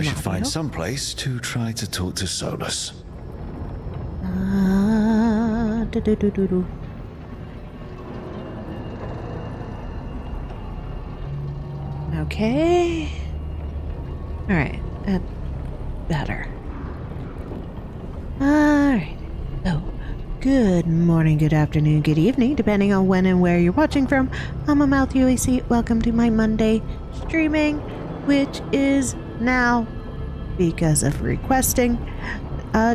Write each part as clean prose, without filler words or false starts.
I should find some place to try to talk to Solus. Okay. Alright, that's better. Alright. So, good morning, good afternoon, good evening, depending on when and where you're watching from. I'm AmaltheaAoiSi. Welcome to my Monday streaming, which is now, because of requesting,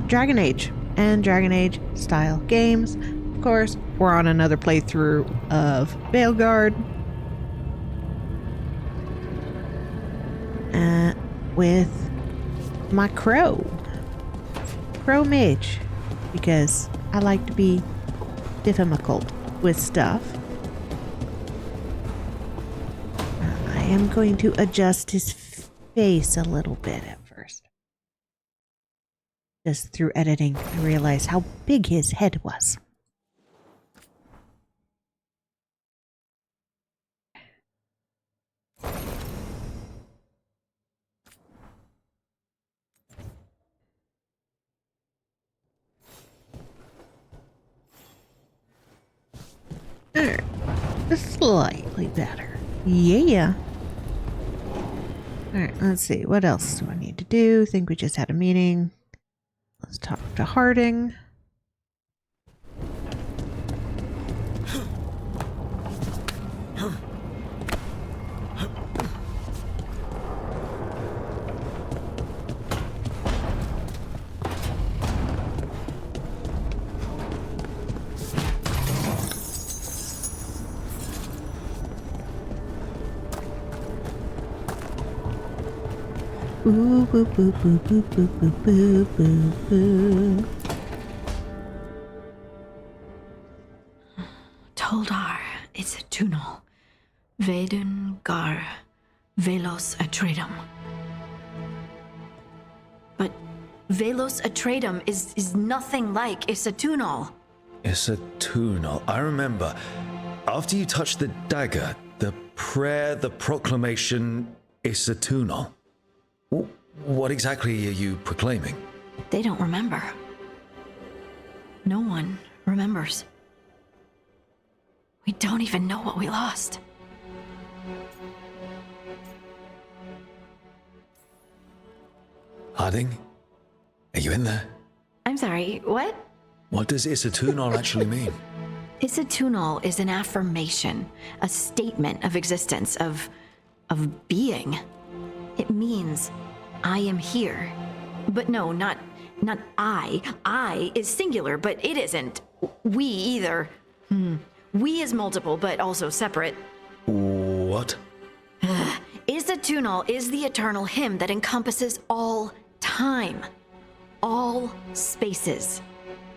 Dragon Age and Dragon Age style games. Of course, we're on another playthrough of Veilguard. With my crow mage, because I like to be difficult with stuff. I am going to adjust his face a little bit at first. Just through editing, I realized how big his head was. Alright, slightly better. Yeah. Alright, let's see. What else do I need to do? I think we just had a meeting. Let's talk to Harding. Boo, boo, boo, boo, boo, boo, boo, boo, boo, boo. Toldar, it's a tunnel. Veilguard, Velos Atreitum. But Velos Atreitum is nothing like Isatunal. Isatunal. I remember. After you touched the dagger, the prayer, the proclamation, Isatunal. What exactly are you proclaiming? They don't remember. No one remembers. We don't even know what we lost. Harding? Are you in there? I'm sorry, what? What does Isatunal actually mean? Isatunal is an affirmation, a statement of existence, of being. It means I am here. But no, not I. I is singular, but it isn't. We either. We is multiple, but also separate. What? Isatunal is the eternal hymn that encompasses all time. All spaces.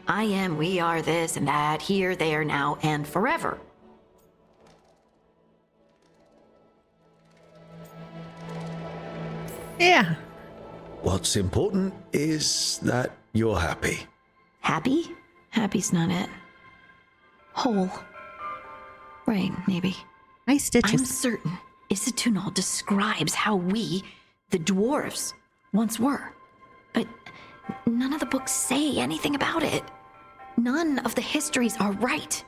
I am, we are, this and that, here, there, now, and forever. Yeah. What's important is that you're happy. Happy? Happy's not it. Whole. Right, maybe. Nice stitches. I'm certain Isatunal describes how we, the dwarves, once were. But none of the books say anything about it. None of the histories are right.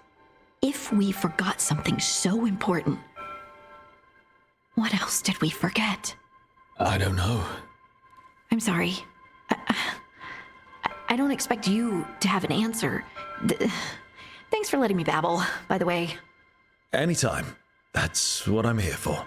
If we forgot something so important, what else did we forget? I don't know. I'm sorry. I don't expect you to have an answer. Thanks for letting me babble, by the way. Anytime. That's what I'm here for.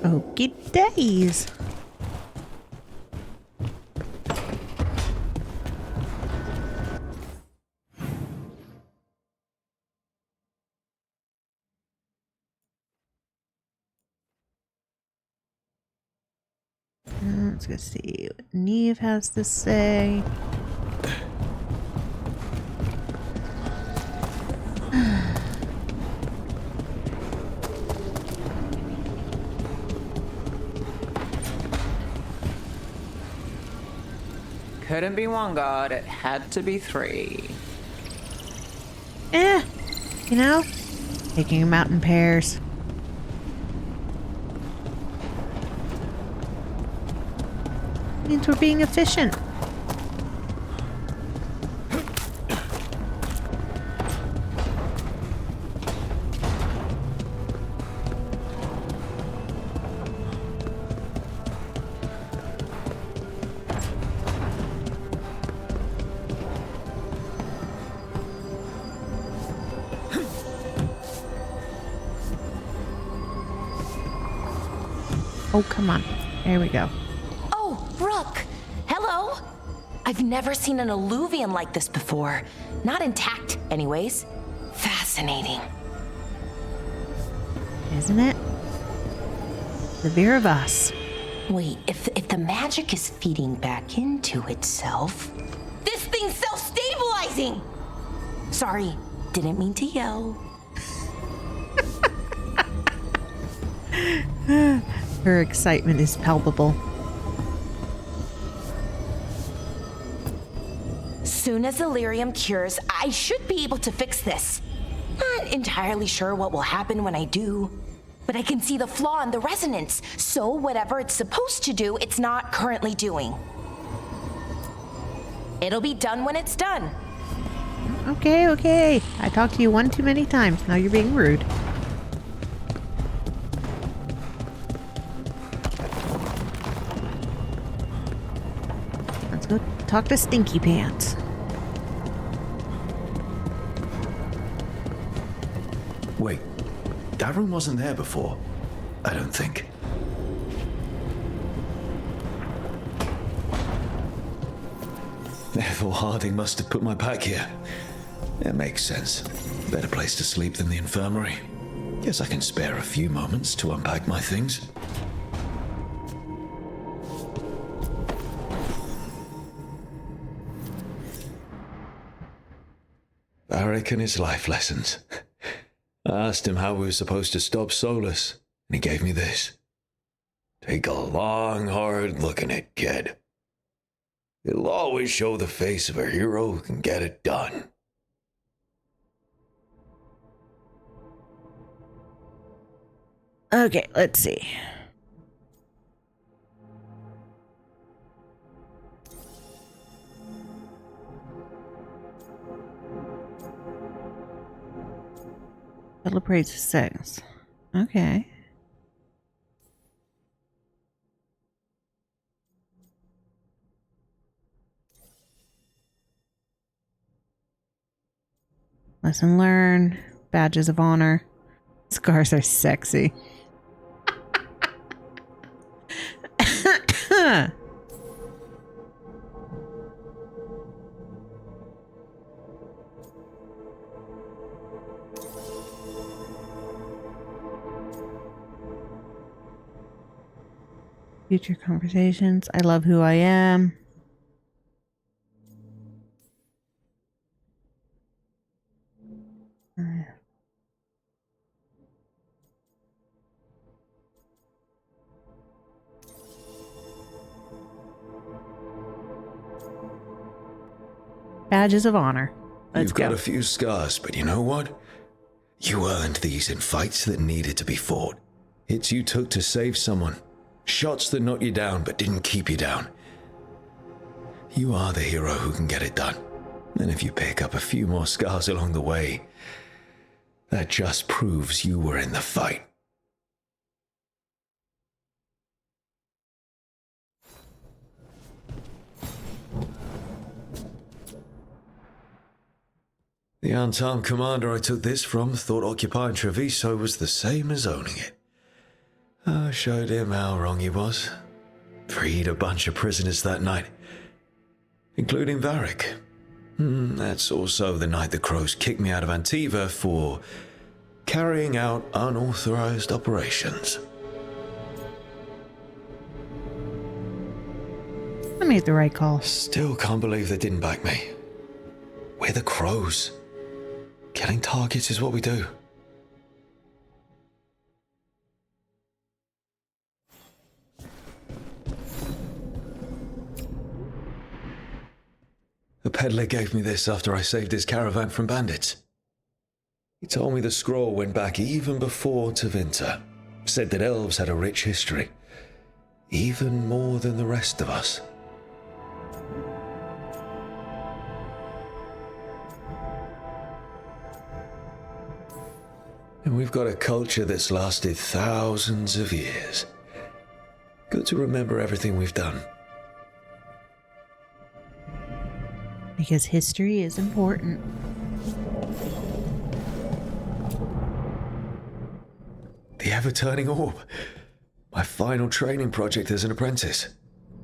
Okie days. Let's go see what Neve has to say. Couldn't be one god, it had to be three. You know, taking them out in pairs. Means we're being efficient. Oh, come on. There we go. Oh, Brooke! Hello! I've never seen an alluvian like this before. Not intact, anyways. Fascinating. Isn't it? The VRoid. Wait, if the magic is feeding back into itself... This thing's self-stabilizing! Sorry, didn't mean to yell. Her excitement is palpable. Soon as Illyrium cures, I should be able to fix this. Not entirely sure what will happen when I do, but I can see the flaw in the resonance, so whatever it's supposed to do, it's not currently doing. It'll be done when it's done. Okay. I talked to you one too many times. Now you're being rude. Let's go talk to Stinky Pants. Wait, Davrin wasn't there before, I don't think. Ethel Harding must have put my pack here. It makes sense. Better place to sleep than the infirmary. Guess I can spare a few moments to unpack my things. Varric and his life lessons. I asked him how we were supposed to stop Solus, and he gave me this. Take a long, hard look at it, kid. It'll always show the face of a hero who can get it done. Okay, let's see. Celebrates 6. Okay. Lesson learned. Badges of honor. Scars are sexy. Future conversations. I love who I am. Badges of honor. Let's go. You've got a few scars, but you know what? You earned these in fights that needed to be fought. Hits you took to save someone. Shots that knocked you down but didn't keep you down. You are the hero who can get it done. And if you pick up a few more scars along the way, that just proves you were in the fight. The unarmed commander I took this from thought occupying Treviso was the same as owning it. I showed him how wrong he was. Freed a bunch of prisoners that night, including Varric. That's also the night the Crows kicked me out of Antiva for carrying out unauthorized operations. I made the right call. Still can't believe they didn't back me. We're the Crows. Killing targets is what we do. The peddler gave me this after I saved his caravan from bandits. He told me the scroll went back even before Tevinter. Said that elves had a rich history, even more than the rest of us. And we've got a culture that's lasted thousands of years. Good to remember everything we've done. Because history is important. The ever-turning orb. My final training project as an apprentice.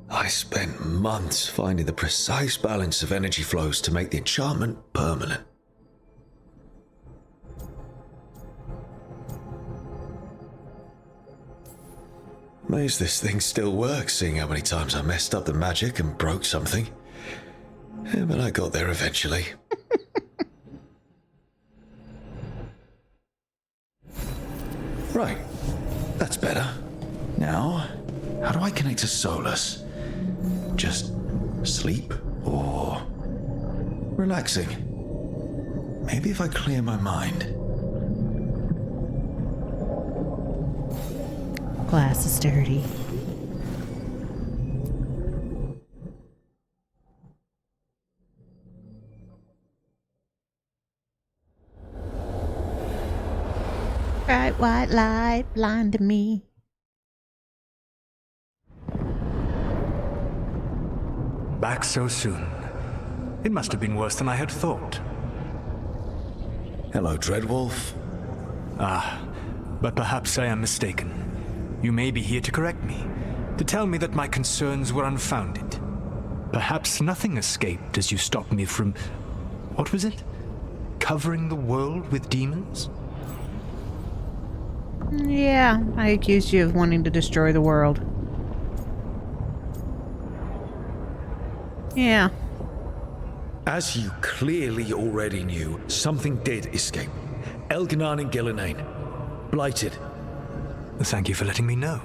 I spent months finding the precise balance of energy flows to make the enchantment permanent. Amazed this thing still works, seeing how many times I messed up the magic and broke something. Yeah, but I got there eventually. Right, that's better. Now, how do I connect to Solus? Just sleep or relaxing? Maybe if I clear my mind. Glass is dirty. Bright white light blinded me. Back so soon. It must have been worse than I had thought. Hello, Dreadwolf. But perhaps I am mistaken. You may be here to correct me, to tell me that my concerns were unfounded. Perhaps nothing escaped as you stopped me from... what was it? Covering the world with demons? Yeah, I accused you of wanting to destroy the world. Yeah. As you clearly already knew, something did escape. Elganan and Gillenane. Blighted. Thank you for letting me know.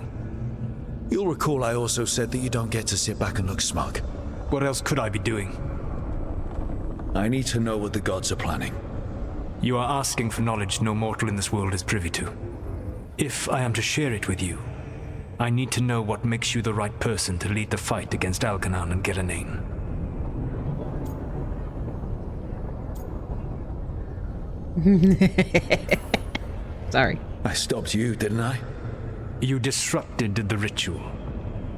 You'll recall I also said that you don't get to sit back and look smug. What else could I be doing? I need to know what the gods are planning. You are asking for knowledge no mortal in this world is privy to. If I am to share it with you, I need to know what makes you the right person to lead the fight against Elganan and Gillenane. Sorry. I stopped you, didn't I? You disrupted the ritual.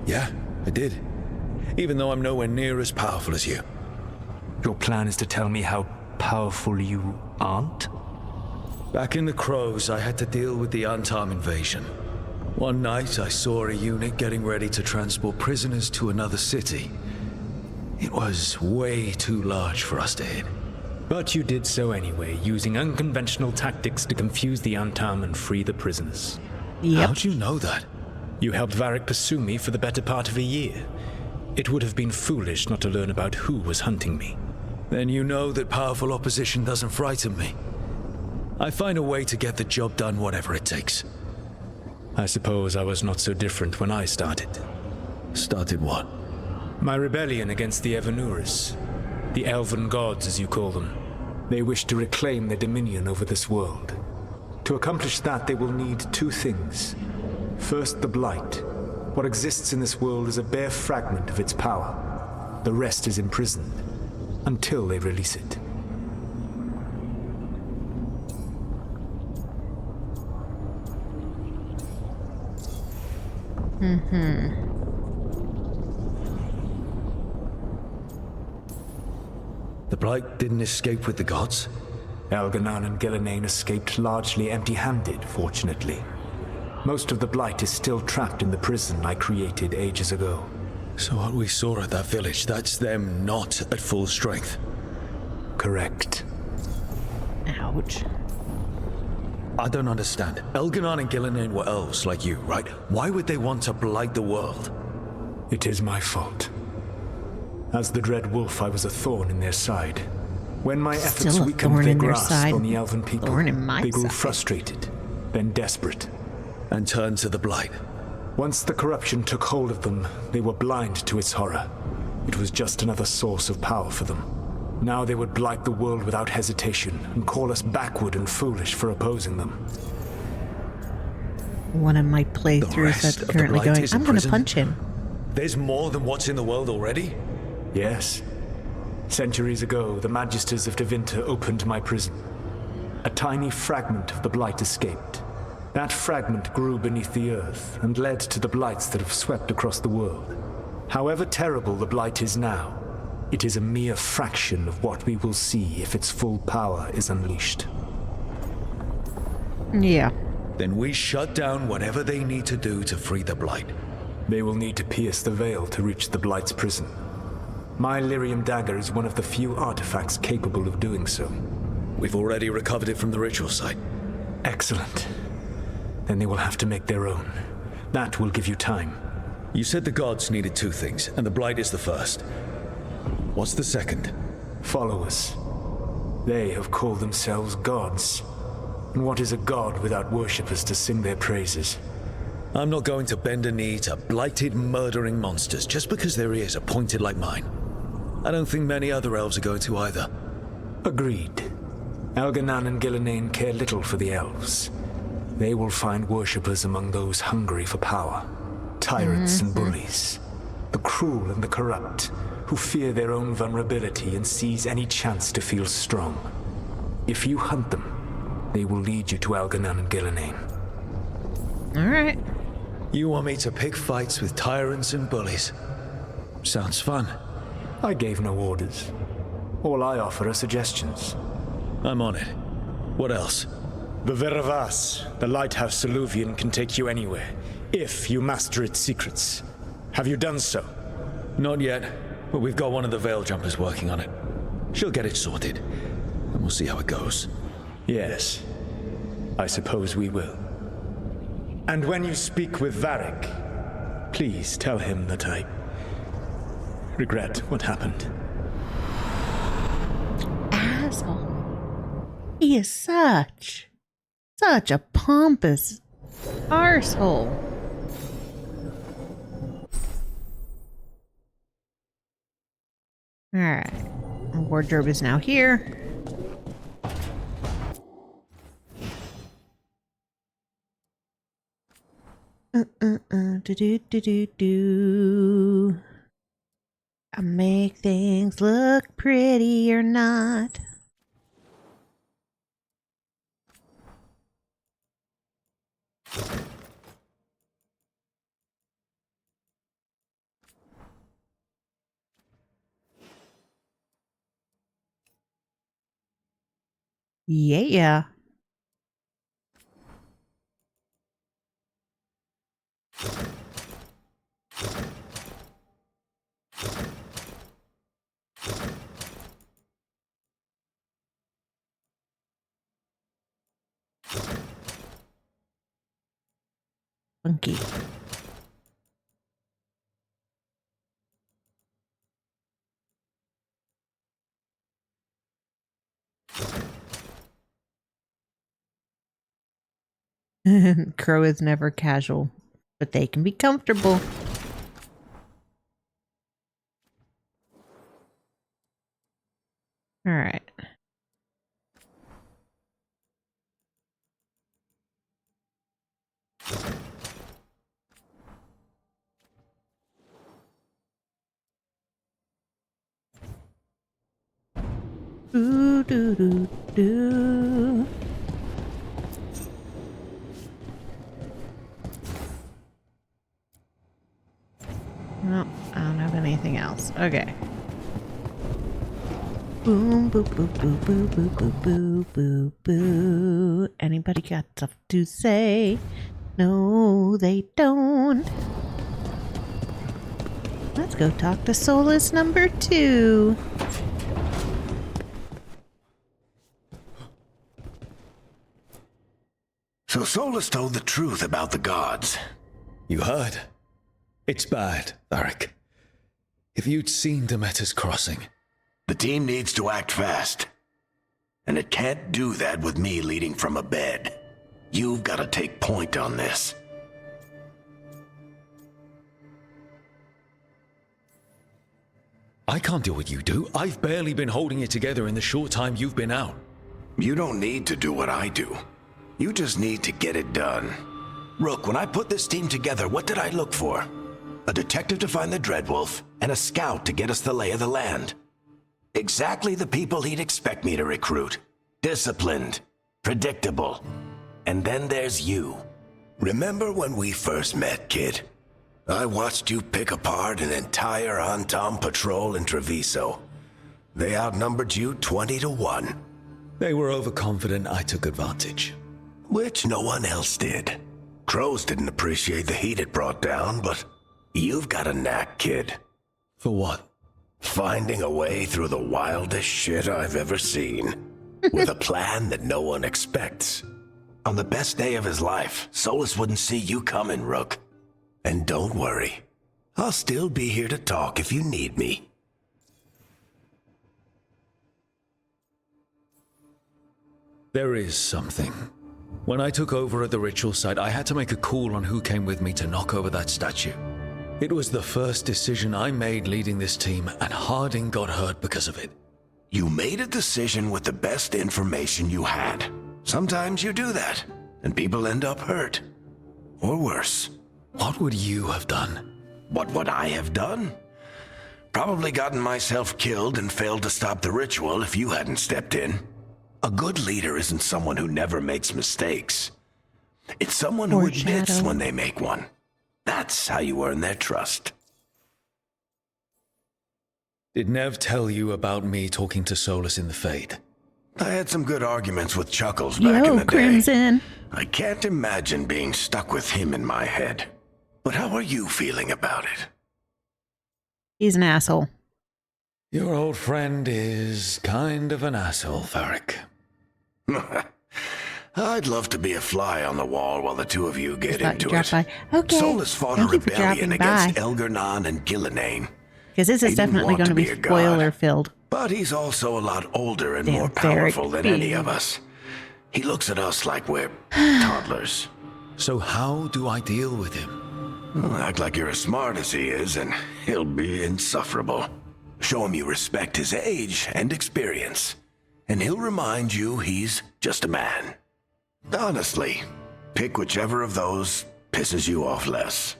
Yeah, I did. Even though I'm nowhere near as powerful as you. Your plan is to tell me how powerful you aren't? Back in the Crows, I had to deal with the Antam invasion. One night, I saw a unit getting ready to transport prisoners to another city. It was way too large for us to hit. But you did so anyway, using unconventional tactics to confuse the Antam and free the prisoners. Yep. How'd you know that? You helped Varric pursue me for the better part of a year. It would have been foolish not to learn about who was hunting me. Then you know that powerful opposition doesn't frighten me. I find a way to get the job done, whatever it takes. I suppose I was not so different when I started. Started what? My rebellion against the Evanuris. The elven gods, as you call them. They wish to reclaim their dominion over this world. To accomplish that, they will need two things. First, the Blight. What exists in this world is a bare fragment of its power. The rest is imprisoned, until they release it. The Blight didn't escape with the gods? Elganan and Gillenane escaped largely empty-handed, fortunately. Most of the Blight is still trapped in the prison I created ages ago. So what we saw at that village, that's them not at full strength? Correct. Ouch. I don't understand. Elganan and Gillenane were elves like you, right? Why would they want to blight the world? It is my fault. As the Dread Wolf, I was a thorn in their side. When my efforts Still a weakened thorn their in their grasp side. on the elven people, Thorn in my they grew side. frustrated, then desperate. And turned to the Blight. Once the corruption took hold of them, they were blind to its horror. It was just another source of power for them. Now they would blight the world without hesitation and call us backward and foolish for opposing them. One of my The playthroughs rest that's of the currently blight going, is in I'm going to prison? punch him. There's more than what's in the world already? Yes. Centuries ago, the Magisters of Tevinter opened my prison. A tiny fragment of the blight escaped. That fragment grew beneath the earth and led to the blights that have swept across the world. However terrible the blight is now, it is a mere fraction of what we will see if its full power is unleashed. Yeah. Then we shut down whatever they need to do to free the blight. They will need to pierce the veil to reach the blight's prison. My lyrium dagger is one of the few artifacts capable of doing so. We've already recovered it from the ritual site. Excellent. Then they will have to make their own. That will give you time. You said the gods needed two things, and the blight is the first. What's the second? Followers. They have called themselves gods. And what is a god without worshippers to sing their praises? I'm not going to bend a knee to blighted, murdering monsters just because their ears are pointed like mine. I don't think many other elves are going to either. Agreed. Elganan and Gillenane care little for the elves. They will find worshippers among those hungry for power. Tyrants and bullies. The cruel and the corrupt, who fear their own vulnerability and seize any chance to feel strong. If you hunt them, they will lead you to Elganan and Gillenane. All right. You want me to pick fights with tyrants and bullies? Sounds fun. I gave no orders. All I offer are suggestions. I'm on it. What else? The Veravas, the lighthouse Soluvian, can take you anywhere, if you master its secrets. Have you done so? Not yet, but we've got one of the Veil Jumpers working on it. She'll get it sorted, and we'll see how it goes. Yes. I suppose we will. And when you speak with Varric, please tell him that I regret what happened. Asshole. He is such a pompous arsehole. Alright. Our wardrobe is now here. Do. I make things look pretty or not. Yeah. Funky. Crow is never casual, but they can be comfortable. All right. Ooh, doo, doo, doo. No, I don't have anything else. Okay. Boom, boo, boo, boo, boo, boo, boo, boo, boo, boo. Anybody got stuff to say? No, they don't. Let's go talk to Solus number 2. So Solus told the truth about the gods. You heard? It's bad, Varric. If you'd seen Demeter's crossing. The team needs to act fast. And it can't do that with me leading from a bed. You've got to take point on this. I can't do what you do. I've barely been holding it together in the short time you've been out. You don't need to do what I do. You just need to get it done. Rook, when I put this team together, what did I look for? A detective to find the Dreadwolf, and a scout to get us the lay of the land. Exactly the people he'd expect me to recruit. Disciplined, predictable. And then there's you. Remember when we first met, kid? I watched you pick apart an entire Antom patrol in Treviso. They outnumbered you 20 to 1. They were overconfident. I took advantage. Which no one else did. Crows didn't appreciate the heat it brought down, but you've got a knack, kid. For what? Finding a way through the wildest shit I've ever seen. With a plan that no one expects. On the best day of his life, Solus wouldn't see you coming, Rook. And don't worry. I'll still be here to talk if you need me. There is something. When I took over at the ritual site, I had to make a call on who came with me to knock over that statue. It was the first decision I made leading this team, and Harding got hurt because of it. You made a decision with the best information you had. Sometimes you do that, and people end up hurt. Or worse. What would you have done? What would I have done? Probably gotten myself killed and failed to stop the ritual if you hadn't stepped in. A good leader isn't someone who never makes mistakes. It's someone who admits when they make one. That's how you earn their trust. Did Nev tell you about me talking to Solus in the Fade? I had some good arguments with Chuckles back in the Crimson. day. I can't imagine being stuck with him in my head. But how are you feeling about it? He's an asshole. Your old friend is kind of an asshole, Varric. I'd love to be a fly on the wall while the two of you get into it. By. Okay. Solus fought a rebellion against Elgar'nan and Gillenane. Because this is definitely going to be spoiler-filled. But he's also a lot older and more powerful than any of us. He looks at us like we're toddlers. So how do I deal with him? Well, act like you're as smart as he is, and he'll be insufferable. Show him you respect his age and experience, and he'll remind you he's just a man. Honestly, pick whichever of those pisses you off less.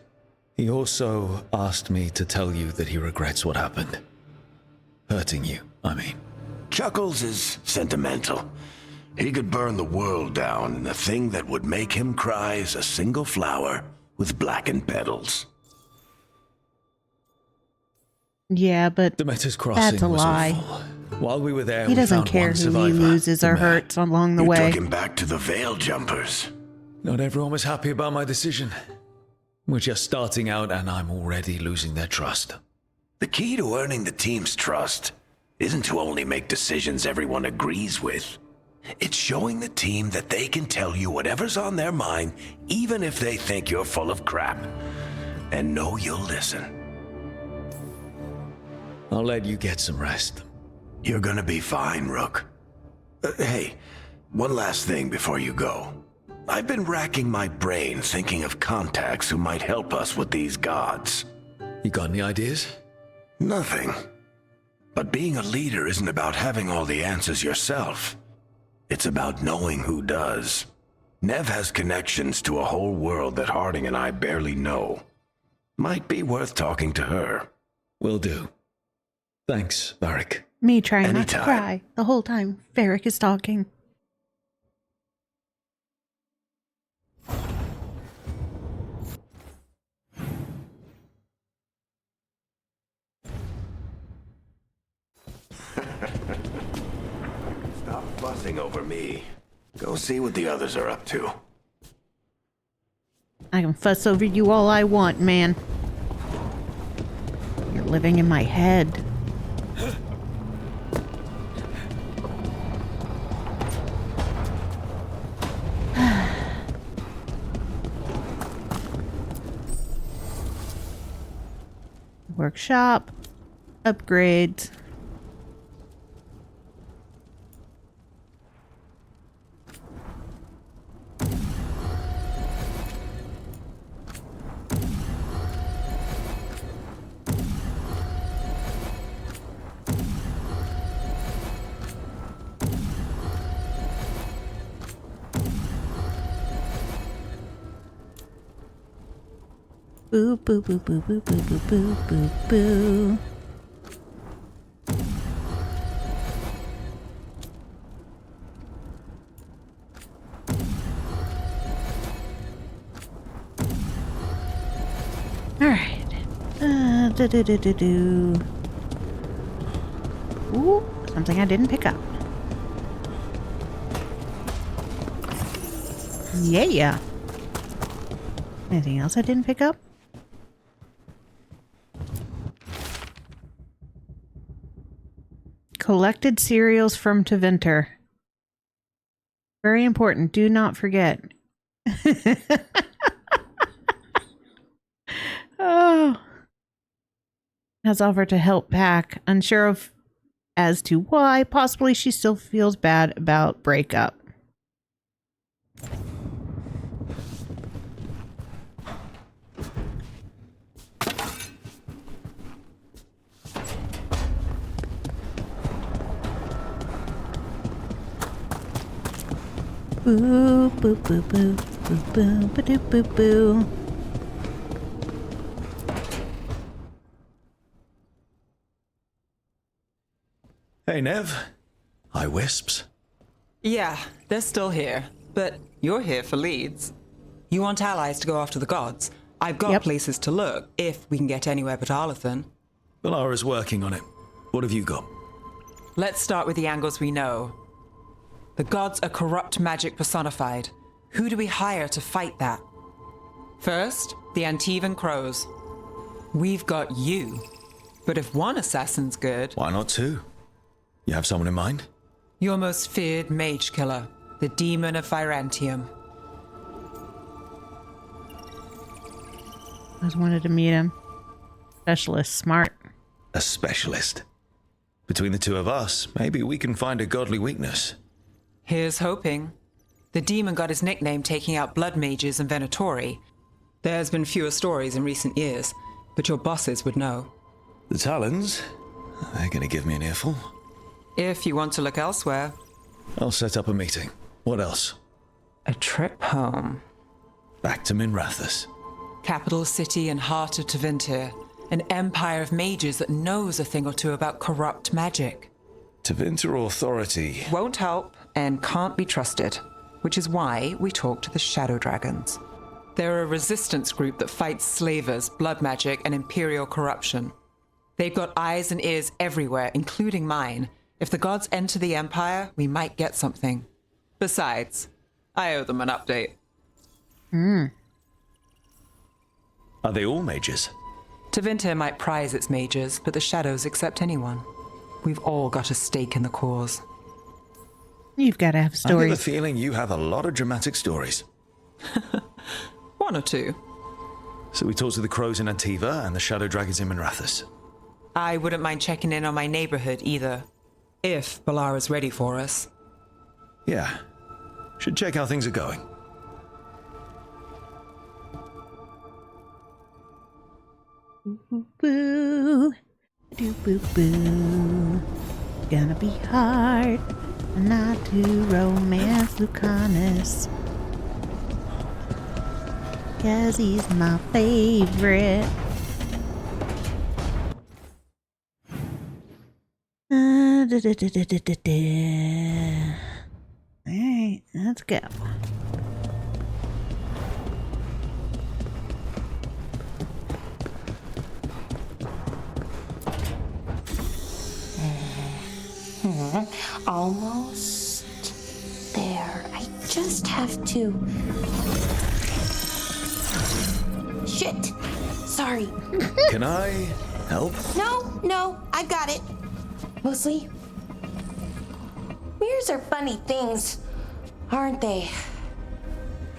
He also asked me to tell you that he regrets what happened. Hurting you, I mean. Chuckles is sentimental. He could burn the world down, and the thing that would make him cry is a single flower with blackened petals. Yeah, but Demeter's Crossing that's a was lie. awful. While we were there, He doesn't found care one who survivor, he loses or hurts along the You way. took him back to the Veil Jumpers. Not everyone was happy about my decision. We're just starting out, and I'm already losing their trust. The key to earning the team's trust isn't to only make decisions everyone agrees with. It's showing the team that they can tell you whatever's on their mind, even if they think you're full of crap. And know you'll listen. I'll let you get some rest. You're gonna be fine, Rook. Hey, one last thing before you go. I've been racking my brain thinking of contacts who might help us with these gods. You got any ideas? Nothing. But being a leader isn't about having all the answers yourself. It's about knowing who does. Nev has connections to a whole world that Harding and I barely know. Might be worth talking to her. Will do. Thanks, Varric. Me trying not to Anytime. cry the whole time Varric is talking. Stop fussing over me. Go see what the others are up to. I can fuss over you all I want, man. You're living in my head. Workshop. Upgrades. Boo, boo, boo, boo, boo, boo, boo, boo, boo, boo. Alright. Do. Ooh, something I didn't pick up. Yeah. Anything else I didn't pick up? Collected cereals from Tevinter. Very important. Do not forget. Oh. Has offered to help Pack. Unsure of as to why. Possibly she still feels bad about breakup. Boo, boo, boo, boo, boo, boo, boo, boo, boo. Hey, Nev. Hi, Wisps. Yeah, they're still here, but you're here for leads. You want allies to go after the gods? I've got places to look, if we can get anywhere but Arlathan. Valara's working on it. What have you got? Let's start with the angles we know. The gods are corrupt magic personified. Who do we hire to fight that? First, the Antivan Crows. We've got you. But if one assassin's good... Why not two? You have someone in mind? Your most feared mage killer, the Demon of Virantium. Always wanted to meet him. Specialist, smart. A specialist. Between the two of us, maybe we can find a godly weakness. Here's hoping. The demon got his nickname taking out blood mages and Venatori. There's been fewer stories in recent years, but your bosses would know. The Talons? They're gonna give me an earful. If you want to look elsewhere. I'll set up a meeting. What else? A trip home. Back to Minrathous. Capital city and heart of Tevinter. An empire of mages that knows a thing or two about corrupt magic. Tevinter authority. Won't help and can't be trusted, which is why we talk to the Shadow Dragons. They're a resistance group that fights slavers, blood magic, and imperial corruption. They've got eyes and ears everywhere, including mine. If the gods enter the Empire, we might get something. Besides, I owe them an update. Are they all mages? Tevinter might prize its mages, but the Shadows accept anyone. We've all got a stake in the cause. You've got to have I get stories. the feeling you have a lot of dramatic stories. One or two. So we talked to the Crows in Antiva and the Shadow Dragons in Minrathous. I wouldn't mind checking in on my neighborhood either. If Balara's ready for us. Yeah. Should check how things are going. Boo, do boo boo. Gonna be hard not to romance Lucanus. 'Cause he's my favorite. Alright, let's go. Almost there. I just have to... Shit! Sorry. Can I help? No, I've got it. Mostly, mirrors are funny things, aren't they?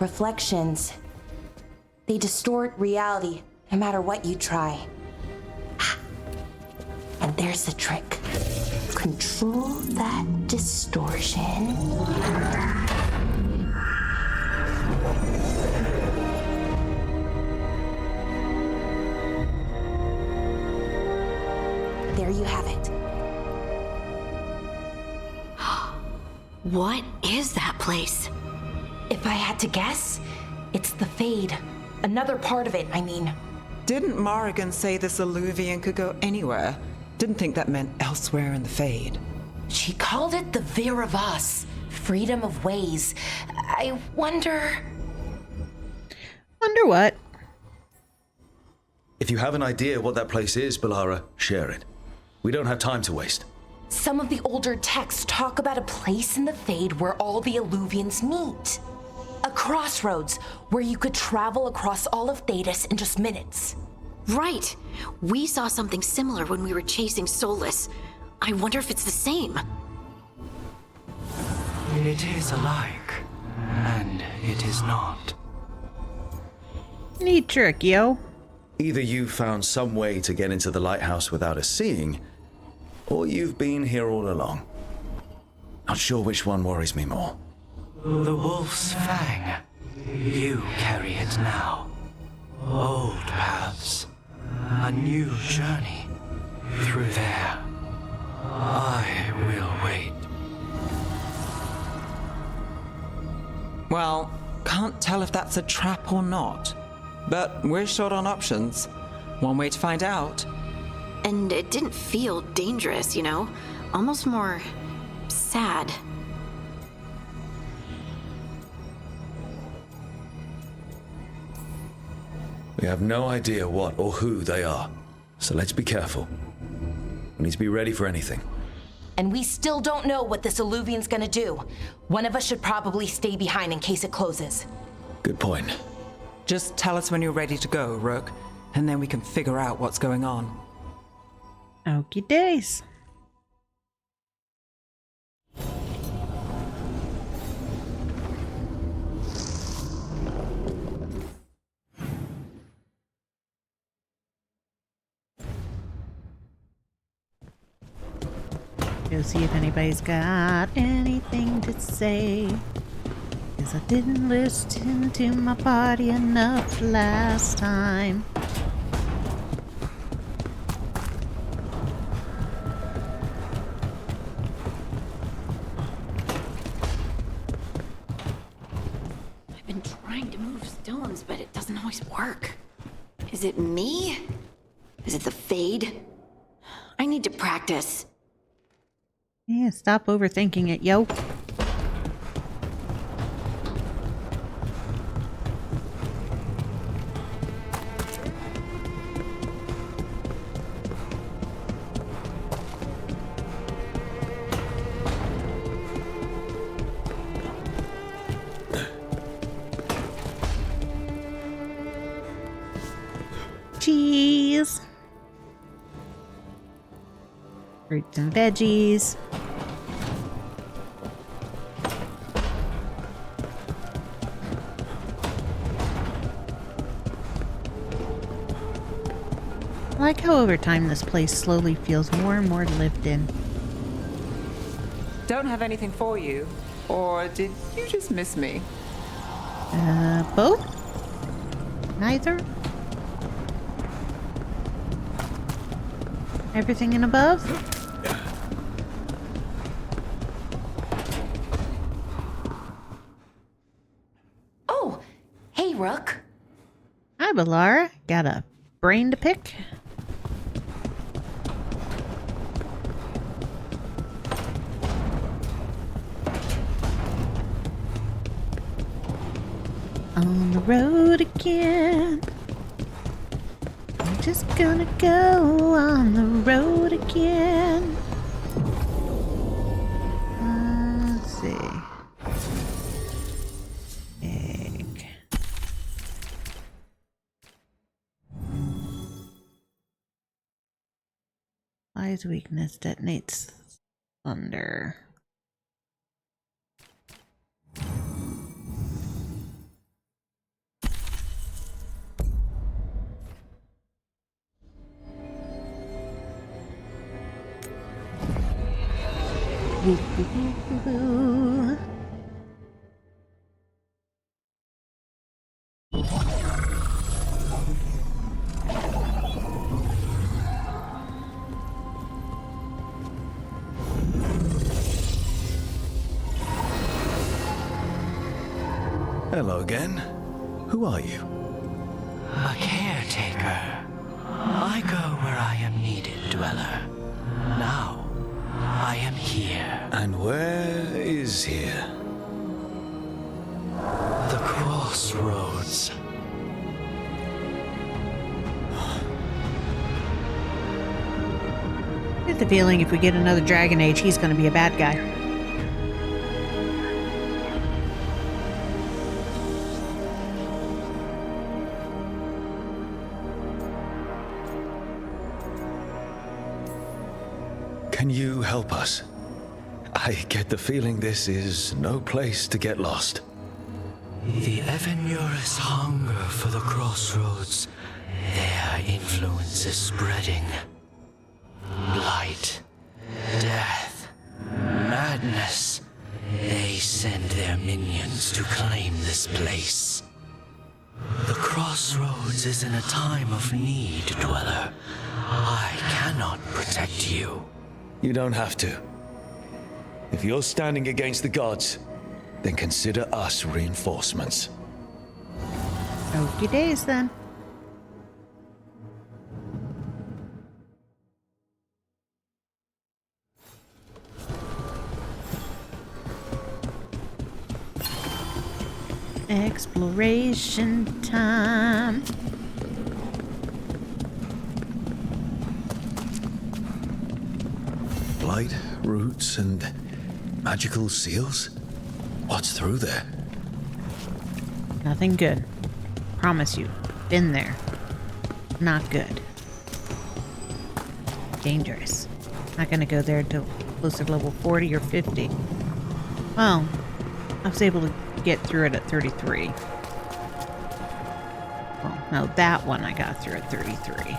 Reflections. They distort reality, no matter what you try. And there's the trick. Control that distortion. There you have it. What is that place? If I had to guess, it's the Fade. Another part of it, I mean. Didn't Morrigan say this Illuvian could go anywhere? Didn't think that meant elsewhere in the Fade. She called it the Vir of Us, freedom of ways. I wonder... Wonder what? If you have an idea what that place is, Balara, share it. We don't have time to waste. Some of the older texts talk about a place in the Fade where all the Illuvians meet. A crossroads where you could travel across all of Thedas in just minutes. Right. We saw something similar when we were chasing Solus. I wonder if it's the same. It is alike, and it is not. Neat trick, yo. Either you found some way to get into the lighthouse without us seeing, or you've been here all along. Not sure which one worries me more. The wolf's fang. You carry it now. Old paths. A new journey. Through there. I will wait. Well, can't tell if that's a trap or not. But we're short on options. One way to find out. And it didn't feel dangerous, you know? Almost more sad. We have no idea what or who they are, so let's be careful. We need to be ready for anything. And we still don't know what this Illuvian's gonna do. One of us should probably stay behind in case it closes. Good point. Just tell us when you're ready to go, Rook, and then we can figure out what's going on. Okie days. Go see if anybody's got anything to say. 'Cause I didn't listen to my body enough last time. I've been trying to move stones, but it doesn't always work. Is it me? Is it the Fade? I need to practice. Yeah, stop overthinking it, yo. Cheese. Fruits and veggies. I like how over time this place slowly feels more and more lived in. Don't have anything for you. Or did you just miss me? Both? Neither? Everything and above? Oh, hey, Rook. Hi, Balara. Got a brain to pick? On the road again. I'm just gonna go on the road again. Let's see. Egg. Fly's weakness detonates thunder. Ooh. Hello again. Who are you? A caretaker. I go where I am needed, Dweller. Now, I am here. And where is here? The crossroads. I get the feeling if we get another Dragon Age, he's going to be a bad guy. Can you help us? I get the feeling this is no place to get lost. The Evenurus hunger for the crossroads. Their influence is spreading. Blight, death, madness. They send their minions to claim this place. The crossroads is in a time of need, Dweller. I cannot protect you. You don't have to. If you're standing against the gods, then consider us reinforcements. Okie days then. Exploration time. Blight, roots, and magical seals? What's through there? Nothing good. Promise you. Been there. Not good. Dangerous. Not gonna go there until closer to level 40 or 50. Well, I was able to get through it at 33. Well, no, that one I got through at 33.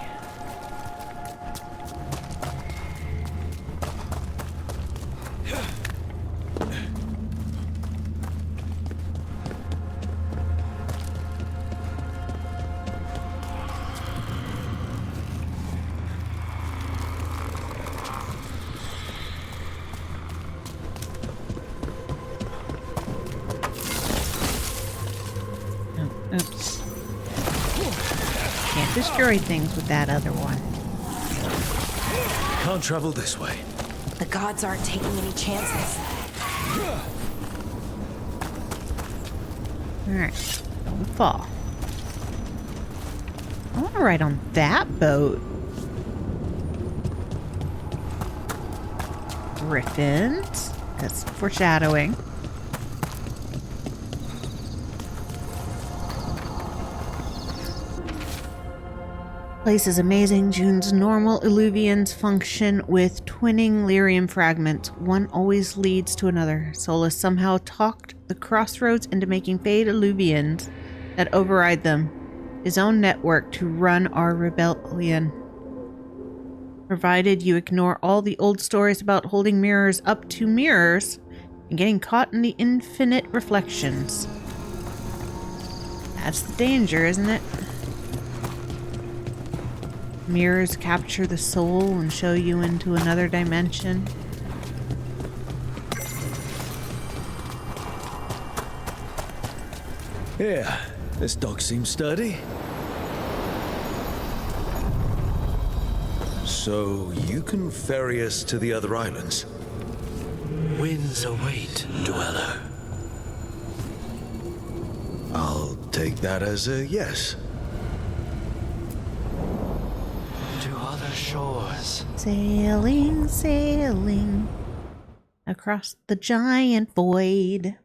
Oops. Can't destroy things with that other one. Can't travel this way. The gods aren't taking any chances. Alright. Don't fall. I want to ride on that boat. Griffins. That's foreshadowing. Place is amazing. June's normal illuvians function with twinning lyrium fragments. One always leads to another. Solus somehow talked the crossroads into making fade illuvians that override them his own network to run our rebellion. Provided you ignore all the old stories about holding mirrors up to mirrors and getting caught in the infinite reflections. That's the danger, isn't it? Mirrors capture the soul and show you into another dimension. Yeah, this dock seems sturdy. So you can ferry us to the other islands? Winds await, Dweller. I'll take that as a yes. To other shores. Sailing, sailing across the giant void.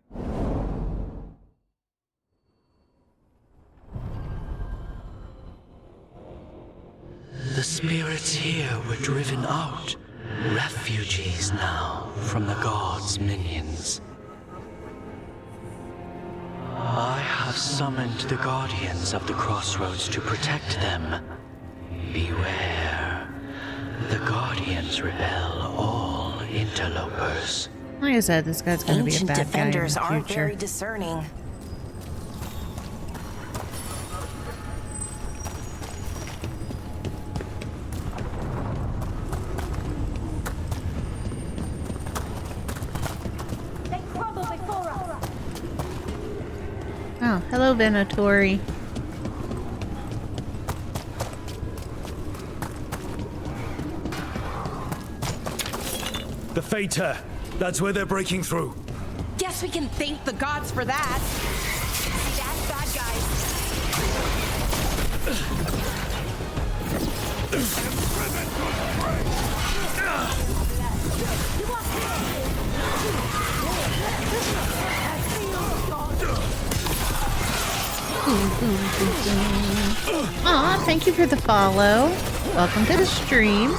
The spirits here were driven out, refugees now from the gods' minions. I have summoned the guardians of the crossroads to protect them. Beware. The guardians repel all interlopers. Like I said, this guy's gonna be a Ancient bad guy in defenders the aren't future. very discerning. Oh, hello, Venatori. The Fater. That's where they're breaking through. Guess we can thank the gods for that. See that, bad guys? Aw, thank you for the follow. Welcome to the stream.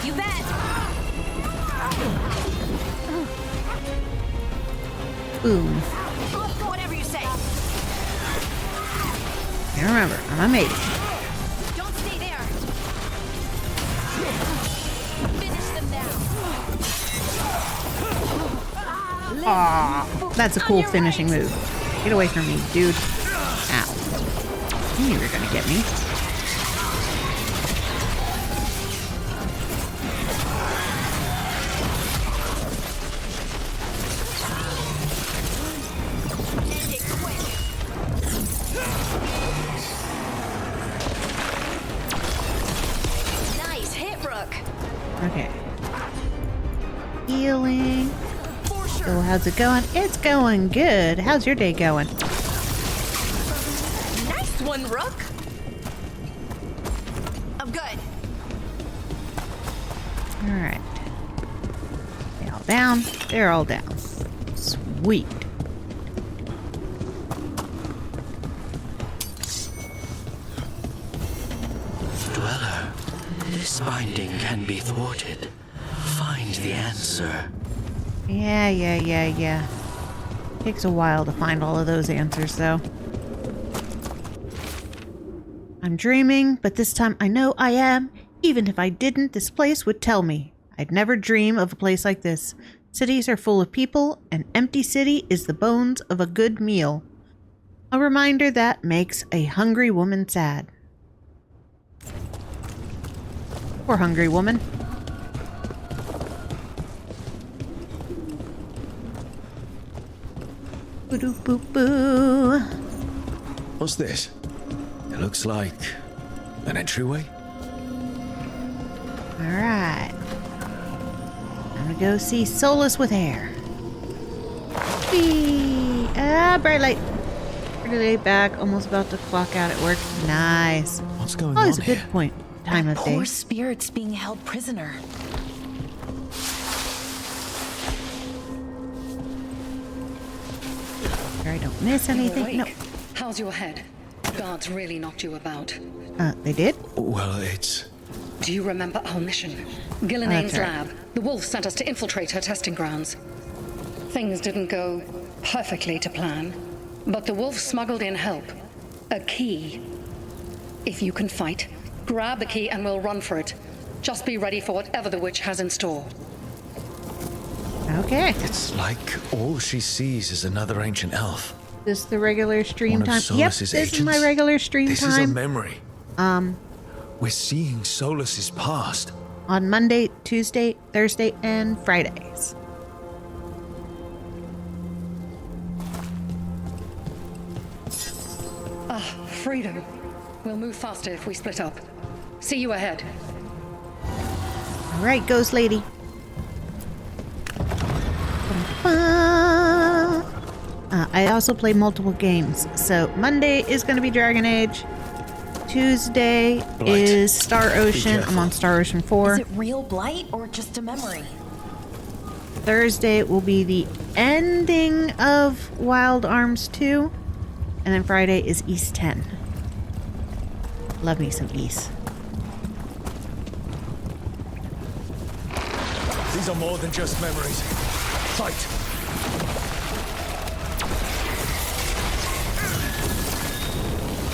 You bet. Boom. Whatever you say. And remember, I'm a mage. Don't stay there. Finish them now. Aw, that's a cool finishing move. Get away from me, dude. Ow. You were gonna get me. Nice hit, Rook. Okay. Healing. So how's it going? It's going good. How's your day going? Nice one, Rook. I'm good. Alright. They all down. They're all down. Sweet. Dweller, this binding can be thwarted. Find the answer. Yeah. Takes a while to find all of those answers, though. I'm dreaming, but this time I know I am. Even if I didn't, this place would tell me. I'd never dream of a place like this. Cities are full of people. An empty city is the bones of a good meal. A reminder that makes a hungry woman sad. Poor hungry woman. Boo-doo-boo-boo. What's this? It looks like an entryway. Alright. I'm gonna go see Solus with hair. Whee! Bright light. Pretty late back, almost about to clock out at work. Nice. What's going Always on a good here? point. Time of day. Poor spirit's being held prisoner. I don't miss anything. No. How's your head? Guards really knocked you about. They did? Well, it's... Do you remember our mission? Gillinane's That's right. lab. The wolf sent us to infiltrate her testing grounds. Things didn't go perfectly to plan, but the wolf smuggled in help. A key. If you can fight, grab the key and we'll run for it. Just be ready for whatever the witch has in store. Okay. It's like all she sees is another ancient elf. This the regular stream One of time? Yep, Solus's this is my agents? regular stream This is a time. memory. We're seeing Solus's past. On Monday, Tuesday, Thursday, and Fridays. Freedom. We'll move faster if we split up. See you ahead. Alright, Ghost Lady. I also play multiple games. So Monday is going to be Dragon Age. Tuesday Blight. is Star Ocean. I'm careful. on Star Ocean 4. Is it real blight or just a memory? Thursday will be the ending of Wild Arms 2. And then Friday is East 10. Love me some East. These are more than just memories. Fight!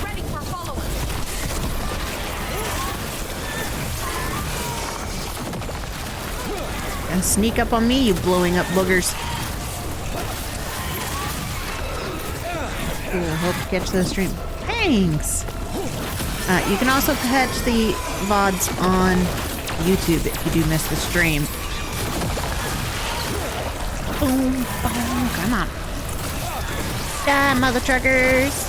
Ready for follow-up. And sneak up on me, you blowing up boogers. Cool, hope to catch the stream. Thanks! You can also catch the VODs on YouTube if you do miss the stream. Boom, boom, come on. Die, mother truckers!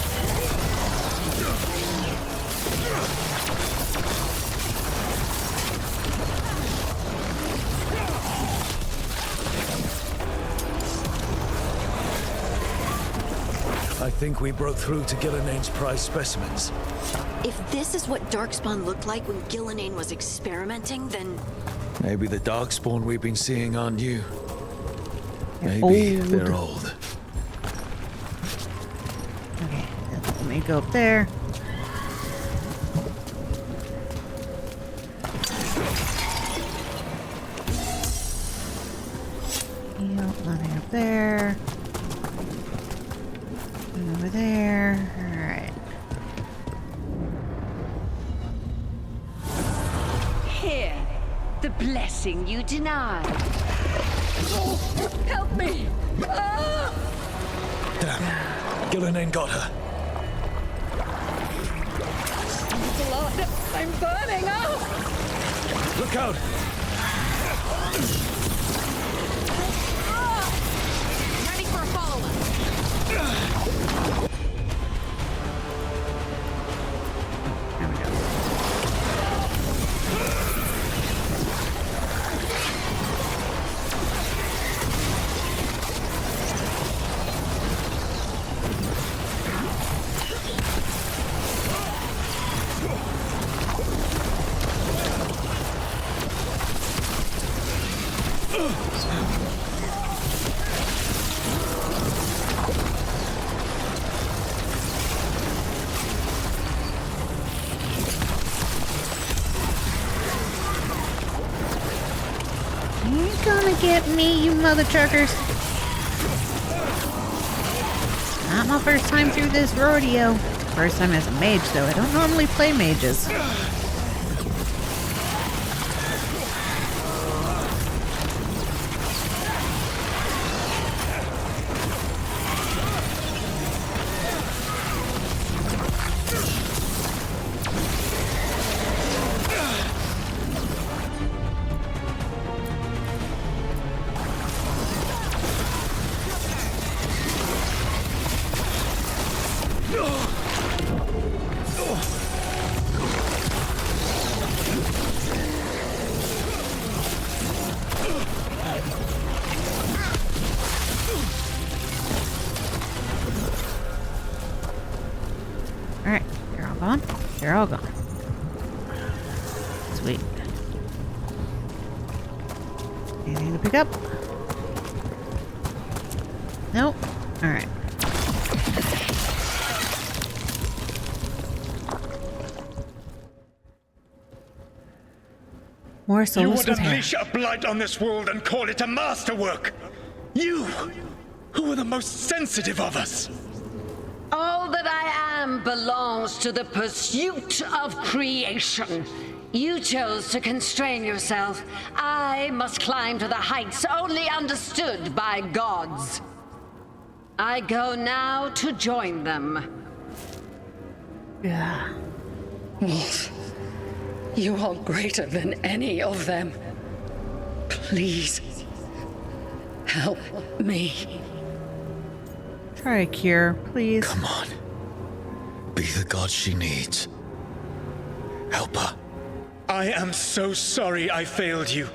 I think we broke through to Gillinane's prized specimens. If this is what Darkspawn looked like when Gillinane was experimenting, then Maybe the darkspawn we've been seeing aren't new. Maybe they're old. Okay, let me go up there. Nothing up there. And over there. Alright. Here, the blessing you denied. Help me! Ah! Damn. Gillinane got her. Blood! I'm burning up! Look out! ready for a follow-up. There we go. You ain't gonna get me, you mother truckers. Not my first time through this rodeo. First time as a mage, though. I don't normally play mages. Alright, they're all gone. They're all gone. Sweet. Anything to pick up? Nope. Alright. More You souls would with hair. unleash a blight on this world and call it a masterwork! You, who are the most sensitive of us! All that I am belongs to the pursuit of creation. You chose to constrain yourself. I must climb to the heights only understood by gods. I go now to join them. Yeah. Wolf, you are greater than any of them. Please, help me. Try a cure, please. Come on. Be the god she needs. Help her. I am so sorry I failed you.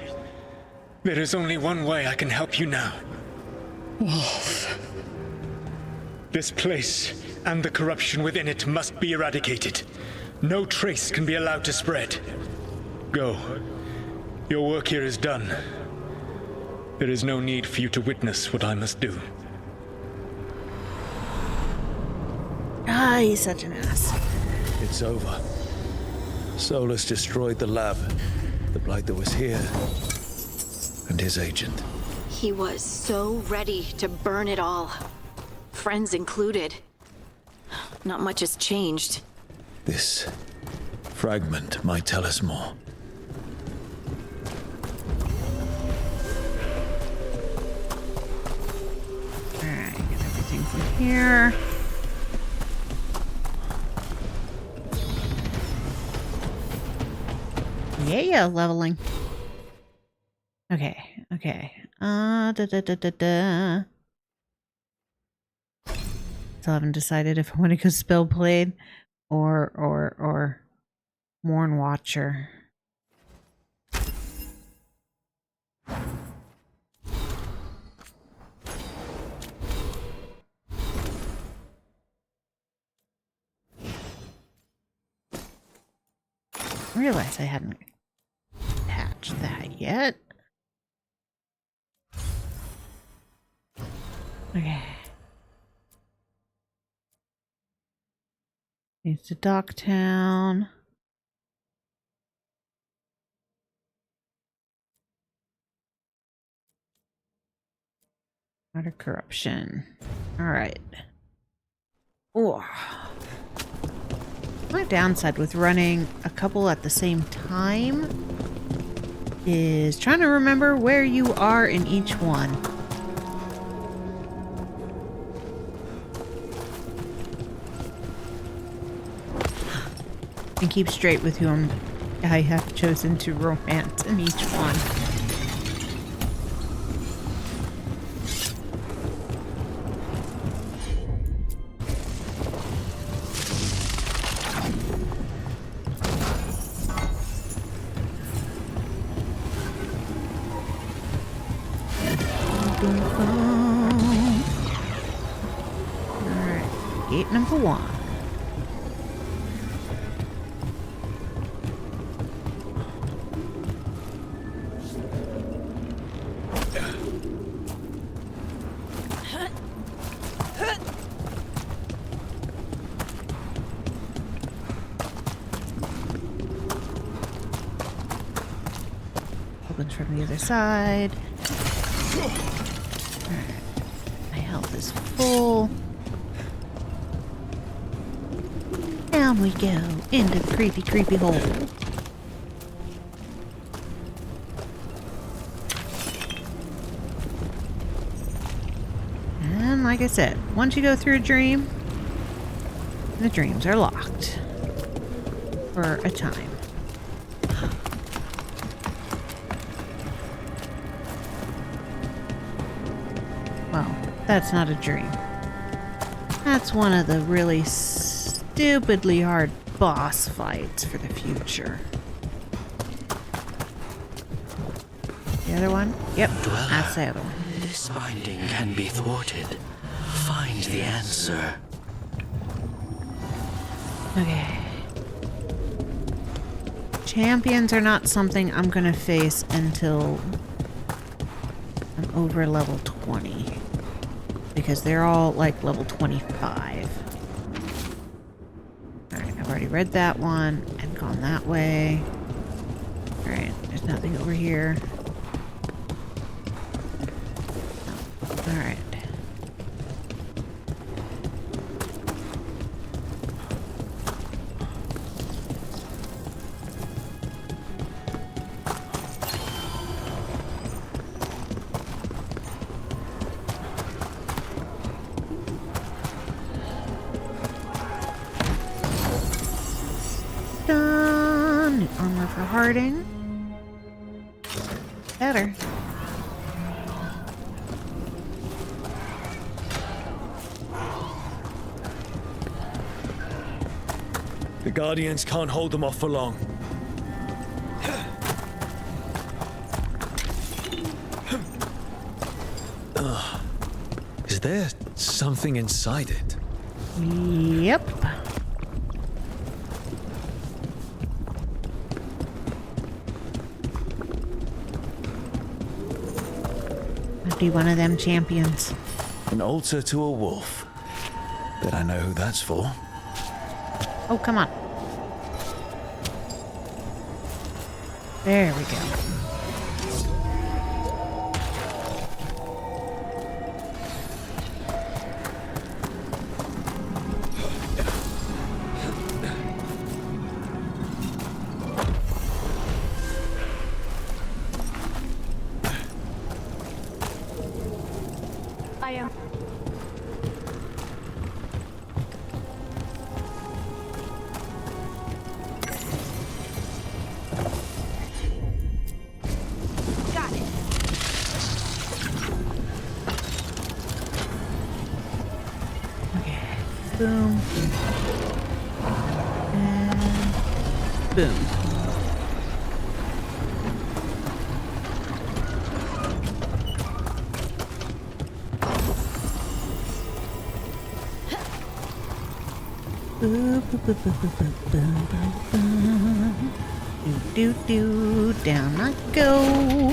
There is only one way I can help you now. Wolf, This place and the corruption within it must be eradicated. No trace can be allowed to spread. Go. Your work here is done. There is no need for you to witness what I must do. Ah, he's such an ass. It's over. Solus destroyed the lab, the blight that was here, and his agent. He was so ready to burn it all. Friends included. Not much has changed. This fragment might tell us more. Alright, get everything from here. Yeah, leveling. Okay, okay. Still haven't decided if I want to go Spellblade or Morn Watcher. realize I hadn't attached that yet. Okay. Needs to Docktown. Utter corruption. Alright. Oh. My downside with running a couple at the same time is trying to remember where you are in each one. And keep straight with who I have chosen to romance in each one. Alright, gate number 1. Opens from the other side. Alright. My health is full. Down we go into the creepy, creepy hole. And like I said, once you go through a dream, the dreams are locked for a time. Well, that's not a dream. That's one of the really stupidly hard boss fights for the future. The other one? Yep, Dweller, that's the other one. this binding can be thwarted. Find the answer. Okay. Champions are not something I'm gonna face until I'm over level 20. Because they're all like level 25. Alright, I've already read that one and gone that way. Alright, there's nothing over here. Alright. Done! New armor for Harding. Better. The Guardians can't hold them off for long. Is there something inside it? Yep. Must be one of them champions. An altar to a wolf. Bet I know who that's for. Oh, come on. There we go. Boom. And boom. Boop, boop, boop, boop, boop, boop, boop, boop. Down I go.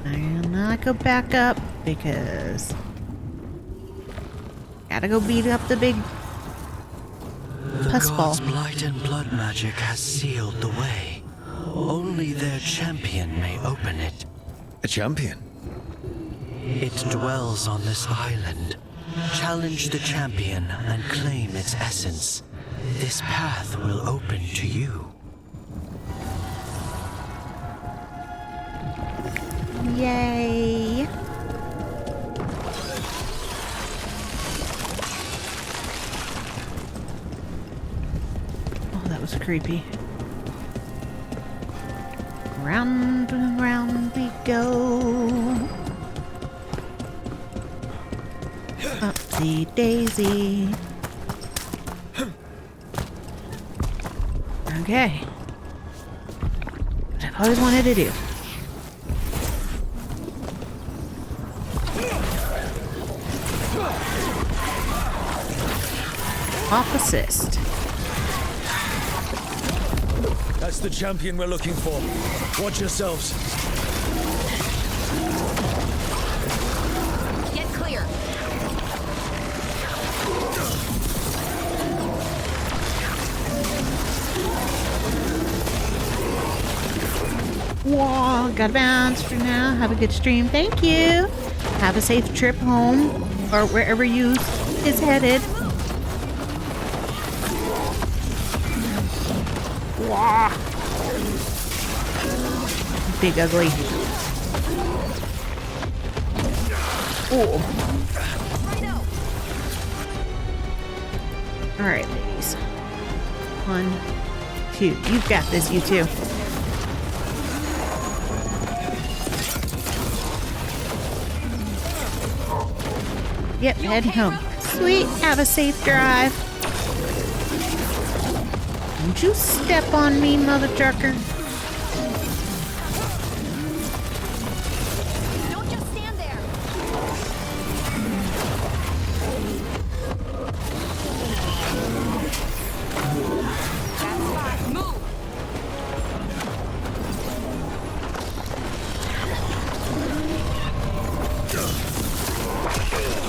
And I go back up because gotta go beat up the big pus ball. God's blight and blood magic has sealed the way. Only their champion may open it. A champion? It dwells on this island. Challenge the champion and claim its essence. This path will open to you. Yay! Oh, that was creepy. Round and round we go. Upsy daisy. Okay. What I've always wanted to do. Off assist. That's the champion we're looking for. Watch yourselves. Get clear. Whoa, gotta bounce for now. Have a good stream. Thank you. Have a safe trip home or wherever you is headed. Whoa. Big ugly. Oh. All right, ladies. 1, 2. You've got this, you two. Yep, head home. Sweet, have a safe drive. Don't you step on me, mother trucker. Don't just stand there. That's fine. Move.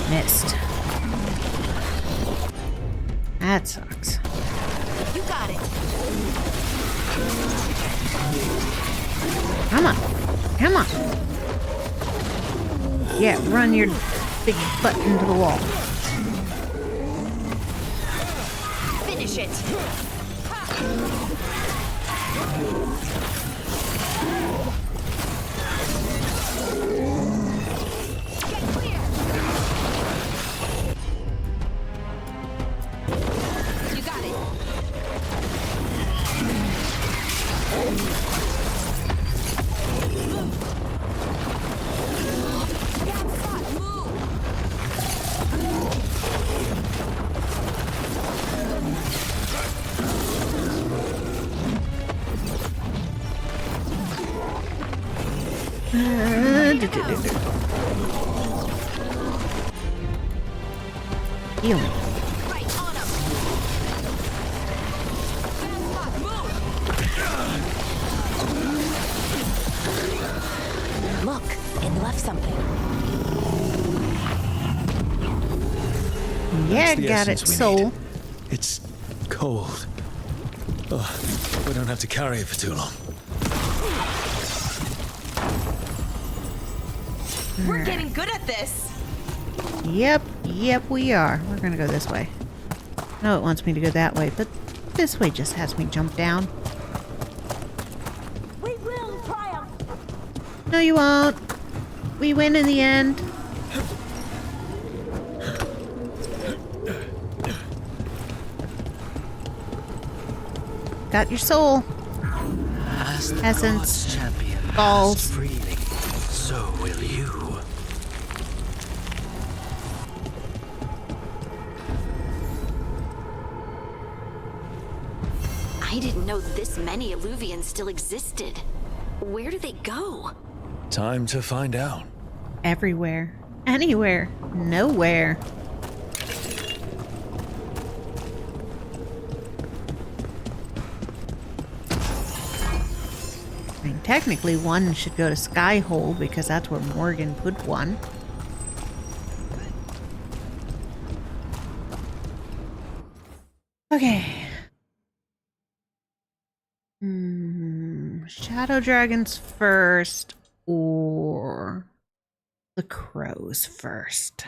Missed. That sucks. You got it. Come on. Come on. Yeah, run your big butt into the wall. Finish it. Get clear. You got it. Heal me. Right on him. Look, it left something. Yeah, the got it, essence we soul. need. It's cold. Oh, we don't have to carry it for too long. We're getting good at this. Yep, we are. We're gonna go this way. No, it wants me to go that way, but this way just has me jump down. We will triumph. No, you won't. We win in the end. Got your soul. As the Essence. God's champion Balls. passed freely, so will you. I didn't know this many Illuvians still existed. Where do they go? Time to find out. Everywhere. Anywhere. Nowhere. I mean, technically one should go to Skyhole because that's where Morgan put one. Okay. Shadow dragons first or the crows first?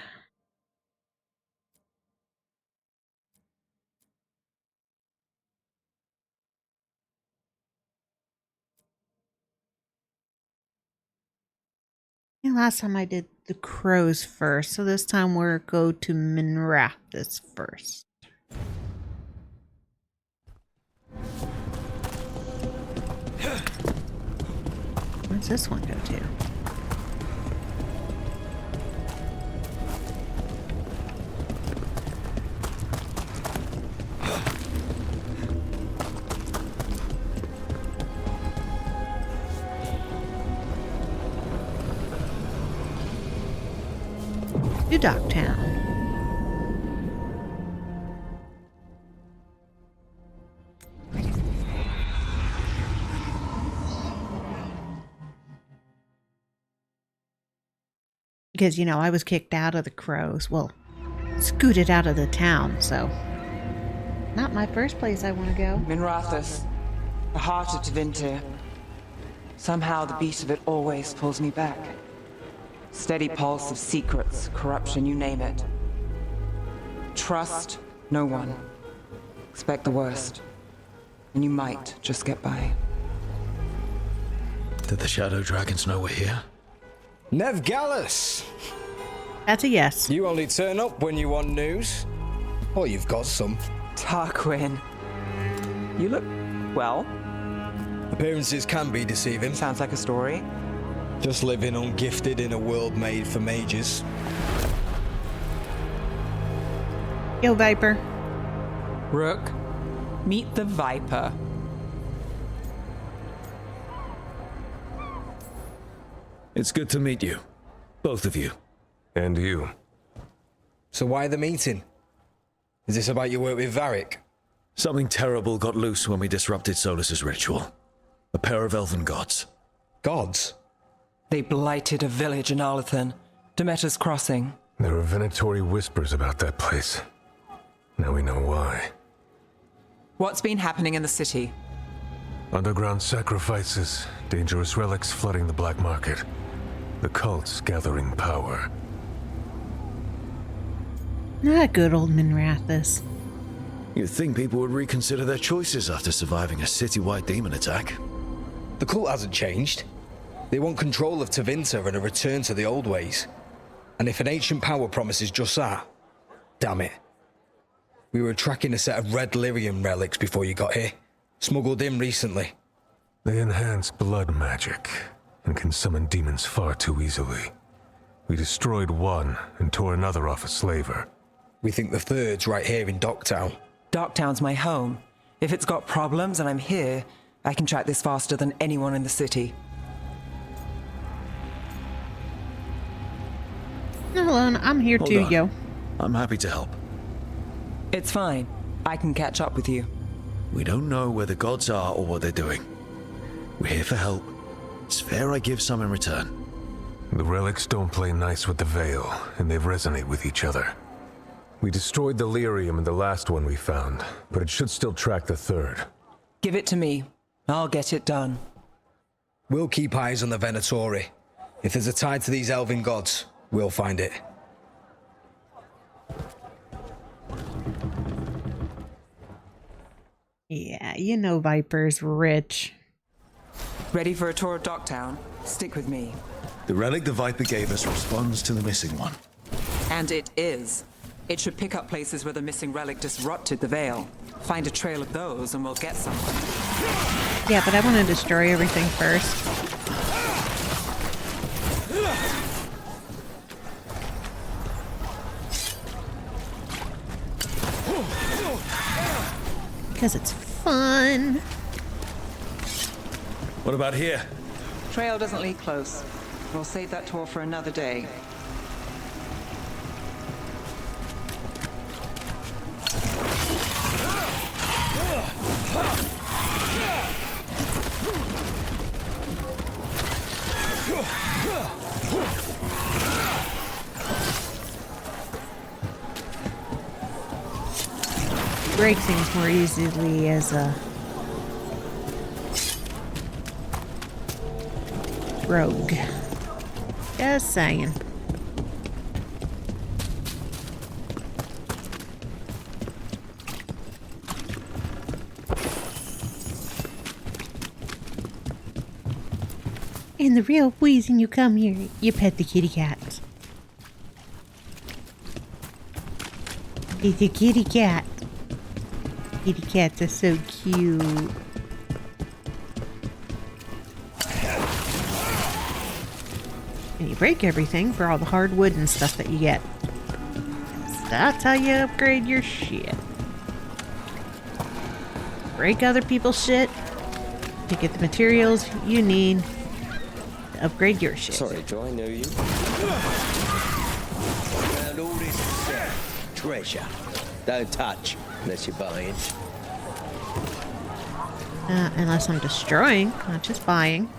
Yeah, last time I did the crows first, so this time we'll go to Minrathis first. Where's this one go to? To Docktown. Because, you know, I was kicked out of the crows. Well, scooted out of the town, so not my first place I want to go. Minrathis, the heart of Tevinter. Somehow the beat of it always pulls me back. Steady pulse of secrets, corruption, you name it. Trust no one. Expect the worst. And you might just get by. Did the Shadow Dragons know we're here? Nev Gallus! That's a yes. You only turn up when you want news. Or you've got some. Tarquin. You look well. Appearances can be deceiving. Sounds like a story. Just living ungifted in a world made for mages. Yo, Viper. Rook, meet the Viper. It's good to meet you. Both of you. And you. So why the meeting? Is this about your work with Varric? Something terrible got loose when we disrupted Solus's ritual. A pair of elven gods. Gods? They blighted a village in Arlethan, Demeter's Crossing. There are venatory whispers about that place. Now we know why. What's been happening in the city? Underground sacrifices, dangerous relics flooding the black market. The cults gathering power. Not good old Minrathis. You'd think people would reconsider their choices after surviving a citywide demon attack. The cult hasn't changed. They want control of Tevinter and a return to the old ways. And if an ancient power promises just that, damn it. We were tracking a set of red lyrium relics before you got here. Smuggled in recently. They enhance blood magic and can summon demons far too easily. We destroyed one and tore another off a slaver. We think the third's right here in Docktown. Docktown's my home. If it's got problems and I'm here, I can track this faster than anyone in the city. Hold on, I'm here Hold too, on. yo. I'm happy to help. It's fine. I can catch up with you. We don't know where the gods are or what they're doing. We're here for help. It's fair I give some in return. The relics don't play nice with the Veil, and they resonate with each other. We destroyed the lyrium in the last one we found, but it should still track the third. Give it to me. I'll get it done. We'll keep eyes on the Venatori. If there's a tie to these elven gods, we'll find it. Yeah, you know Viper's rich. Ready for a tour of Docktown? Stick with me. The relic the Viper gave us responds to the missing one. And it is. It should pick up places where the missing relic disrupted the Veil. Find a trail of those and we'll get someone. Yeah, but I want to destroy everything first. Because it's fun. What about here? Trail doesn't lead close. We'll save that tour for another day. Break things more easily as a rogue. Just saying. And the real reason you come here, you pet the kitty cats. It's a kitty cat. Kitty cats are so cute. And you break everything for all the hardwood and stuff that you get. So that's how you upgrade your shit. Break other people's shit to get the materials you need to upgrade your shit. Sorry, do I know you? Around all this treasure. Don't touch unless you're buying. Unless I'm destroying, not just buying.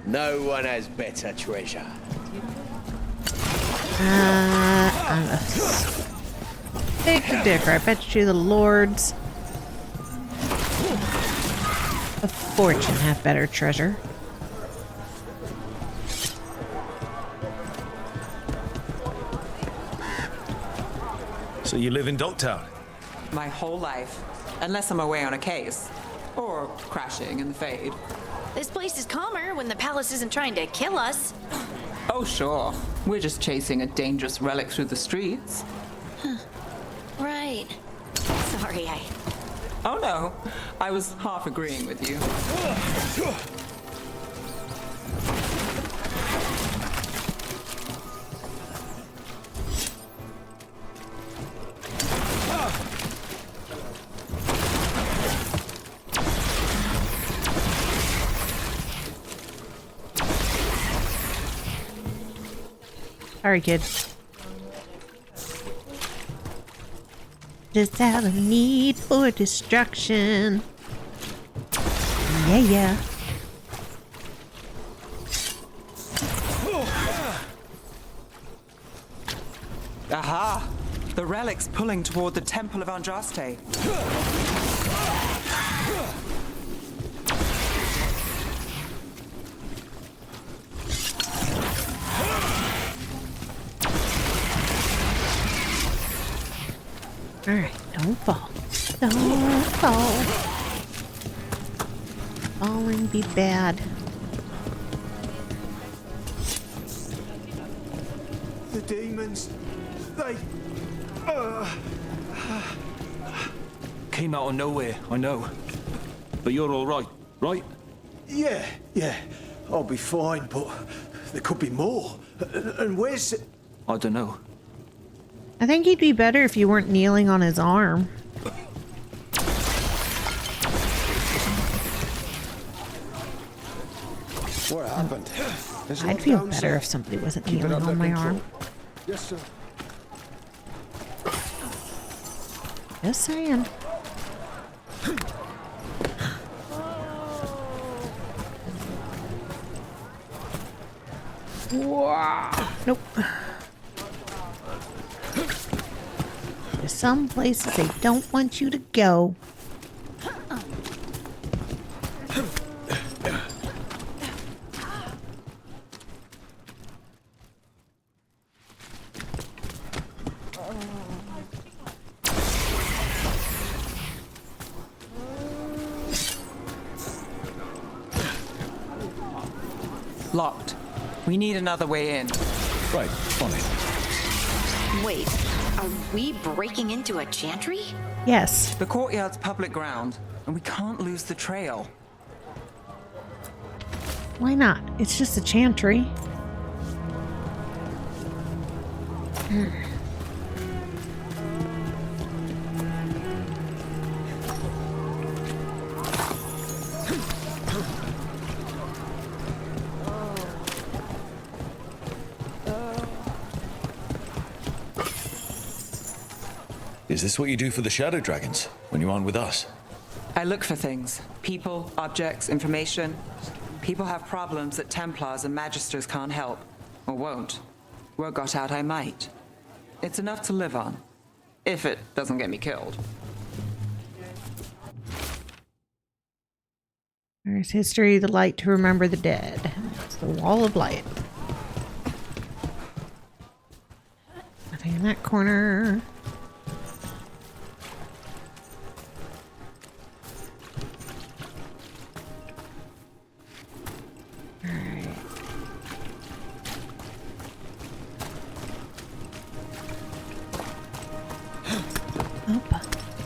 No one has better treasure. I'm a big differ. I bet you the lords of fortune have better treasure. So you live in Docktown? My whole life. Unless I'm away on a case. Or crashing in the Fade. This place is calmer when the palace isn't trying to kill us. Oh, sure. We're just chasing a dangerous relic through the streets. Right. Sorry, Oh, no. I was half agreeing with you. Sorry, kid. Just have a need for destruction. Yeah, yeah. Aha! The relic's pulling toward the Temple of Andraste. Alright, don't fall. Don't fall. Falling be bad. The demons, they... Came out of nowhere, I know. But you're all right, right? Yeah. I'll be fine, but there could be more. And where's... I don't know. I think he'd be better if you weren't kneeling on his arm. What happened? I'd feel better if somebody wasn't kneeling on my arm. Yes, sir. Just saying. Wow. Nope. There's some places they don't want you to go. Locked. We need another way in. Right, on it. Wait, are we breaking into a chantry? Yes. The courtyard's public ground, and we can't lose the trail. Why not? It's just a chantry. Is this what you do for the Shadow Dragons when you aren't with us? I look for things. People, objects, information. People have problems that Templars and Magisters can't help. Or won't. Word got out I might. It's enough to live on. If it doesn't get me killed. There's history, the light to remember the dead. It's the wall of light. Nothing in that corner.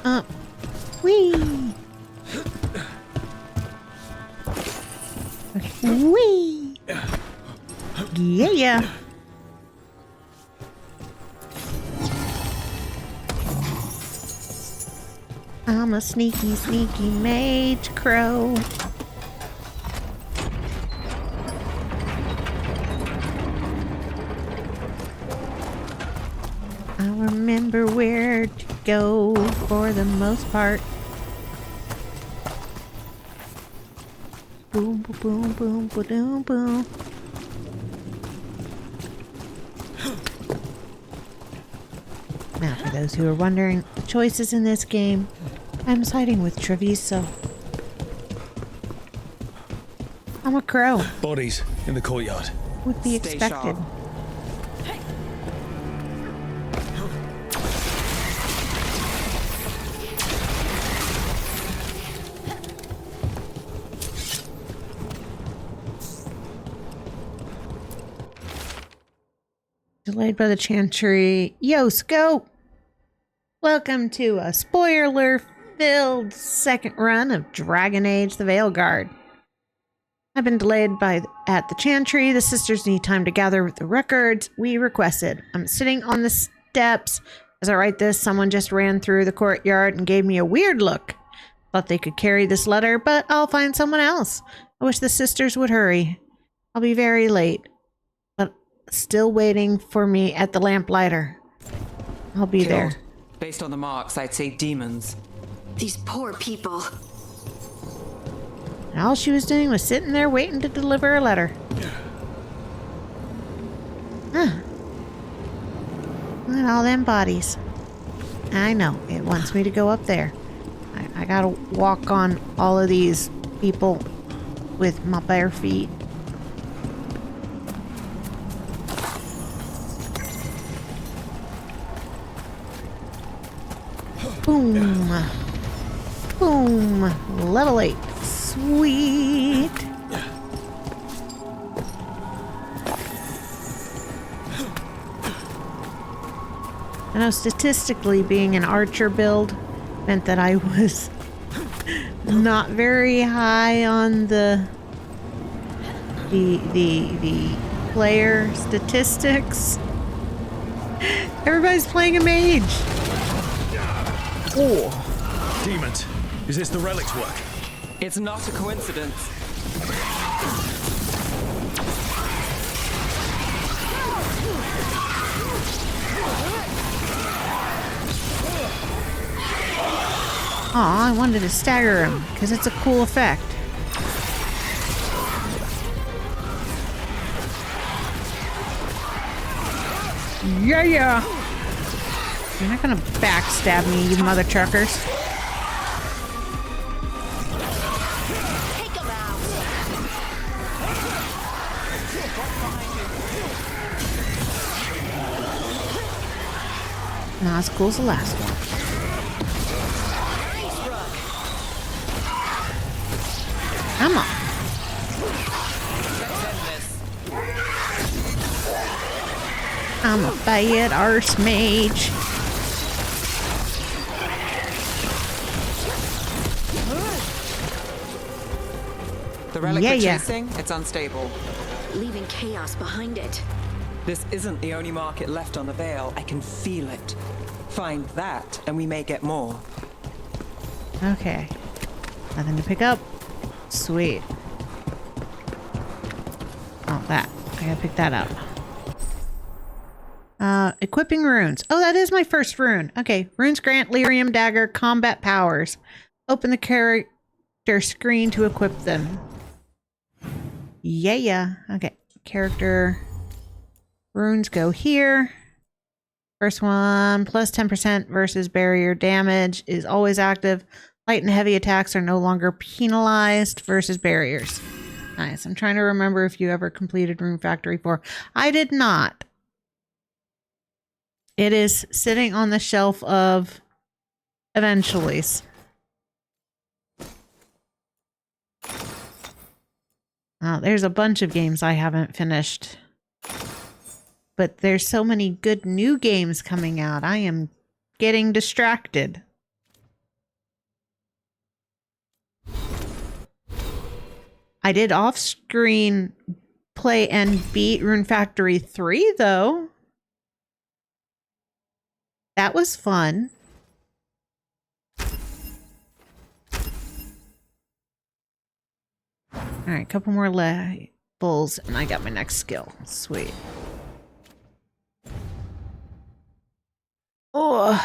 Up. Whee! Whee! Yeah! I'm a sneaky, sneaky mage crow. I remember where to go for the most part. Boom, boom, boom, boom, boom, boom. Now, for those who are wondering, the choices in this game, I'm siding with Treviso. I'm a crow. Bodies in the courtyard. Would be Stay expected. sharp. Delayed by the Chantry. Yo, Scope! Welcome to a spoiler-filled second run of Dragon Age the Veilguard. I've been delayed at the Chantry. The sisters need time to gather the records we requested. I'm sitting on the steps. As I write this, someone just ran through the courtyard and gave me a weird look. Thought they could carry this letter, but I'll find someone else. I wish the sisters would hurry. I'll be very late. Still waiting for me at the lamplighter. I'll be there. Based on the marks, I'd say demons. These poor people. And all she was doing was sitting there waiting to deliver a letter. Huh. Look at all them bodies. I know, it wants me to go up there. I gotta walk on all of these people with my bare feet. Boom. Boom. Level 8. Sweet. I know statistically being an archer build meant that I was not very high on the player statistics. Everybody's playing a mage. Oh, demons. Is this the relic's work? It's not a coincidence. Aw, I wanted to stagger him, because it's a cool effect. Yeah! You're not gonna backstab me, you mother truckers. Not as cool as the last one. Come on. I'm a bad arse mage. The relic we're chasing, it's unstable. Leaving chaos behind it. This isn't the only market left on the Veil. I can feel it. Find that, and we may get more. Okay. Nothing to pick up. Sweet. Oh, that. I gotta pick that up. Equipping runes. Oh, that is my first rune. Okay. Runes grant Lyrium Dagger combat powers. Open the character screen to equip them. Yeah. Okay. Character runes go here. First one, plus 10% versus barrier damage is always active. Light and heavy attacks are no longer penalized versus barriers. Nice. I'm trying to remember if you ever completed Rune Factory 4. I did not. It is sitting on the shelf of eventuallys. Oh, there's a bunch of games I haven't finished. But there's so many good new games coming out. I am getting distracted. I did off-screen play and beat Rune Factory 3, though. That was fun. Alright, couple more levels, and I got my next skill. Sweet. Oh.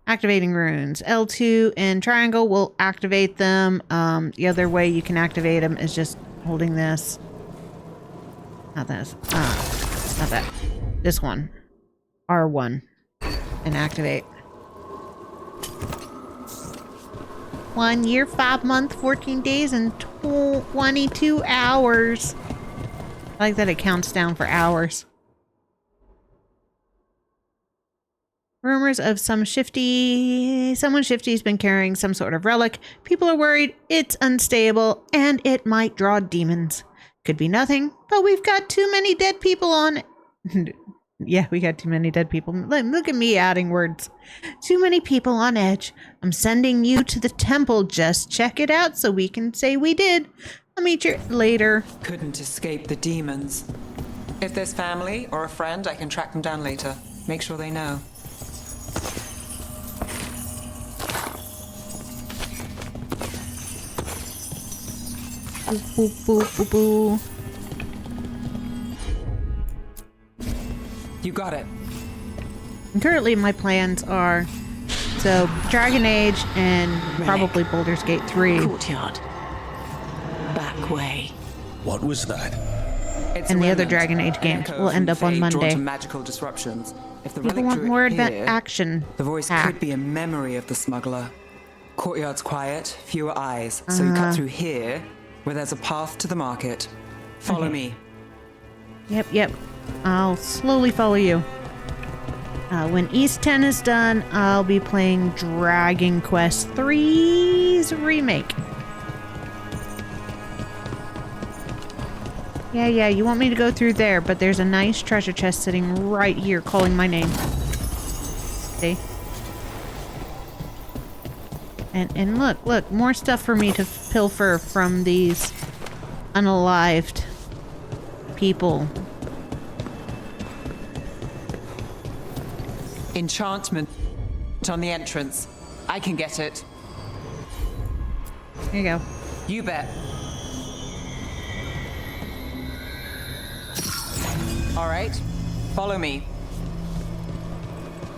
Activating runes. L2 and triangle will activate them. The other way you can activate them is just holding this. Not this. Not that. This one. R1. And activate. 1 year, 5 months, 14 days, and 22 hours. I like that it counts down for hours. Rumors of someone shifty has been carrying some sort of relic. People are worried it's unstable and it might draw demons. Could be nothing, but we've got too many dead people on it. Yeah, we got too many dead people. Look at me adding words. Too many people on edge. I'm sending you to the temple. Just check it out so we can say we did. I'll meet you later. Couldn't escape the demons. If there's family or a friend, I can track them down later. Make sure they know. Boo, boo, boo, boo. You got it. And currently my plans are Dragon Age and probably Baldur's Gate 3. Courtyard. Back way. What was that? It's and the other remnant. Dragon Age games will end up on Fate drawn Monday. to magical disruptions. If the People relic want drew more here, action. The voice packed. could be a memory of the smuggler. Courtyard's quiet, fewer eyes, so you cut through here, where there's a path to the market. Follow me. Yep. I'll slowly follow you. When East 10 is done, I'll be playing Dragon Quest III's remake. Yeah, you want me to go through there, but there's a nice treasure chest sitting right here calling my name. See? And look, more stuff for me to pilfer from these unalived people. Enchantment on the entrance. I can get it. Here you go. You bet. All right, follow me.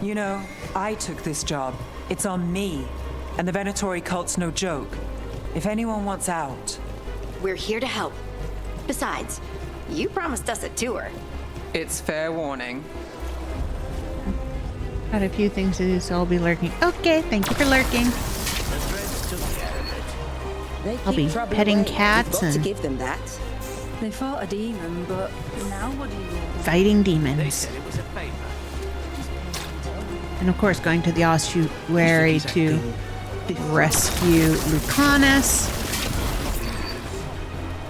You know, I took this job. It's on me. And the Venatori cult's no joke. If anyone wants out... We're here to help. Besides, you promised us a tour. It's fair warning. Got a few things to do, so I'll be lurking. Okay, thank you for lurking. I'll be petting cats and to give them that. They fought a demon, but now what do you want? Fighting demons. They said it was a favor. And of course going to the ossuary to rescue Lucanus.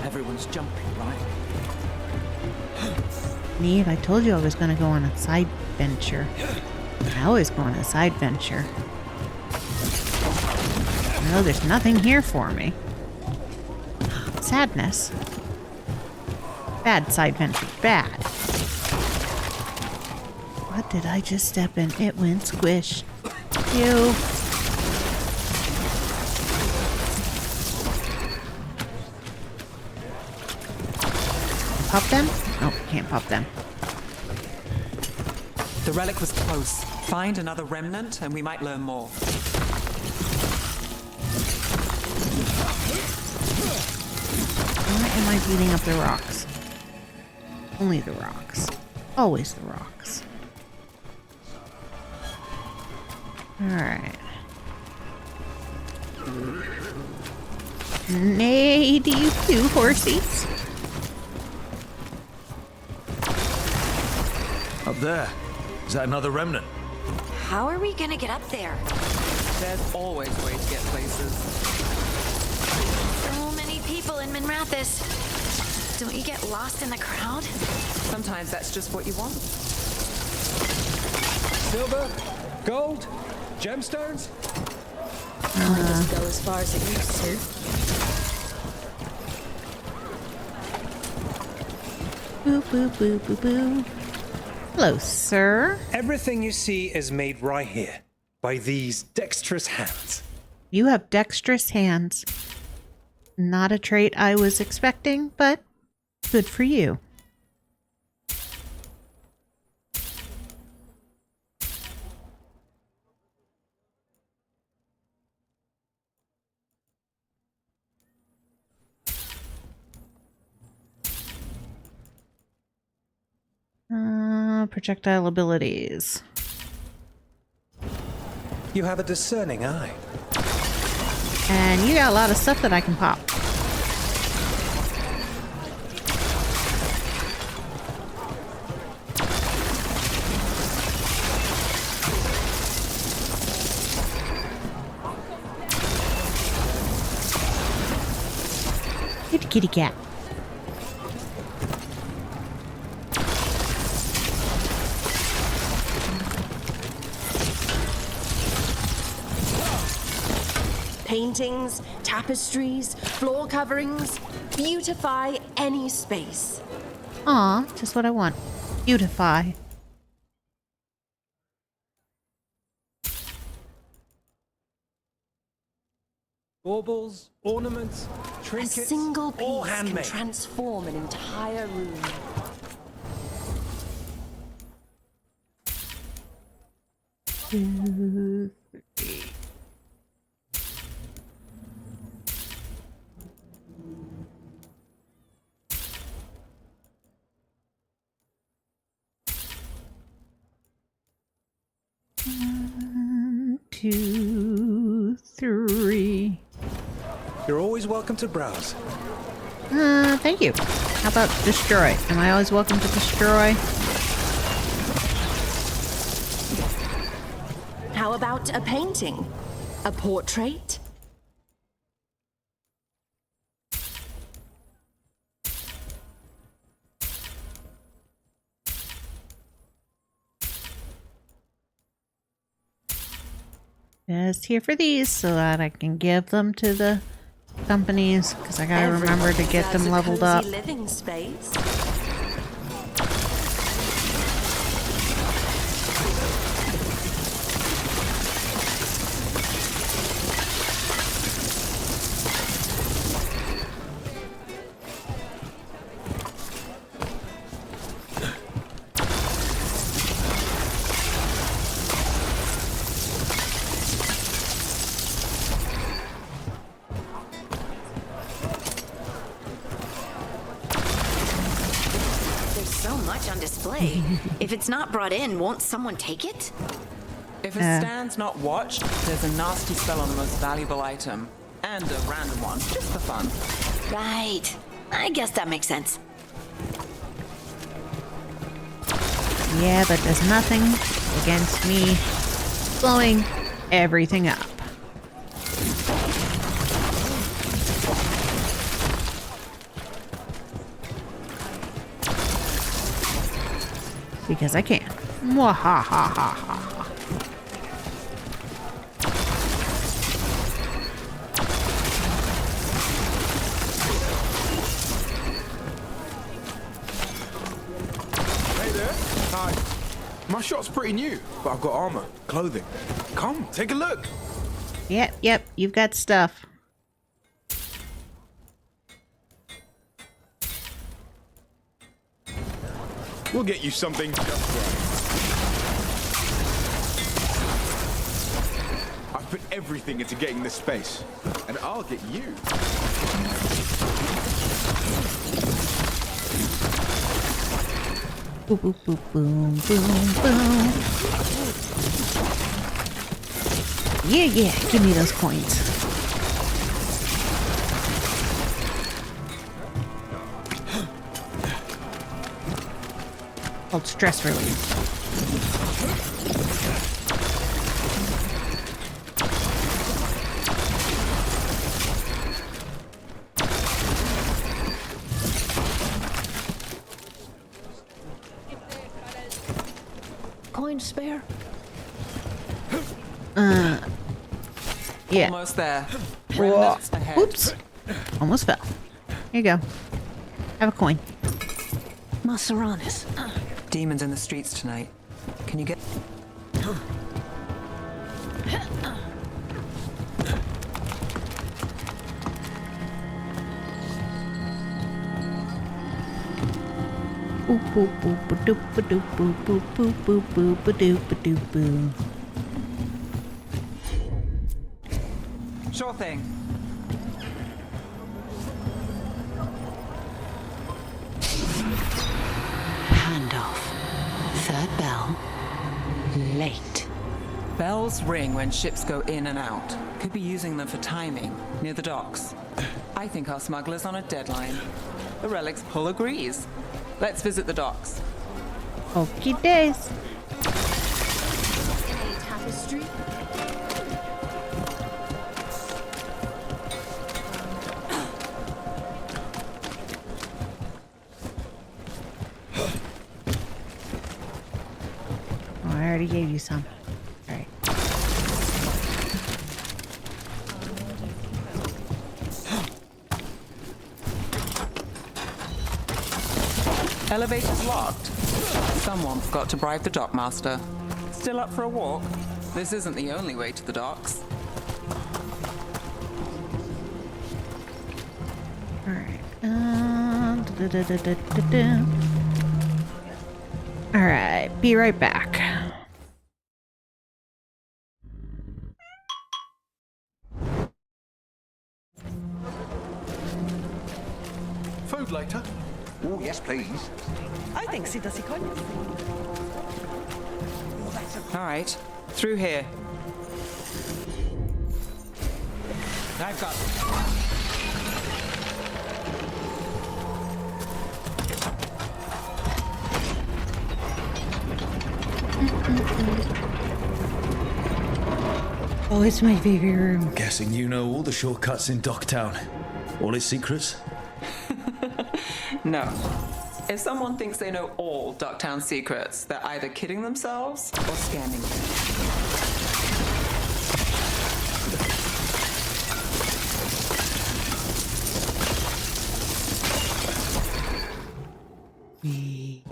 Everyone's jumping, right? Neat, I told you I was going to go on a side venture. I always go on a side venture. No, there's nothing here for me. Sadness. Bad side venture. Bad. What did I just step in? It went squish. Ew. Pop them? Oh, can't pop them. The relic was close. Find another remnant and we might learn more. Why am I beating up the rocks? Only the rocks. Always the rocks. Alright. Nay, do you two horsies? Up there. Is that another remnant? How are we gonna get up there? There's always a way to get places. So many people in Minrathis. Don't you get lost in the crowd? Sometimes that's just what you want. Silver? Gold? Gemstones? Mine doesn't go as far as it used to. Boo, boo, boo, boo, boo. Hello, sir. Everything you see is made right here by these dexterous hands. You have dexterous hands. Not a trait I was expecting, but good for you. Projectile abilities. You have a discerning eye. And you got a lot of stuff that I can pop. Kitty kitty cat. Paintings, tapestries, floor coverings. Beautify any space. Aw, just what I want. Beautify. Baubles, ornaments, trinkets, A single all piece can handmade. transform an entire room. Two, three. One, two, three. You're always welcome to browse. Thank you. How about destroy? Am I always welcome to destroy? How about a painting? A portrait? Just here for these so that I can give them to the companies because I gotta remember to get them leveled up. Living space. If it's not brought in, won't someone take it? If it stands not watched, there's a nasty spell on the most valuable item. And a random one, just for fun. Right. I guess that makes sense. Yeah, but there's nothing against me blowing everything up. Because I can. Mwahahaha. My shot's pretty new, but I've got armor, clothing. Come, take a look. Yep, you've got stuff. We'll get you something just right. I've put everything into getting this space, and I'll get you. Boom, boom, boom, boom, boom, boom. Yeah, give me those coins. Called stress relief. Coin spare? Yeah. Almost there. Whoa. Remnants ahead. Oops. Almost fell. Here you go. Have a coin. Maseranis. Demons in the streets tonight. Can you get... Boop boop boop ba-doop ba-doop boop boop boop boop boop ba-doop ba-doop boo. Sure thing. Handoff. Third bell. Late. Bells ring when ships go in and out. Could be using them for timing, near the docks. I think our smuggler's on a deadline. The Relic's pull agrees. Let's visit the docks. Okie days. Tapestry. Oh, I already gave you some. Alright. Elevator's locked. Someone forgot to bribe the dockmaster. Still up for a walk? This isn't the only way to the docks. Alright. Alright, be right back. Food later? Oh, yes, please. I think si does coin. All right, through here. I've got... Oh, it's my favorite room. Guessing you know all the shortcuts in Docktown. All its secrets? No. If someone thinks they know all Ducktown secrets, they're either kidding themselves or scamming Me.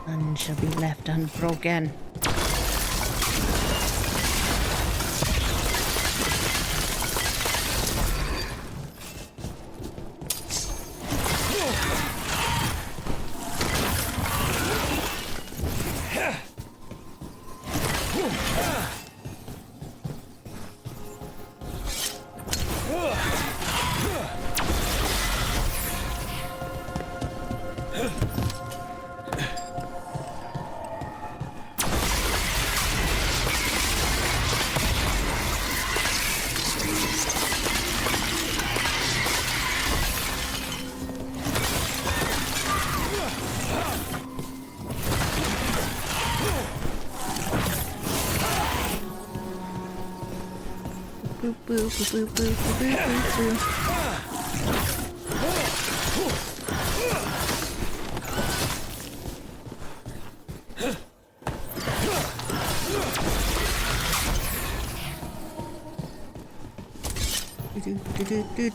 None shall be left unbroken. Boop, boop, boop, boop, boop, boop, boop, boop.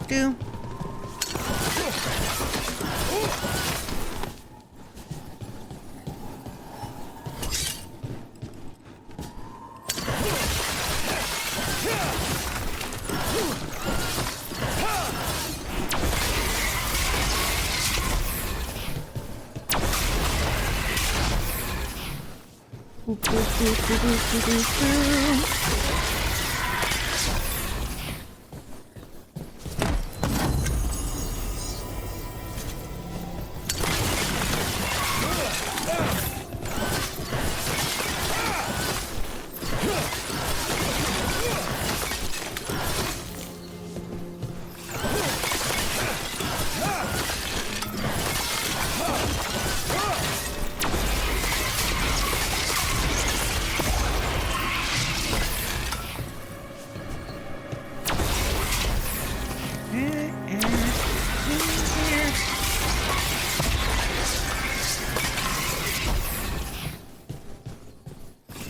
Do.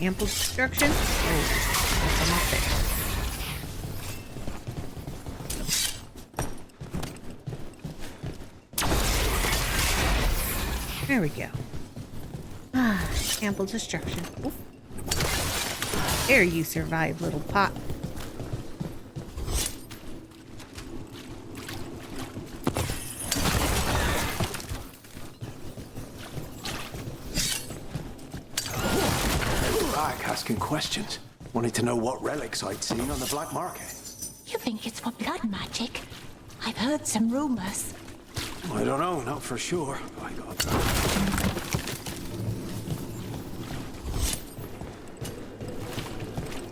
Ample destruction. Oh, I'm up there. There we go. Ah, ample destruction. Oof. There you survive, little pot. Asking questions. Wanted to know what relics I'd seen on the black market. You think it's for blood magic? I've heard some rumors. I don't know, not for sure. I got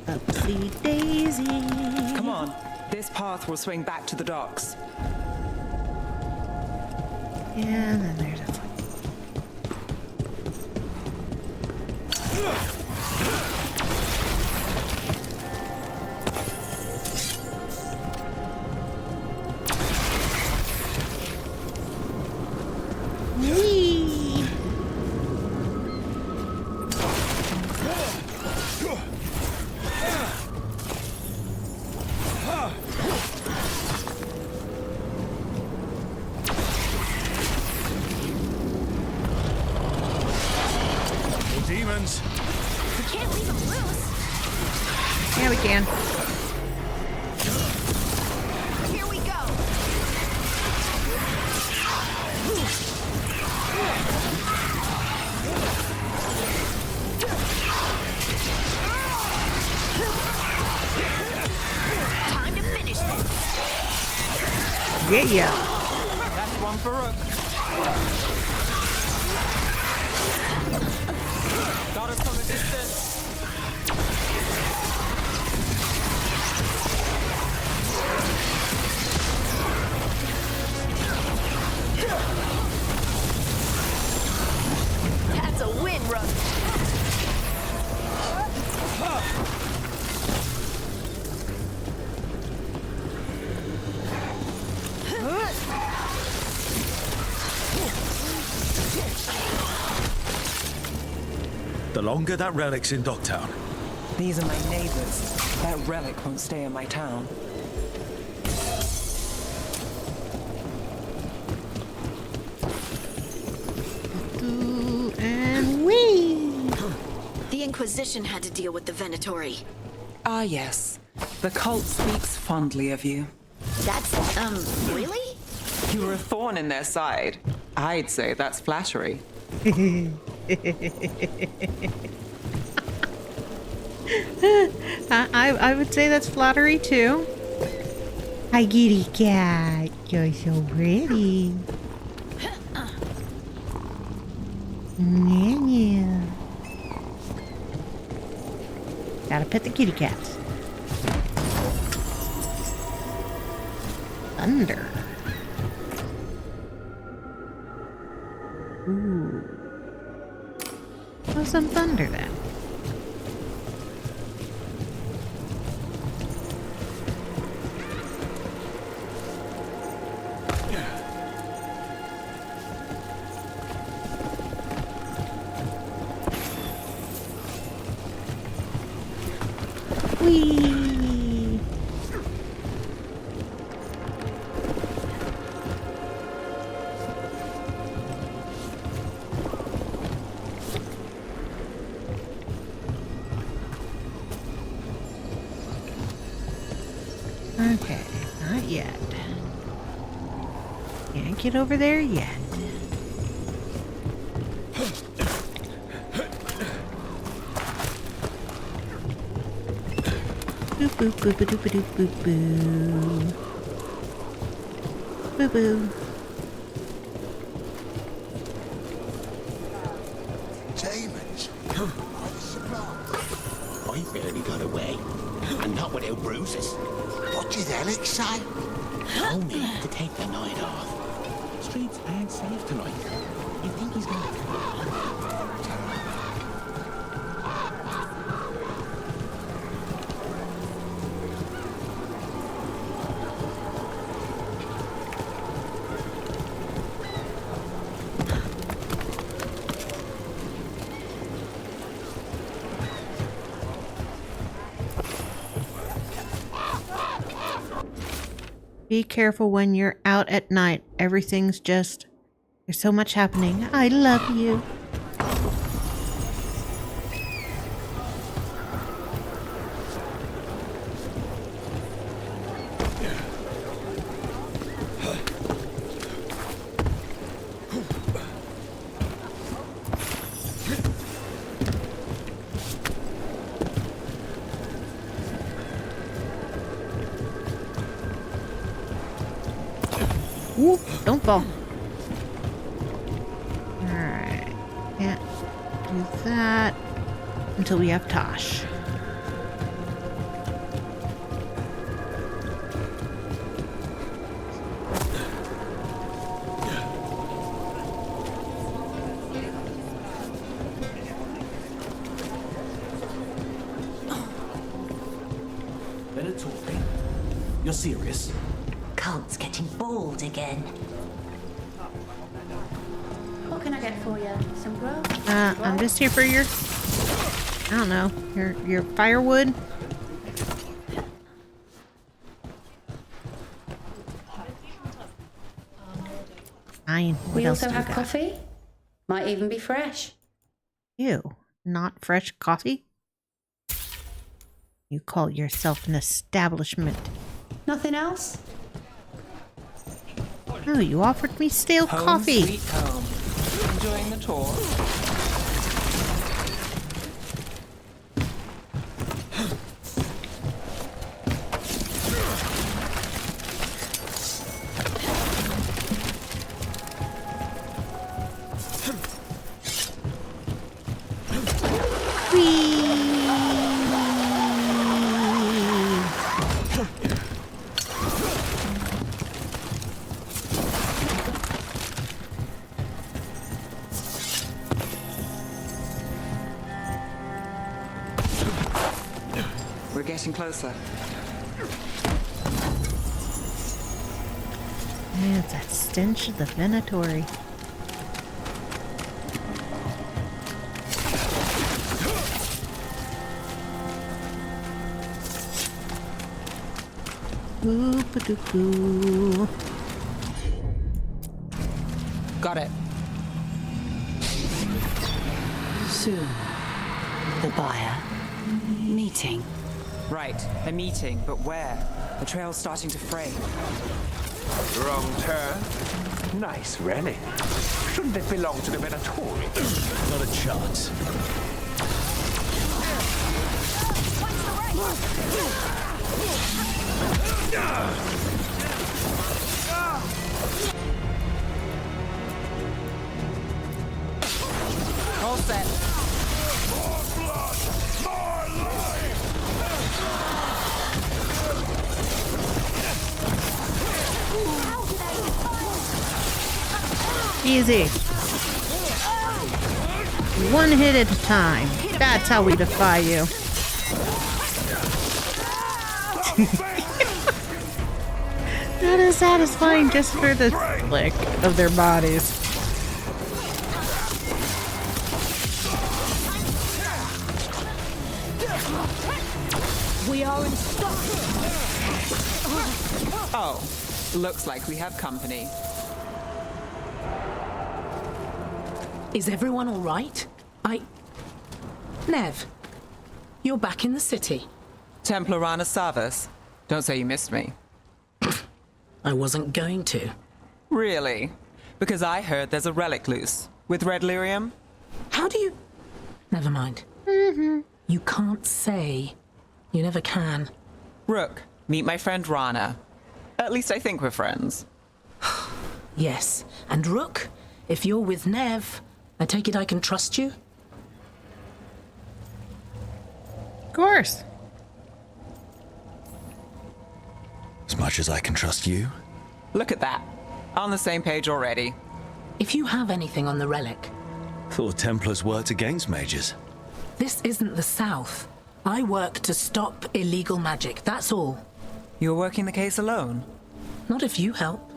Upsy daisy. Come on. This path will swing back to the docks. Yeah, and then there's a foot. Demons! We can't leave them loose. Yeah, we can. Here we go. Time to finish this. Yeah. That's one for Rook. Got us from a distance. That's a win, Rook. The longer that relic's in Dogtown. These are my neighbors. That relic won't stay in my town. And whee! The Inquisition had to deal with the Venatori. Ah, yes. The cult speaks fondly of you. That's, really? You were a thorn in their side. I'd say that's flattery. I would say that's flattery too. Hi, kitty cat. You're so pretty. Yeah. Gotta pet the kitty cats. Thunder. Ooh. Well, some thunder then. Whee! Okay, not yet. Can't get over there yet. Boop boop boop boop boop boop boop boo. Boo boo. Demons. I barely got away, and not without bruises. What did Alex say? Told me to take the night off. Streets aren't safe tonight. You think he's gonna come? Be careful when you're out at night. Everything's just... There's so much happening. I love you. Whoop, don't fall. Alright. Can't do that until we have Tosh. Better talking. You're serious? Cult's getting bold again. What can I get for you? Some grub? I'm just here for your... I don't know. Your firewood? Fine. What We else also do have got? coffee. Might even be fresh. Ew. Not fresh coffee? You call yourself an establishment. Nothing else? Oh, you offered me stale Home coffee. sweet home. Enjoying the tour? We're getting closer. Yeah, it's that stench of the Venatori. Boop-a-doo-boo. Got it. Soon, the buyer. Meeting. Right, a meeting, but where? The trail's starting to fray. Wrong turn. Nice relic. Shouldn't it belong to the Venatori? Not a chance. All set. Easy. One hit at a time. That's how we defy you. That is satisfying just for the flick of their bodies. We are in stock. Oh, looks like we have company. Is everyone all right? Nev, you're back in the city. Templarana Savas. Don't say you missed me. I wasn't going to. Really? Because I heard there's a relic loose. With red lyrium? How do you... Never mind. You can't say. You never can. Rook, meet my friend Rana. At least I think we're friends. Yes. And Rook, if you're with Nev, I take it I can trust you? Of course. As much as I can trust you. Look at that. On the same page already. If you have anything on the relic... Thought Templars worked against mages. This isn't the South. I work to stop illegal magic, that's all. You're working the case alone? Not if you help.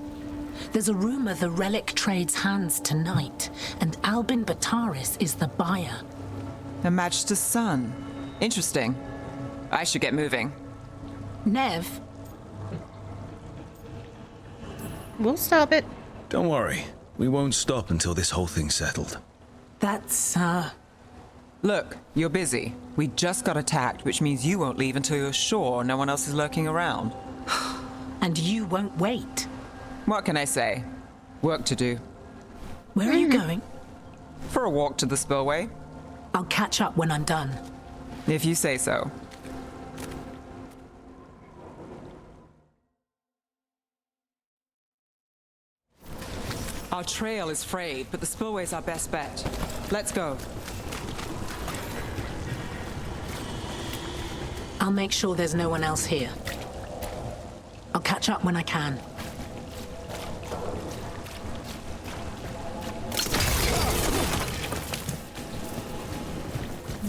There's a rumor the relic trades hands tonight, and Albin Bataris is the buyer. A Magister's son. Interesting. I should get moving. Nev? We'll stop it. Don't worry. We won't stop until this whole thing's settled. That's, Look, you're busy. We just got attacked, which means you won't leave until you're sure no one else is lurking around. And you won't wait. What can I say? Work to do. Where are you going? For a walk to the spillway. I'll catch up when I'm done. If you say so. Our trail is frayed, but the spillway's our best bet. Let's go. I'll make sure there's no one else here. I'll catch up when I can.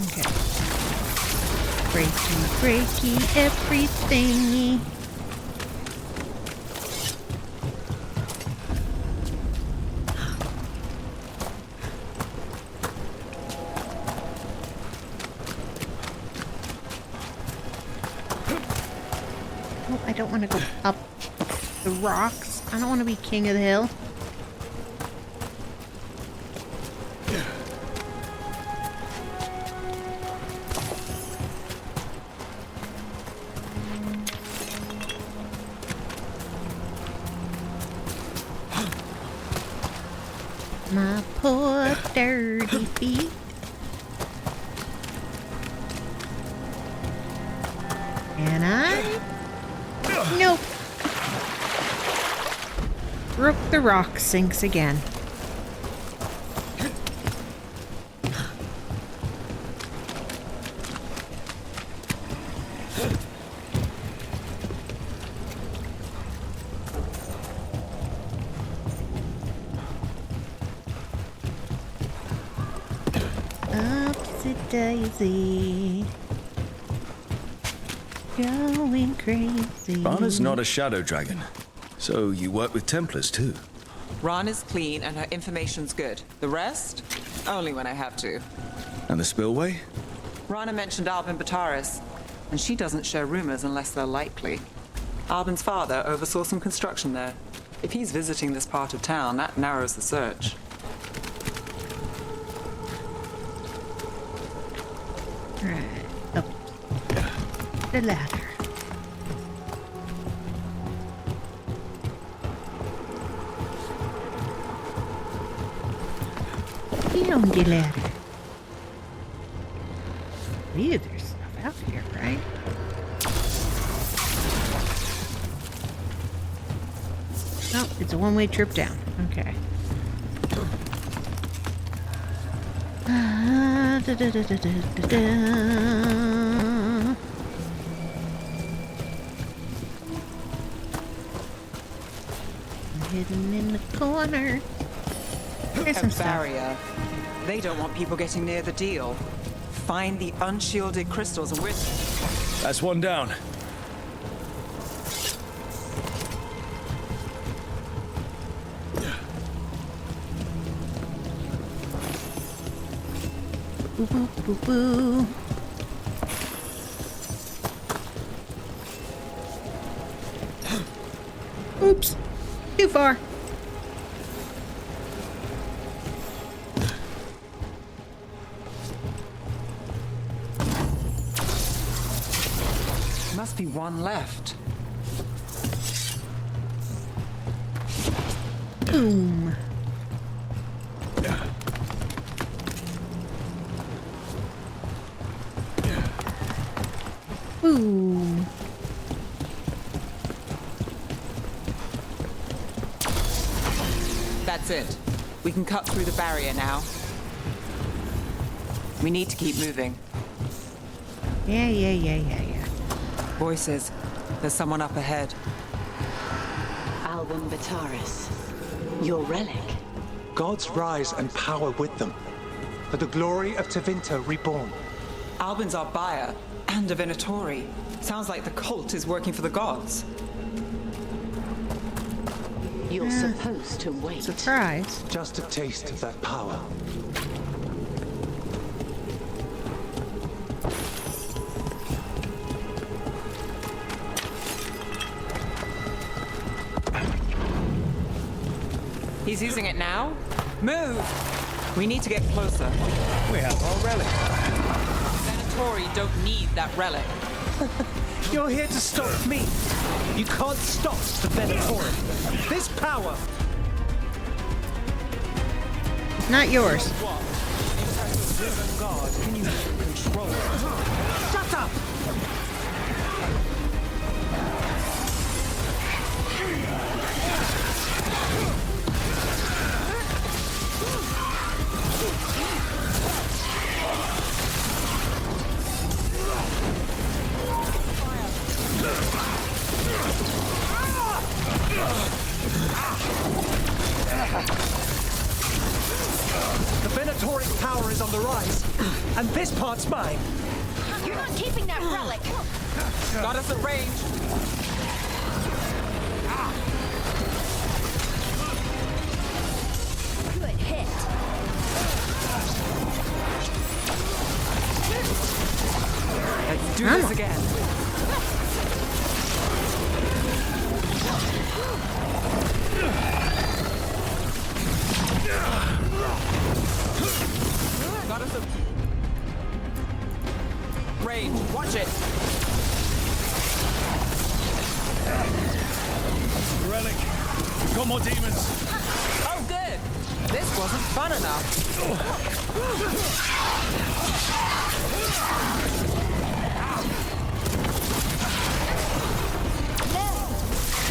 Okay. Breaky, everything. I don't want to go up the rocks. I don't want to be king of the hill. My poor dirty feet. And nope. Rook the rock sinks again. Upsy daisy. Going crazy. Rana's not a shadow dragon, so you work with Templars too. Rana's clean and her information's good. The rest? Only when I have to. And the spillway? Rana mentioned Albin Bataris, and she doesn't share rumors unless they're likely. Albin's father oversaw some construction there. If he's visiting this part of town, that narrows the search. Right, up the ladder. Get on the ladder. Ew, there's stuff out here, right? Oh, it's a one-way trip down. Okay. Hidden in the corner. There's some stuff. Barrier. They don't want people getting near the deal. Find the unshielded crystals and That's one down. Boo boo boo boo. Oops. Too far. must be one left. Boom. Boom. That's it. We can cut through the barrier now. We need to keep moving. Yeah. Voices. There's someone up ahead. Albin Bataris, your relic. Gods rise and power with them. For the glory of Tevinter reborn. Albin's our buyer, and a Venatori. Sounds like the cult is working for the gods. You're supposed to wait. Surprise. Just a taste of that power. He's using it now? Move! We need to get closer. We have our relic. Venatori don't need that relic. You're here to stop me. You can't stop the Venatori. This power. It's not yours. God, can you control it? Shut up! The Venatori's power is on the rise, and this part's mine. You're not keeping that relic. Got us at range. Good hit. Let's do this again. Got us a range. Watch it. Relic. Got more demons. Oh, good. This wasn't fun enough.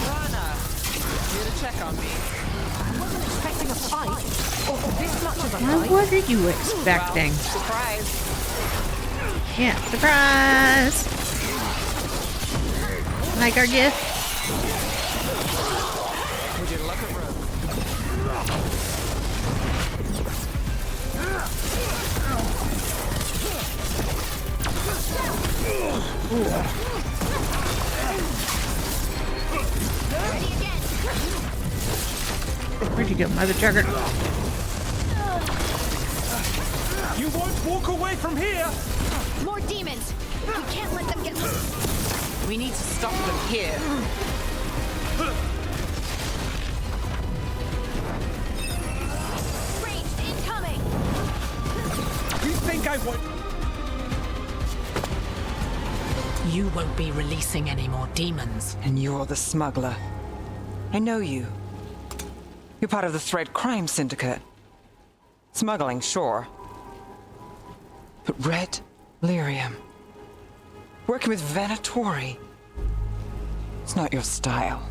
Rana, here to check on me. I wasn't expecting a fight. Or this much of a Well, fight. what are you expecting? Well, surprise. Yeah, surprise! Like our gift? Would you look at Rogue? Where'd you go, mother trucker? You won't walk away from here! More demons. We can't let them get loose. We need to stop them here. Ranged incoming. You think I won't? You won't be releasing any more demons. And you're the smuggler. I know you. You're part of the Thread Crime Syndicate. Smuggling, sure. But Red Lyrium. Working with Venatori. It's not your style.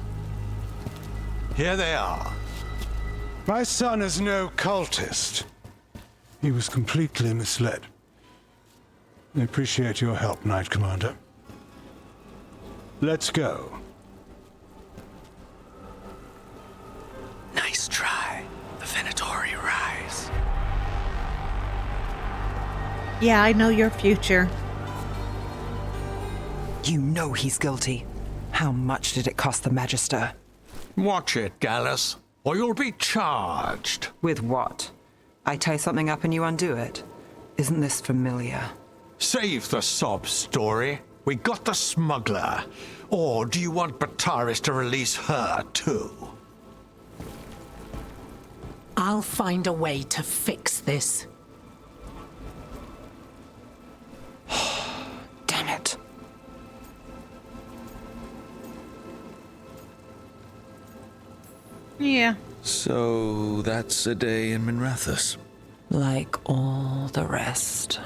Here they are. My son is no cultist. He was completely misled. I appreciate your help, Knight Commander. Let's go. Nice try. The Venatori rise. Yeah, I know your future. You know he's guilty. How much did it cost the Magister? Watch it, Gallus, or you'll be charged. With what? I tie something up and you undo it. Isn't this familiar? Save the sob story. We got the smuggler. Or do you want Bataris to release her, too? I'll find a way to fix this. Damn it. Yeah. So that's a day in Minrathous. Like all the rest.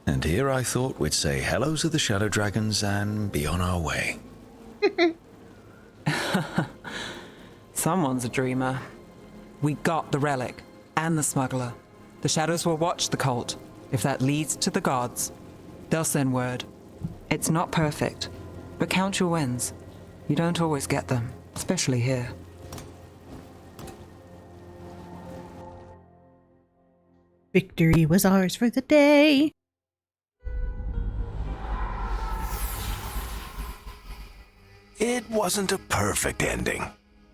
And here I thought we'd say hello to the Shadow Dragons and be on our way. Someone's a dreamer. We got the relic and the smuggler. The shadows will watch the cult. If that leads to the gods, they'll send word. It's not perfect, but count your wins. You don't always get them, especially here. Victory was ours for the day. It wasn't a perfect ending,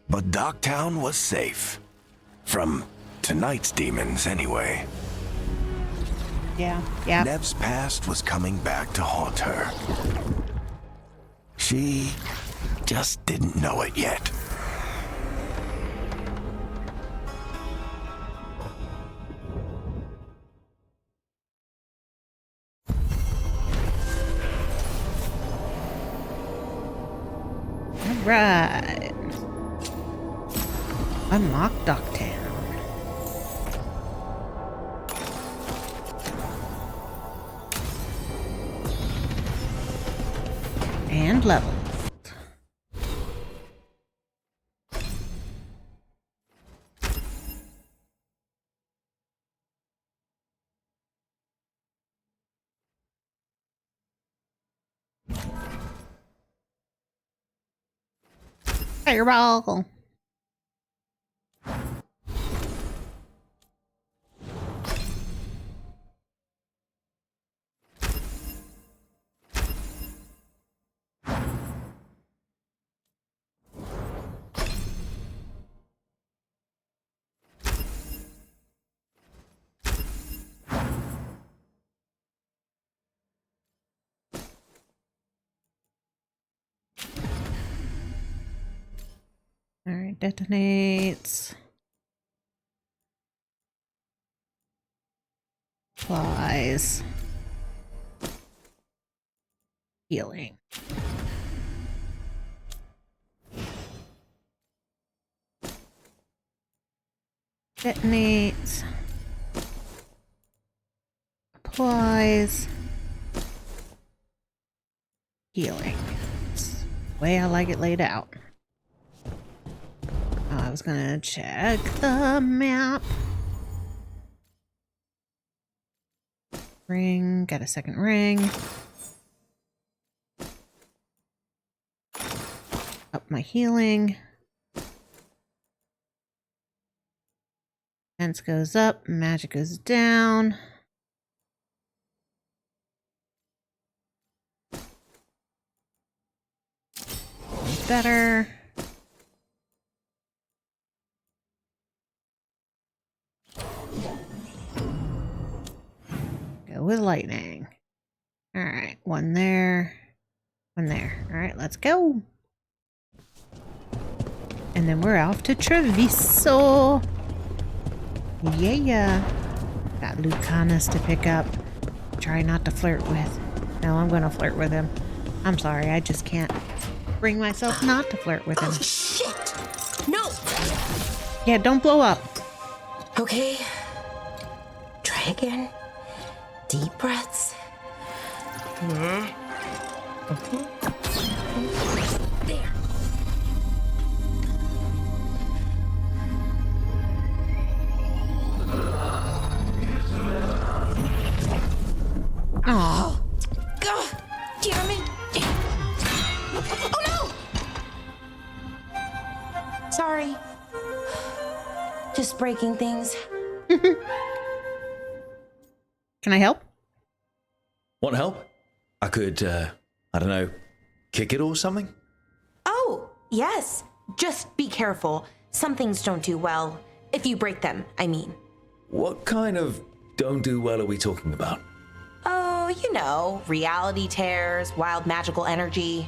but Docktown was safe. From tonight's demons, anyway. Yeah. Nev's past was coming back to haunt her. She just didn't know it yet. Right. Unlock Docktown. And level. Fireball. All right, detonates. Applies. Healing. Detonates. Applies. Healing. That's the way I like it laid out. I was gonna check the map. Ring, got a second ring. Up my healing. Defense goes up, magic goes down. Better. Go with lightning. All right, one there, one there. All right, let's go. And then we're off to Treviso. Yeah. Got Lucanus to pick up. Try not to flirt with. No, I'm gonna flirt with him. I'm sorry, I just can't bring myself not to flirt with him. Oh, shit! No! Yeah, don't blow up. Okay. Try again. Deep breaths. There. Aw. God damn it! Oh no! Sorry. Just breaking things. Can I help? Want help? I could, I don't know, kick it or something? Oh, yes. Just be careful. Some things don't do well. If you break them, I mean. What kind of don't do well are we talking about? Oh, you know, reality tears, wild magical energy.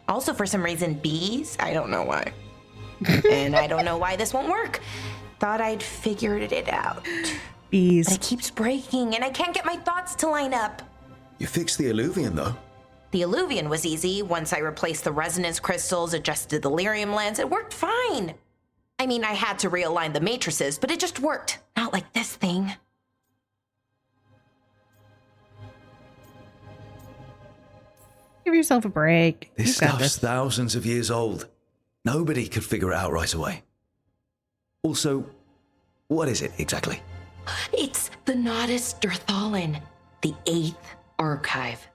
Also, for some reason, bees. I don't know why. And I don't know why this won't work. Thought I'd figured it out. Bees. But it keeps breaking, and I can't get my thoughts to line up. You fixed the Alluvian, though. The Alluvian was easy. Once I replaced the resonance crystals, adjusted the lyrium lens, it worked fine. I mean, I had to realign the matrices, but it just worked. Not like this thing. Give yourself a break. This You've got stuff's this. thousands of years old. Nobody could figure it out right away. Also, what is it exactly? It's the Nodus Dirthalin, the 8th archive.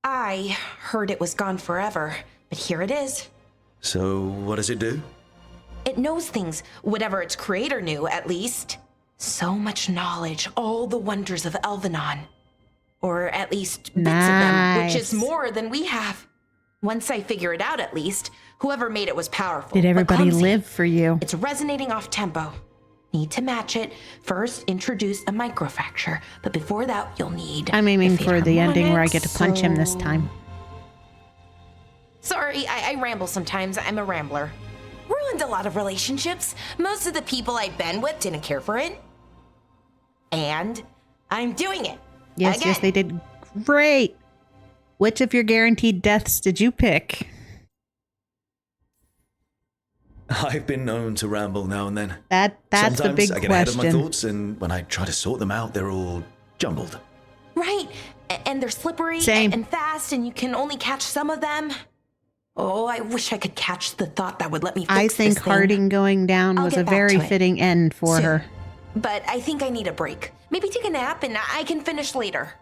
I heard it was gone forever, but here it is. So, what does it do? It knows things, whatever its creator knew, at least. So much knowledge, all the wonders of Elvenon. Or at least bits of them, which is more than we have. Once I figure it out, at least, whoever made it was powerful. Did everybody but clumsy. live for you? It's resonating off tempo. Need to match it. First, introduce a microfracture, but before that, you'll need... I'm aiming the for the ending where I get to punch him this so- time. Sorry, I ramble sometimes. I'm a rambler. Ruined a lot of relationships. Most of the people I've been with didn't care for it. And I'm doing it. Yes, Again. yes, they did great. Which of your guaranteed deaths did you pick? I've been known to ramble now and then. That's Sometimes the big I get ahead of my question. thoughts, and when I try to sort them out, they're all jumbled. Right. And they're slippery Same. and fast, and you can only catch some of them. Oh, I wish I could catch the thought that would let me fix I this think thing. Harding going down I'll was get a back very to it. fitting end for Soon. her. But I think I need a break. Maybe take a nap and I can finish later.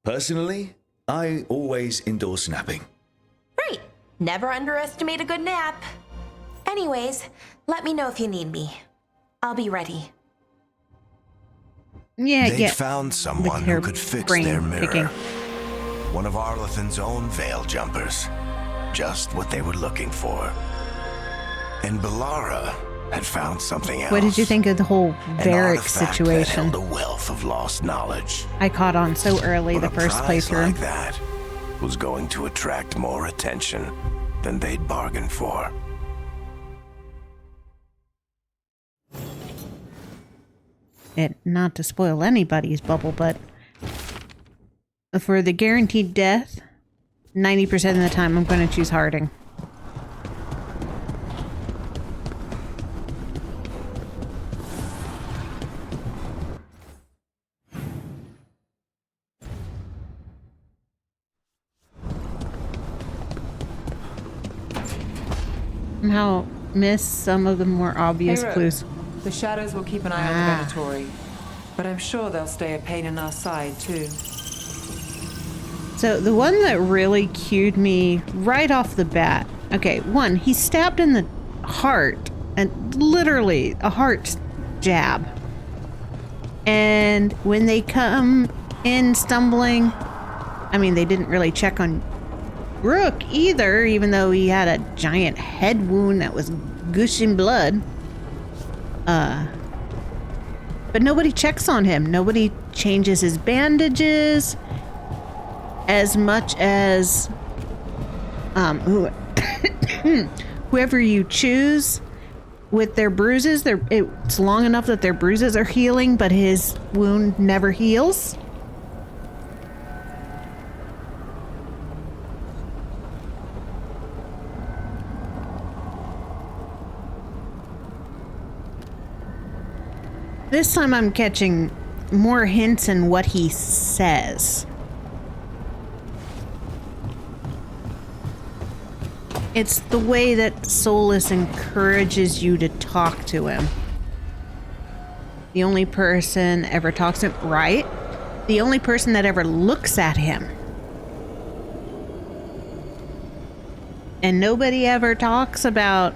Personally, I always endorse napping. Right. Never underestimate a good nap. Anyways, let me know if you need me. I'll be ready. Yeah, They'd found someone who could fix their mirror. picking. One of Arlethan's own veil jumpers. Just what they were looking for. And Bellara had found something else. What did you think of the whole An Varric artifact situation? that held a wealth of lost knowledge. I caught on so early But the a first prize playthrough. like that was going to attract more attention than they'd bargained for. Not to spoil anybody's bubble, but for the guaranteed death, 90% of the time I'm going to choose Harding. Somehow miss some of the more obvious Hey, Rook. clues. The shadows will keep an eye on the Venatori, but I'm sure they'll stay a pain in our side too. So the one that really cued me right off the bat. Okay, one, he's stabbed in the heart, and literally a heart jab. And when they come in stumbling, I mean, they didn't really check on Rook either, even though he had a giant head wound that was gushing blood. But nobody checks on him. Nobody changes his bandages as much as whoever you choose with their bruises. It's long enough that their bruises are healing, but his wound never heals. This time I'm catching more hints in what he says. It's the way that Solus encourages you to talk to him. The only person ever talks to him, right? The only person that ever looks at him. And nobody ever talks about,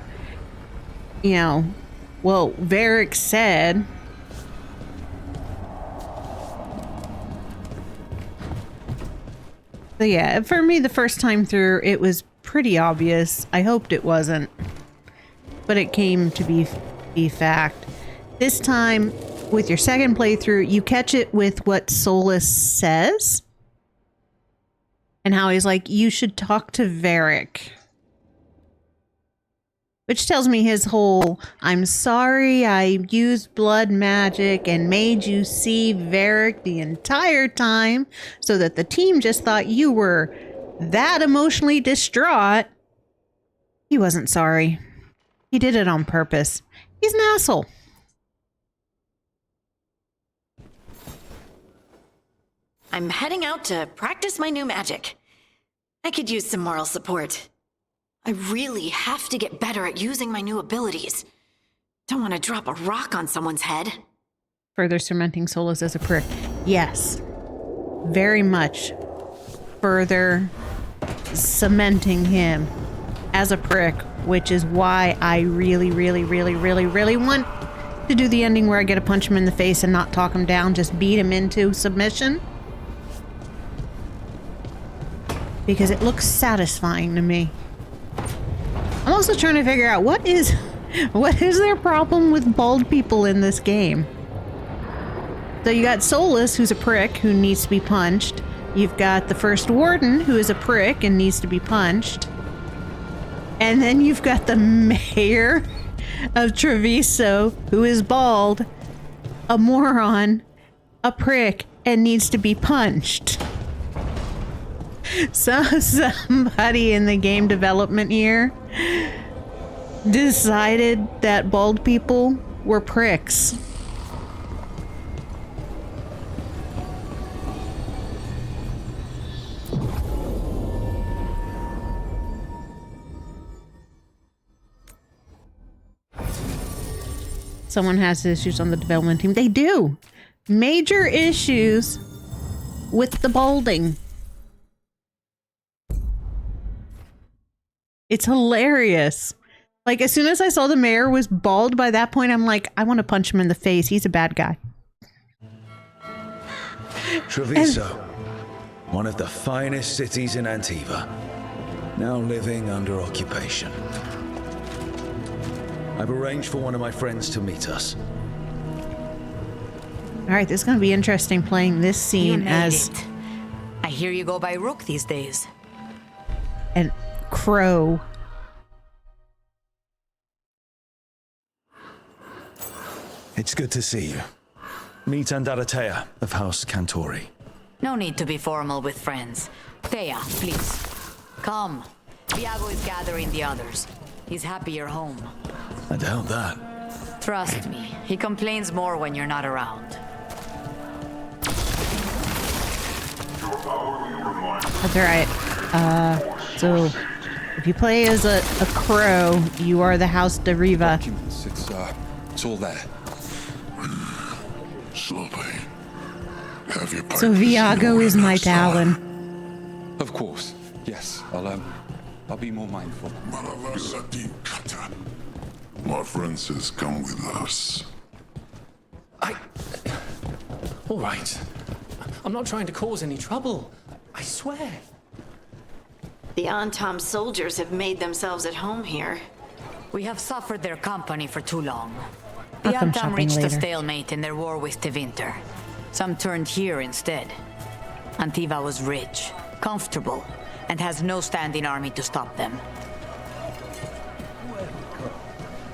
well, Varric said. So yeah, for me, the first time through, it was pretty obvious. I hoped it wasn't, but it came to be fact. This time, with your second playthrough, you catch it with what Solus says, and how he's like, "You should talk to Varric," which tells me his whole, "I'm sorry, I used blood magic and made you see Varric the entire time so that the team just thought you were that emotionally distraught." He wasn't sorry. He did it on purpose. He's an asshole. I'm heading out to practice my new magic. I could use some moral support. I really have to get better at using my new abilities. Don't want to drop a rock on someone's head. Further cementing Solus as a prick. Yes. Very much. Further cementing him as a prick, which is why I really want to do the ending where I get to punch him in the face and not talk him down, just beat him into submission. Because it looks satisfying to me. I'm also trying to figure out what is their problem with bald people in this game. So you got Solus, who's a prick, who needs to be punched. You've got the First Warden, who is a prick and needs to be punched. And then you've got the mayor of Treviso, who is bald, a moron, a prick, and needs to be punched. So somebody in the game development here decided that bald people were pricks. Someone has issues on the development team. They do. Major issues with the balding. It's hilarious. Like, as soon as I saw the mayor was bald, by that point, I'm like, I want to punch him in the face. He's a bad guy. Treviso, one of the finest cities in Antiva, now living under occupation. I've arranged for one of my friends to meet us. All right, this is going to be interesting playing this scene as... it. I hear you go by Rook these days. An crow. It's good to see you. Meet Andaratea of House Cantori. No need to be formal with friends. Thea, please. Come. Viago is gathering the others. He's happy you're home. I doubt that. Trust me, he complains more when you're not around. That's alright. So, if you play as a crow, you are the House de Riva. Documents, it's all there. Sloppy. Have your So Viago is my Talon. Of course, yes. I'll be more mindful. My friend says come with us. All right. I'm not trying to cause any trouble. I swear. The Antom soldiers have made themselves at home here. We have suffered their company for too long. I'll The come Antom shopping reached a later. stalemate in their war with Tevinter. Some turned here instead. Antiva was rich, comfortable, and has no standing army to stop them.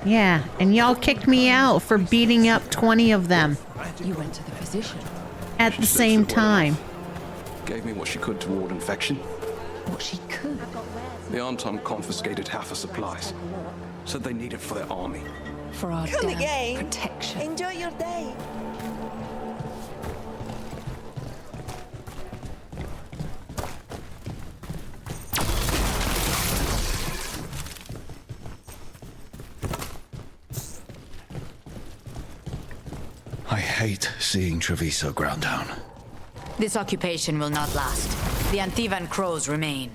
Yeah, and y'all kicked me out for beating up 20 of them. You went to the physician. At the same time. Gave me what she could to ward infection. What she could. The Anton confiscated half her supplies. Said they need it for their army. For our Come damn again. protection. Enjoy your day. I hate seeing Treviso ground down. This occupation will not last. The Antivan crows remain.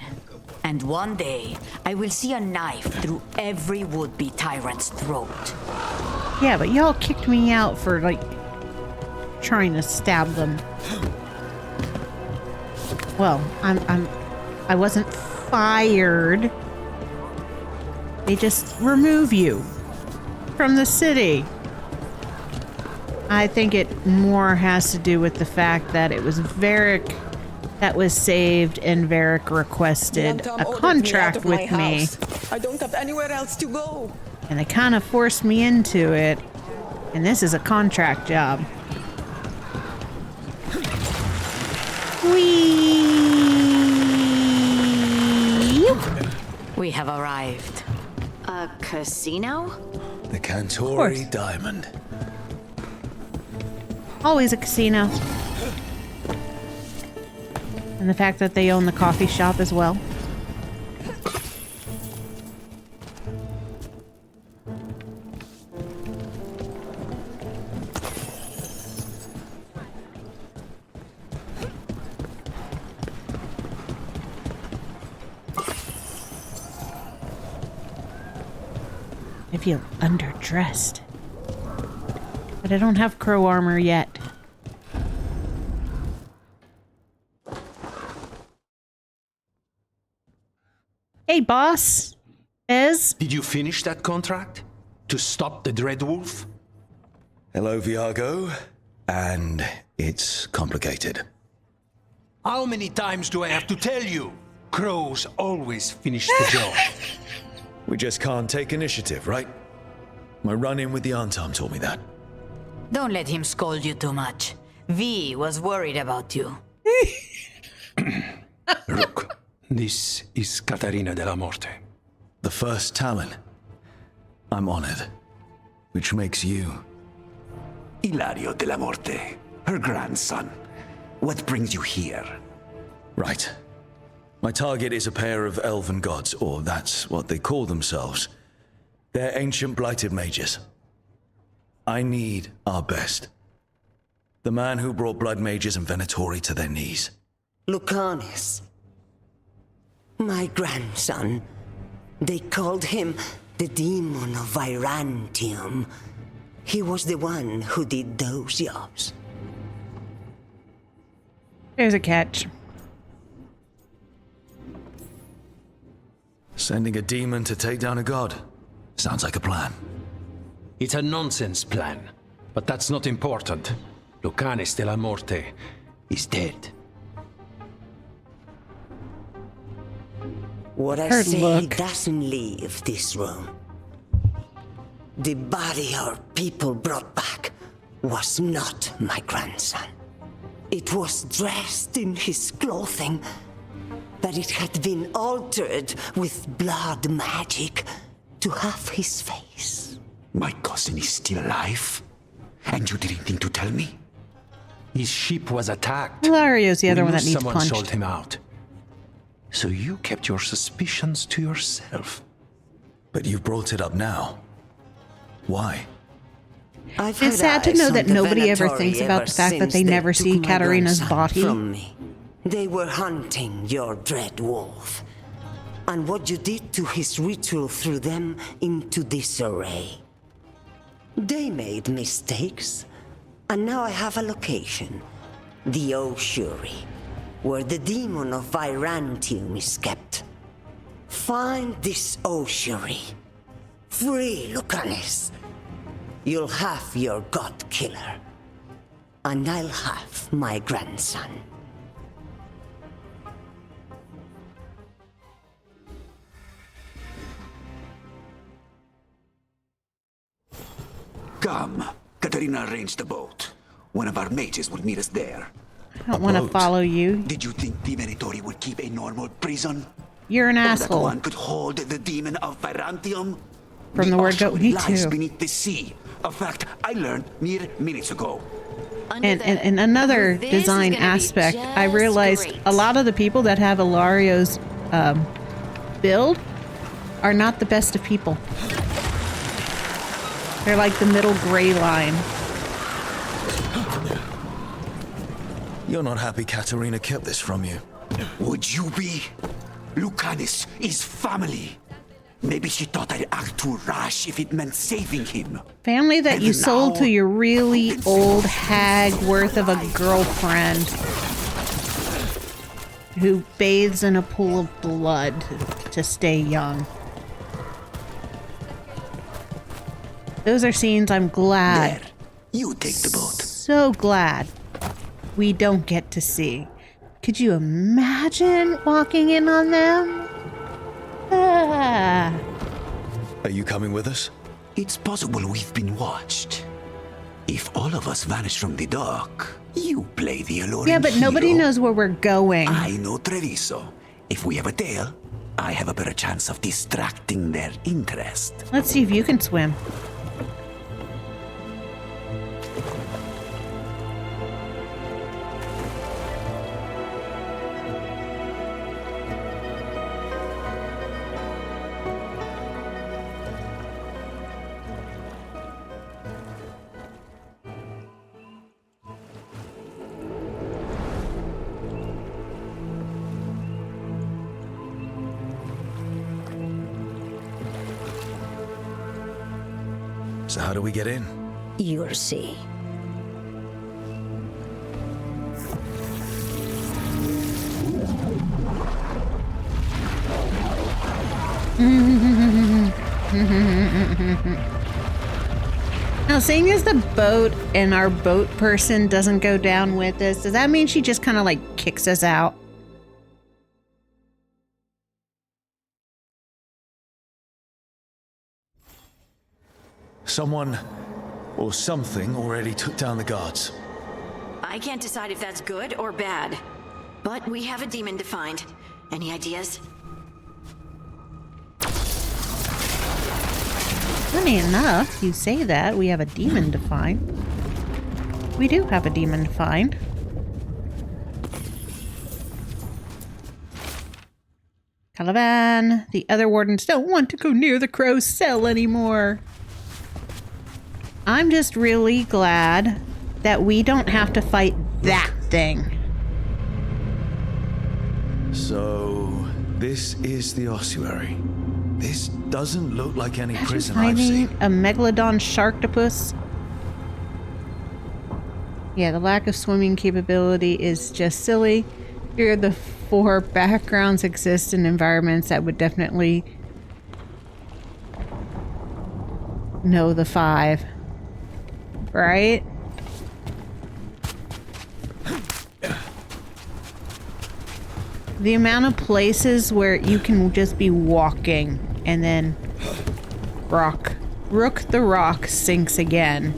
And one day, I will see a knife through every would-be tyrant's throat. Yeah, but y'all kicked me out for, like, trying to stab them. Well, I wasn't fired. They just remove you from the city. I think it more has to do with the fact that it was Varric that was saved, and Varric requested a contract with me. I don't have anywhere else to go. And they kind of forced me into it. And this is a contract job. We have arrived. A casino? The Cantori Diamond. Always a casino. And the fact that they own the coffee shop as well. I feel underdressed. But I don't have crow armor yet. Hey, boss. Ez? Did you finish that contract? To stop the Dreadwolf? Hello, Viago. And it's complicated. How many times do I have to tell you? Crows always finish the job. We just can't take initiative, right? My run-in with the Antam taught me that. Don't let him scold you too much. V was worried about you. Look, this is Catarina de la Morte. The first Talon. I'm honored. Which makes you... Hilario de la Morte, her grandson. What brings you here? Right. My target is a pair of elven gods, or that's what they call themselves. They're ancient blighted mages. I need our best. The man who brought blood mages and Venatori to their knees. Lucanis. My grandson. They called him the Demon of Virantium. He was the one who did those jobs. There's a catch. Sending a demon to take down a god. Sounds like a plan. It's a nonsense plan, but that's not important. Lucanis de la Morte is dead. What I say doesn't leave this room. The body our people brought back was not my grandson. It was dressed in his clothing, but it had been altered with blood magic to have his face. My cousin is still alive? And you didn't think to tell me? His ship was attacked. Hilario's the other one that needs someone punched. sold him out. So you kept your suspicions to yourself. But you've brought it up now. Why? It's sad to know that nobody ever thinks about the fact that they never see Katarina's body. From me. They were hunting your dread wolf. And what you did to his ritual threw them into disarray. They made mistakes. And now I have a location. The ossuary, where the demon of Virantium is kept. Find this ossuary. Free Lucanis. You'll have your god killer. And I'll have my grandson. Come. Katarina arranged the boat. One of our mages will meet us there. I don't want to follow you. Did you think the Venatori would keep a normal prison? You're an Or asshole. that one could hold the demon of Virantium? From the word go, me lies too. beneath the sea. A fact I learned mere minutes ago. And another design aspect, I realized a lot of the people that have Hilario's build are not the best of people. They're like the middle gray line. You're not happy Katarina kept this from you. Would you be? Lucanis is family. Maybe she thought I'd act too rash if it meant saving him. Family that And you sold now- to your really old hag worth of a girlfriend who bathes in a pool of blood to stay young. Those are scenes I'm glad. There. You take the boat. So glad we don't get to see. Could you imagine walking in on them? Ah. Are you coming with us? It's possible we've been watched. If all of us vanish from the dock, you play the alluring Yeah, but nobody hero. knows where we're going. I know Treviso. If we have a tail, I have a better chance of distracting their interest. Let's see if you can swim. So how do we get in? You'll see. Now, seeing as the boat and our boat person doesn't go down with us, does that mean she just kind of like kicks us out? Someone or something already took down the guards. I can't decide if that's good or bad. But we have a demon to find. Any ideas? Funny enough, you say that. We have a demon to find. We do have a demon to find. Caliban, the other wardens don't want to go near the crow's cell anymore. I'm just really glad that we don't have to fight that thing. So, this is the ossuary. This doesn't look like any Imagine prison I've finding seen. a megalodon sharktopus. Yeah, the lack of swimming capability is just silly. Here are the 4 backgrounds exist in environments that would definitely know the 5. Right? The amount of places where you can just be walking and then Rook the rock sinks again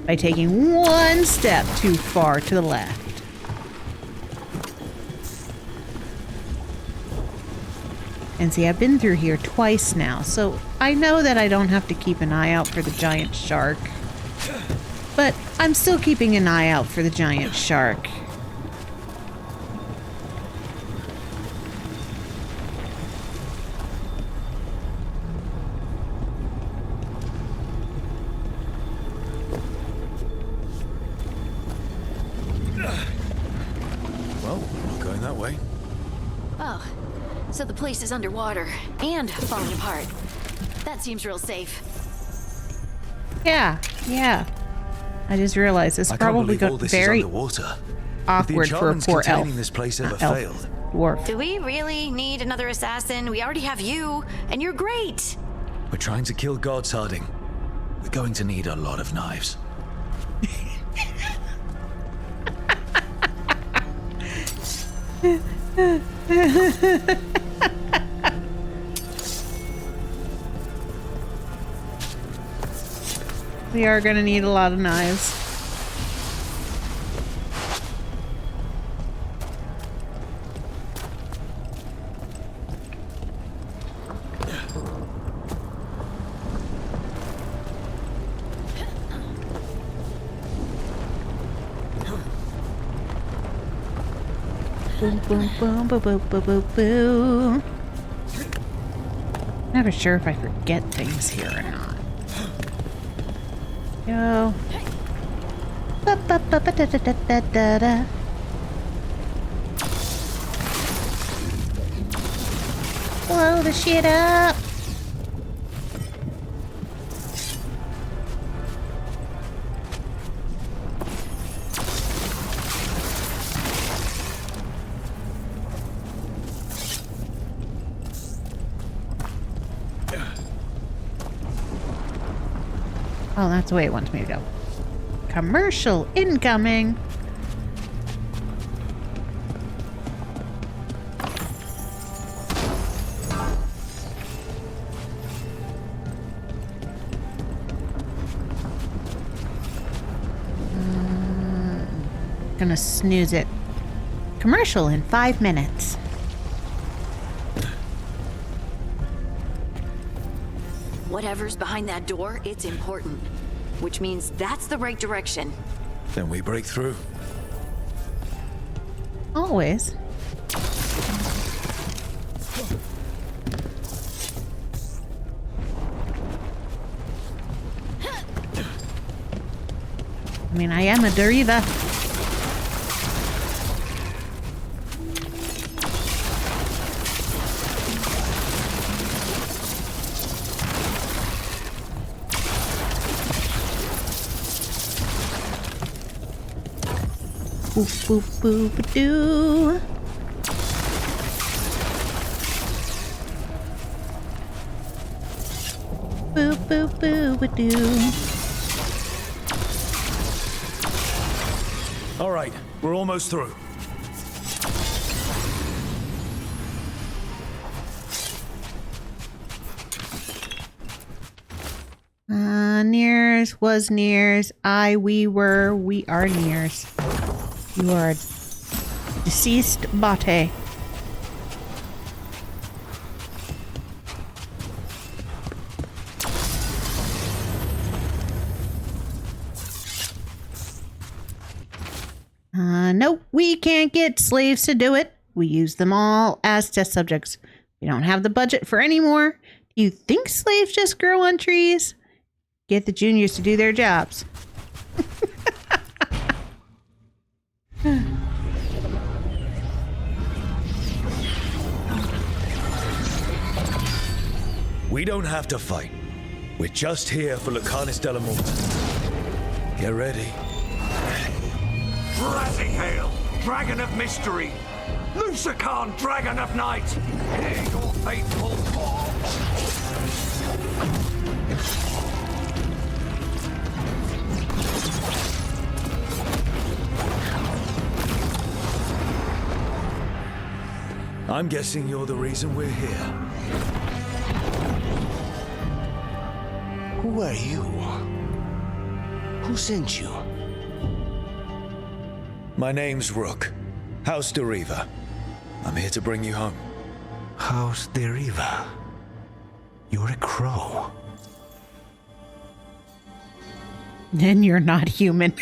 by taking 1 step too far to the left. And see, I've been through here twice now, so I know that I don't have to keep an eye out for the giant shark. But I'm still keeping an eye out for the giant shark. Well, not going that way. Oh, so the place is underwater and falling apart. That seems real safe. Yeah. I just realized this probably got very awkward for a poor elf. This place ever failed. Dwarf. Do we really need another assassin? We already have you, and you're great. We're trying to kill gods, Harding. We're going to need a lot of knives. We are gonna need a lot of knives. Boom, boom, boom, boom, boom, boom, boom, boom. Never sure if I forget things here or not. Go. Ba-ba-ba-ba-da-da-da-da-da. Blow the shit up. Oh, that's the way it wants me to go. Commercial incoming. Gonna snooze it. Commercial in 5 minutes. whatever's behind that door, it's important. Which means that's the right direction. Then we break through. Always. I mean, I am a Deriva. Boop, boop, boop, doo. Boop, boop, boop, doo. All right, we're almost through. Nears, was nears, we were, we are nears. You are a deceased bate. Nope, we can't get slaves to do it. We use them all as test subjects. We don't have the budget for any more. Do you think slaves just grow on trees? Get the juniors to do their jobs. We don't have to fight. We're just here for Lucanus de la Morte. Get ready. Razzie Hail, Dragon of Mystery! Lucican, Dragon of Night! Hear your fateful call! I'm guessing you're the reason we're here. Who are you? Who sent you? My name's Rook. House Deriva. I'm here to bring you home. House Deriva? You're a crow. Then you're not human.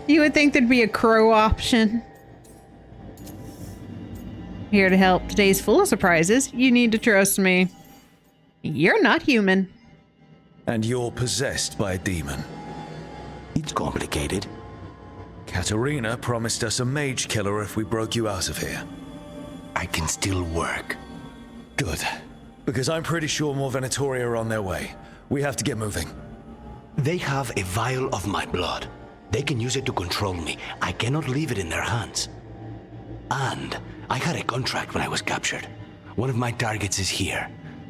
You would think there'd be a crow option. Here to help. Today's full of surprises. You need to trust me. You're not human. And you're possessed by a demon. It's complicated. Katerina promised us a mage killer if we broke you out of here. I can still work. Good. Because I'm pretty sure more Venatori are on their way. We have to get moving. They have a vial of my blood. They can use it to control me. I cannot leave it in their hands. And I had a contract when I was captured. One of my targets is here.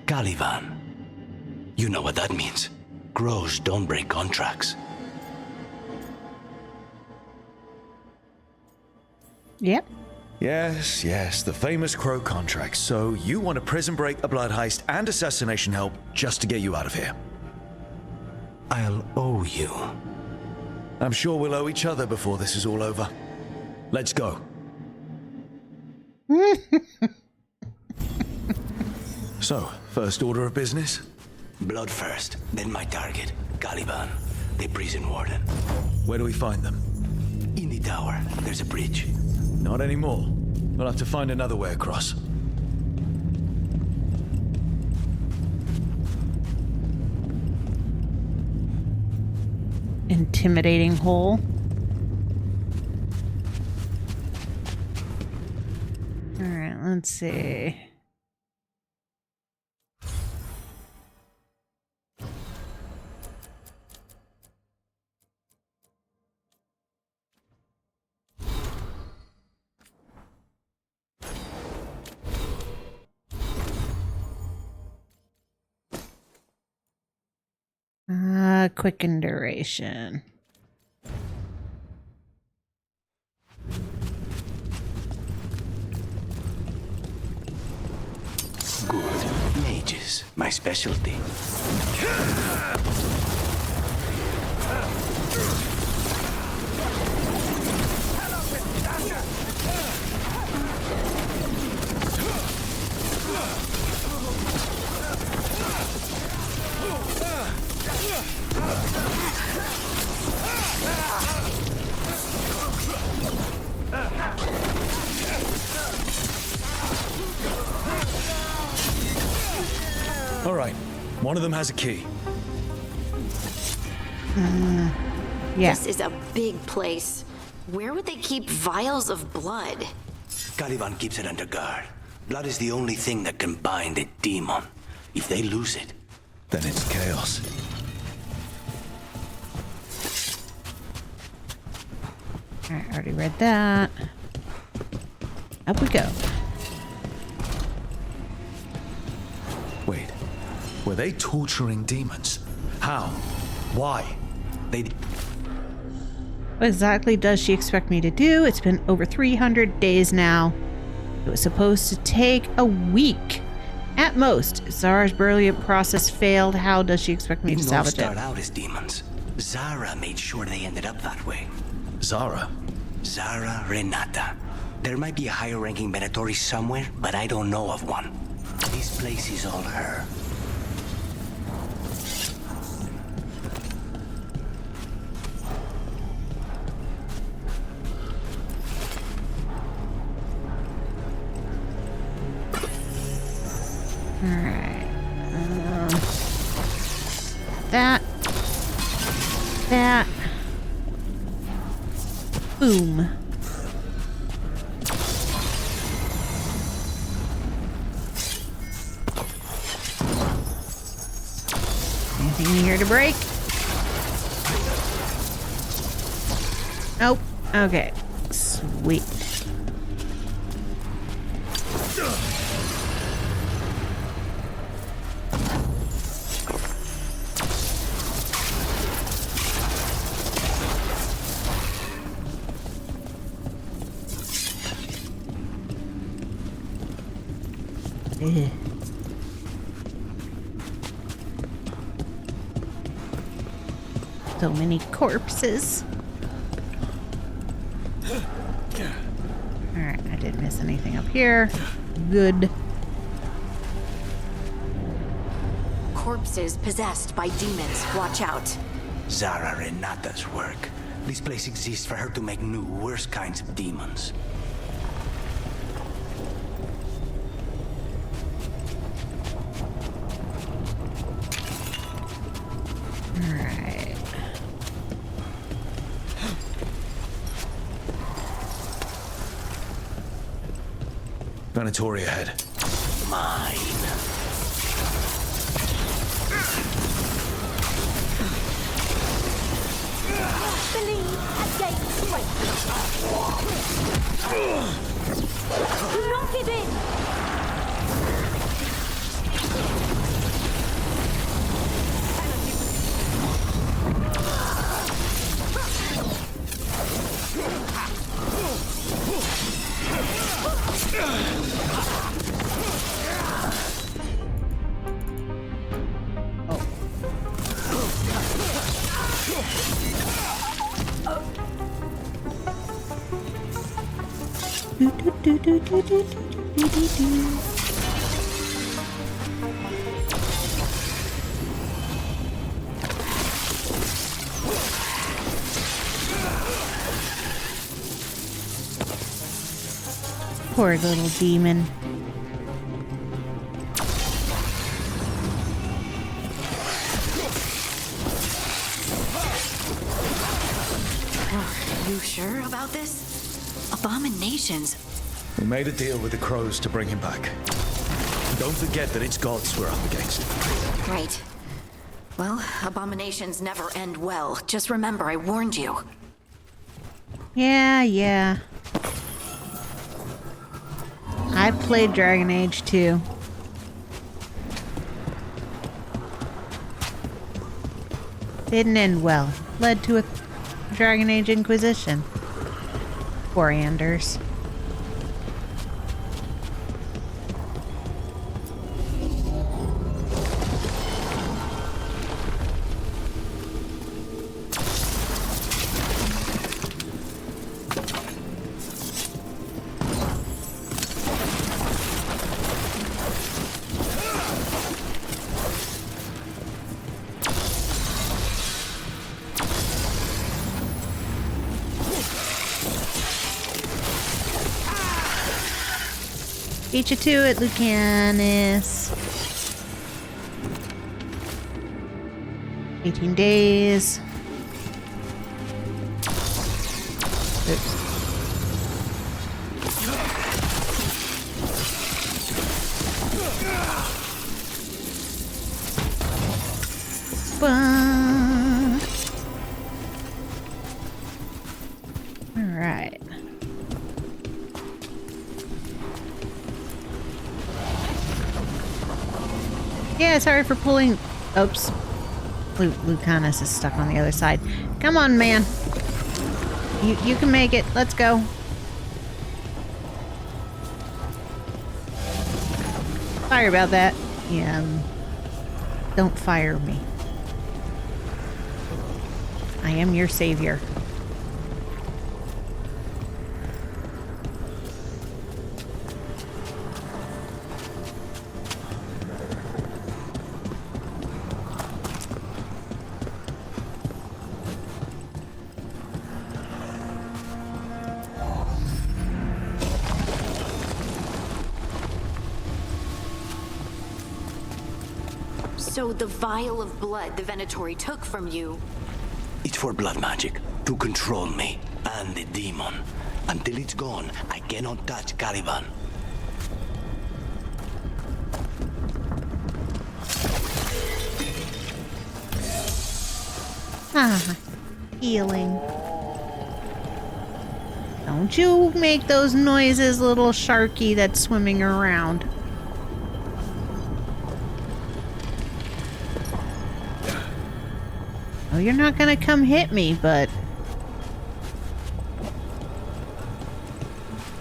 Caliban. You know what that means. Crows don't break contracts. Yep. Yes, the famous crow contract. So you want a prison break, a blood heist, and assassination help just to get you out of here. I'll owe you. I'm sure we'll owe each other before this is all over. Let's go. So, first order of business? Blood first, then my target, Caliban, the prison warden. Where do we find them? In the tower. There's a bridge. Not anymore. We'll have to find another way across. Intimidating hole. Alright, let's see. Quicken duration. Good. Mages, my specialty. One of them has a key. Yeah. This is a big place. Where would they keep vials of blood? Caliban keeps it under guard. Blood is the only thing that can bind a demon. If they lose it, then it's chaos. Alright, I already read that. Up we go. Wait, were they torturing demons? How? Why? What exactly does she expect me to do? It's been over 300 days now. It was supposed to take a week. At most, Zara's brilliant process failed. How does she expect me to salvage start it? out as demons. Zara made sure they ended up that way. Zara? Zara Renata. There might be a higher-ranking Venatori somewhere, but I don't know of one. This place is all her. Alright. That. Boom. Anything here to break? Nope. Okay. Sweet. So many corpses. Alright, I didn't miss anything up here. Good. Corpses possessed by demons. Watch out. Zara Renata's work. This place exists for her to make new, worse kinds of demons. Alright. Venatori ahead. Mine. Believe against great. Do not give in. Poor little demon. Are you sure about this? Abominations. We made a deal with the crows to bring him back. Don't forget that it's gods we're up against. Right. Well, abominations never end well. Just remember, I warned you. Yeah. I played Dragon Age too. Didn't end well. Led to a Dragon Age Inquisition. Poor Anders. Beat you to it, Lucanus. 18 days. Oops. Fun. All right. Yeah, sorry for pulling. Oops. Lucanus is stuck on the other side. Come on, man. You can make it. Let's go. Sorry about that. Yeah. Don't fire me. I am your savior. So the vial of blood the Venatori took from you... It's for blood magic, to control me and the demon. Until it's gone, I cannot touch Caliban. Ah, healing. Don't you make those noises, little sharky that's swimming around. Oh, you're not gonna come hit me, but...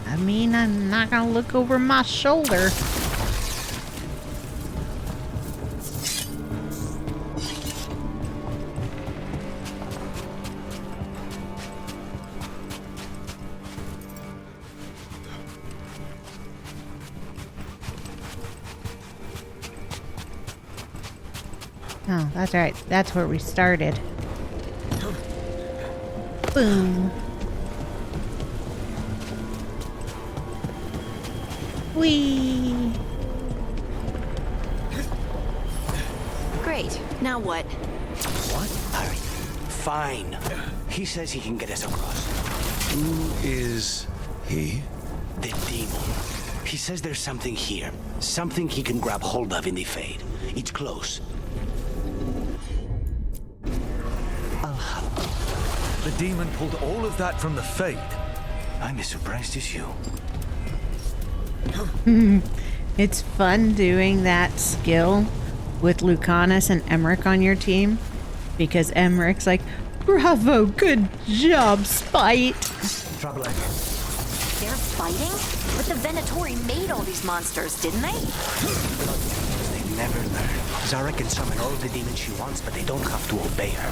I mean, I'm not gonna look over my shoulder. Oh, that's right. That's where we started. Boom. Whee! Great. Now what? What? Harry. Fine. He says he can get us across. Who is he? The demon. He says there's something here. Something he can grab hold of in the Fade. It's close. The demon pulled all of that from the Fade. I'm as surprised as you. It's fun doing that skill with Lucanus and Emmrich on your team, because Emmrich's like, bravo, good job, Spite. Trouble. They're fighting? But the Venatori made all these monsters, didn't they? They never learn. Zara can summon all the demons she wants, but they don't have to obey her.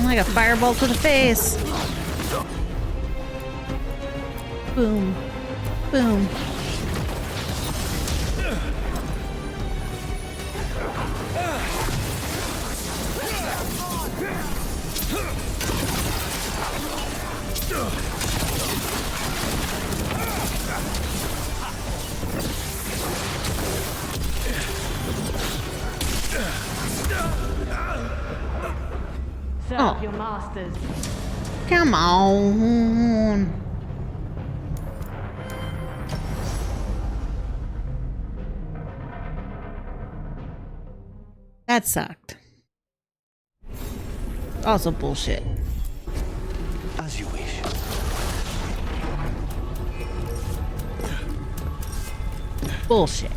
Like a firebolt to the face. Boom. Boom. Serve your masters. Come on. That sucked. Also bullshit. As you wish. Bullshit.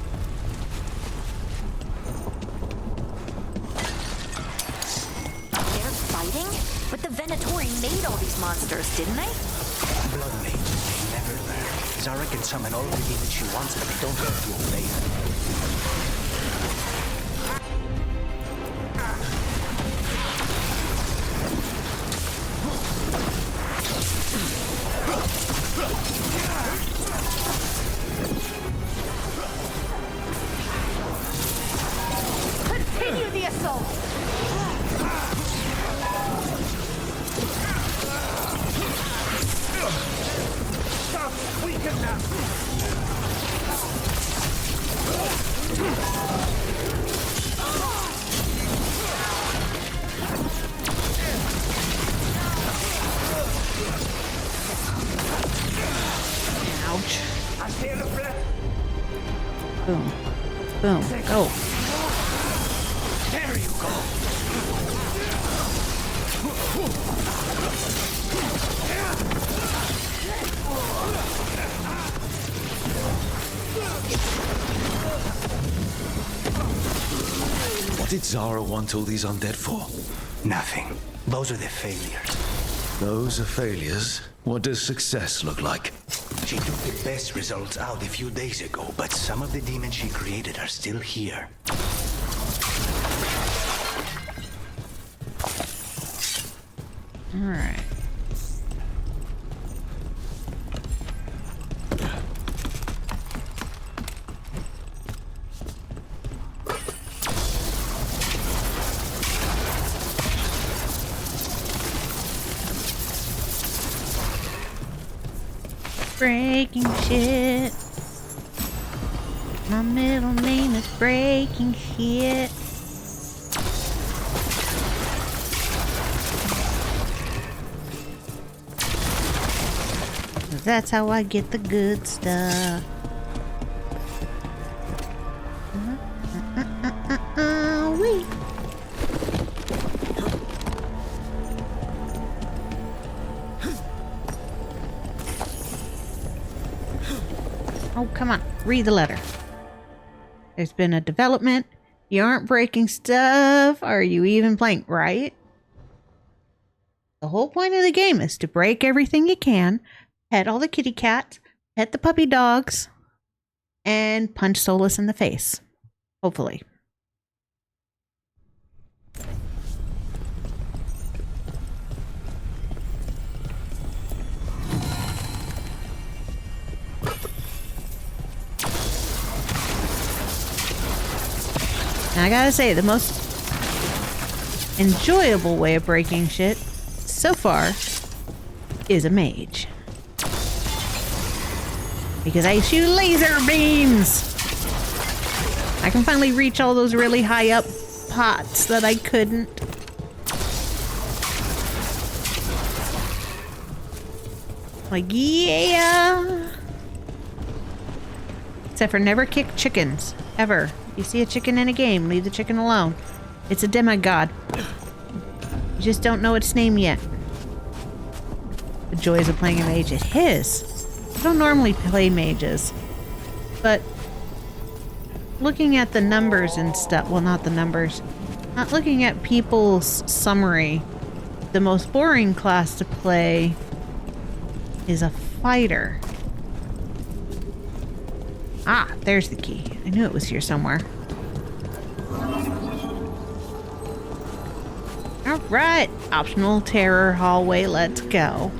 But the Venatori made all these monsters, didn't they? Blood mages, they never learn. Zara can summon all the demons she wants, but they don't have to obey her. Ouch. Boom. Boom. Go. There you go. What did Zara want all these undead for? Nothing. Those are the failures. Those are failures? What does success look like? She took the best results out a few days ago, but some of the demons she created are still here. All right. Breaking shit. My middle name is Breaking Shit. That's how I get the good stuff. Wait. Oh, come on. Read the letter. There's been a development. You aren't breaking stuff. Are you even playing? Right? The whole point of the game is to break everything you can, pet all the kitty cats, pet the puppy dogs, and punch Solus in the face. Hopefully. Now, I gotta say, the most enjoyable way of breaking shit so far is a mage. Because I shoot laser beams! I can finally reach all those really high up pots that I couldn't. Like, yeah! Except for never kick chickens. Ever. You see a chicken in a game, leave the chicken alone. It's a demigod. You just don't know its name yet. The joys of playing a mage is his. I don't normally play mages. But looking at the numbers and stuff, well, not the numbers, not looking at people's summary, the most boring class to play is a fighter. Ah, there's the key. I knew it was here somewhere. Alright, optional terror hallway, let's go.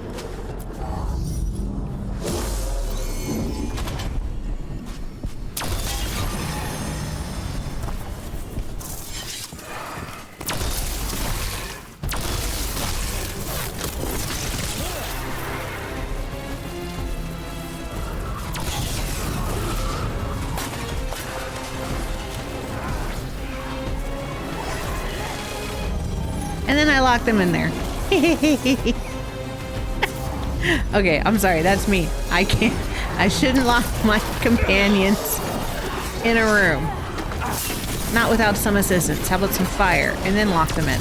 And then I locked them in there. Okay, I'm sorry, that's me. I shouldn't lock my companions in a room. Not without some assistance. How about some fire? And then lock them in.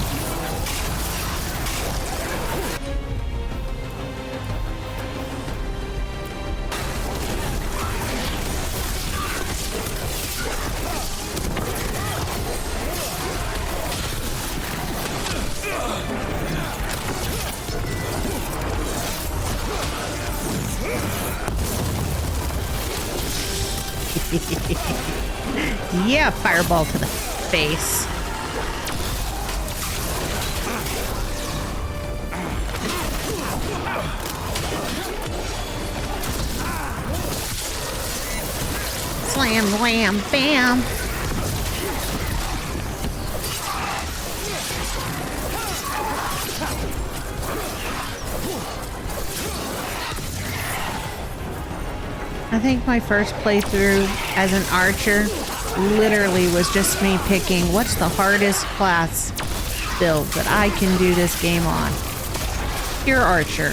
Yeah, fireball to the face. Slam, wham, bam. I think my first playthrough as an archer literally was just me picking what's the hardest class build that I can do this game on. Pure Archer.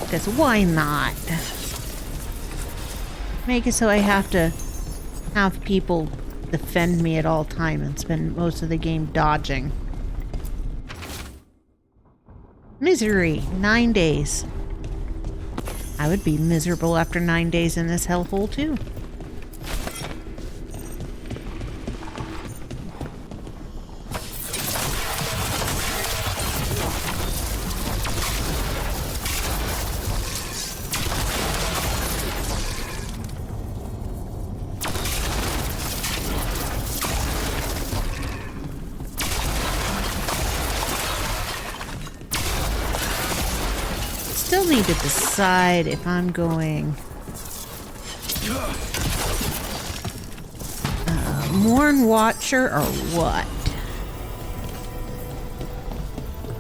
Because why not? Make it so I have to have people defend me at all time and spend most of the game dodging. Misery. 9 days. I would be miserable after 9 days in this hellhole too. Still need to decide if I'm going Mourn Watcher or what.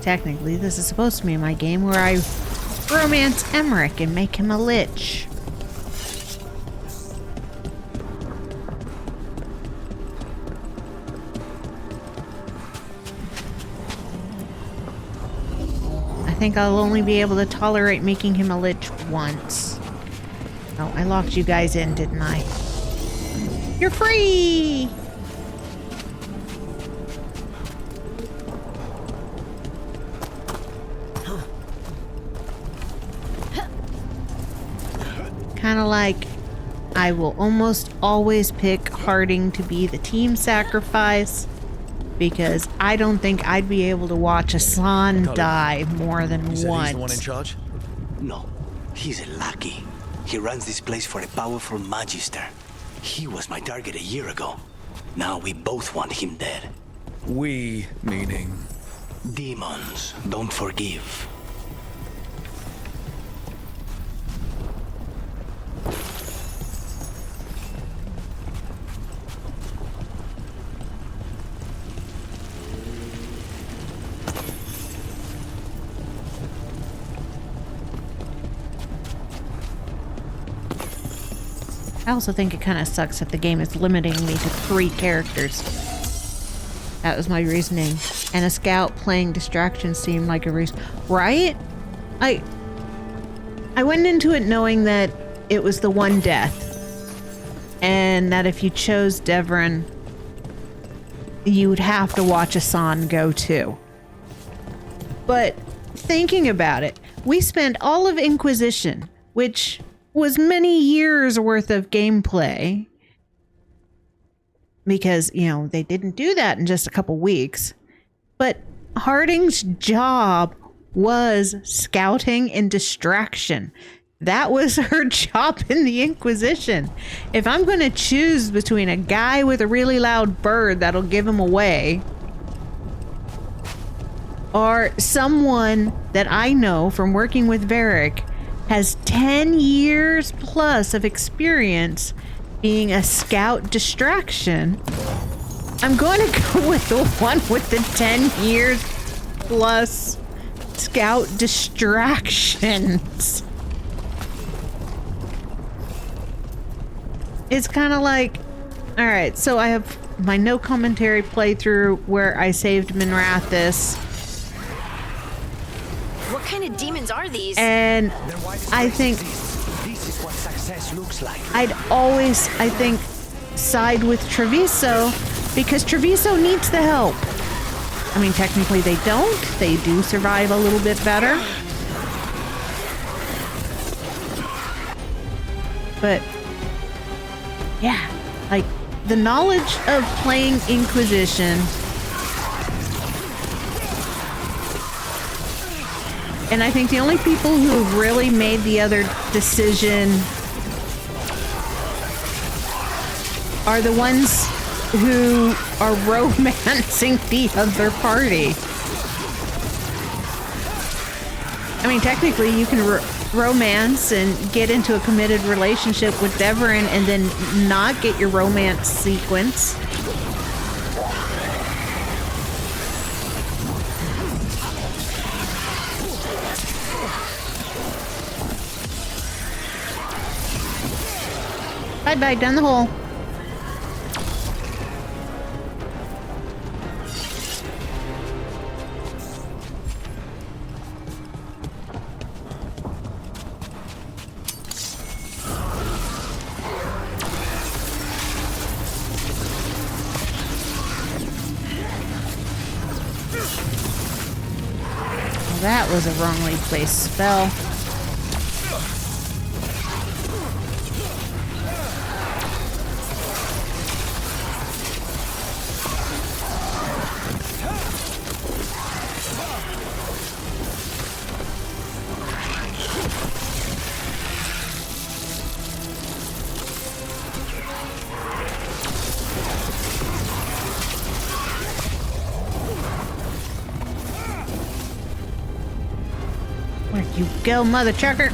Technically, this is supposed to be my game where I romance Emmrich and make him a Lich. I think I'll only be able to tolerate making him a Lich once. Oh, I locked you guys in, didn't I? You're free! Kind of like I will almost always pick Harding to be the team sacrifice because I don't think I'd be able to watch Hassan die more than once. He's the one in charge? No, he's a lackey. He runs this place for a powerful magister. He was my target a year ago. Now we both want him dead. We, meaning? Demons don't forgive. I also think it kind of sucks that the game is limiting me to 3 characters. That was my reasoning. And a scout playing distraction seemed like a reason. Right? I went into it knowing that it was the one death. And that if you chose Davrin, you would have to watch Hassan go too. But thinking about it, we spent all of Inquisition, which was many years worth of gameplay, because, you know, they didn't do that in just a couple weeks. But Harding's job was scouting and distraction. That was her job in the Inquisition. If I'm going to choose between a guy with a really loud bird that'll give him away, or someone that I know from working with Varric has 10 years plus of experience being a scout distraction, I'm going to go with the one with the 10 years plus scout distractions. It's kind of like, all right, so I have my no commentary playthrough where I saved Minrathis. What kind of demons are these? And I think This is what success looks like. I'd always, I think, side with Treviso because Treviso needs the help. I mean, technically they don't. They do survive a little bit better. But yeah, like the knowledge of playing Inquisition, and I think the only people who really made the other decision are the ones who are romancing the other party. I mean, technically you can romance and get into a committed relationship with Davrin and then not get your romance sequence. Bye-bye, down the hole. That was a wrongly placed spell. Where'd you go, mother trucker?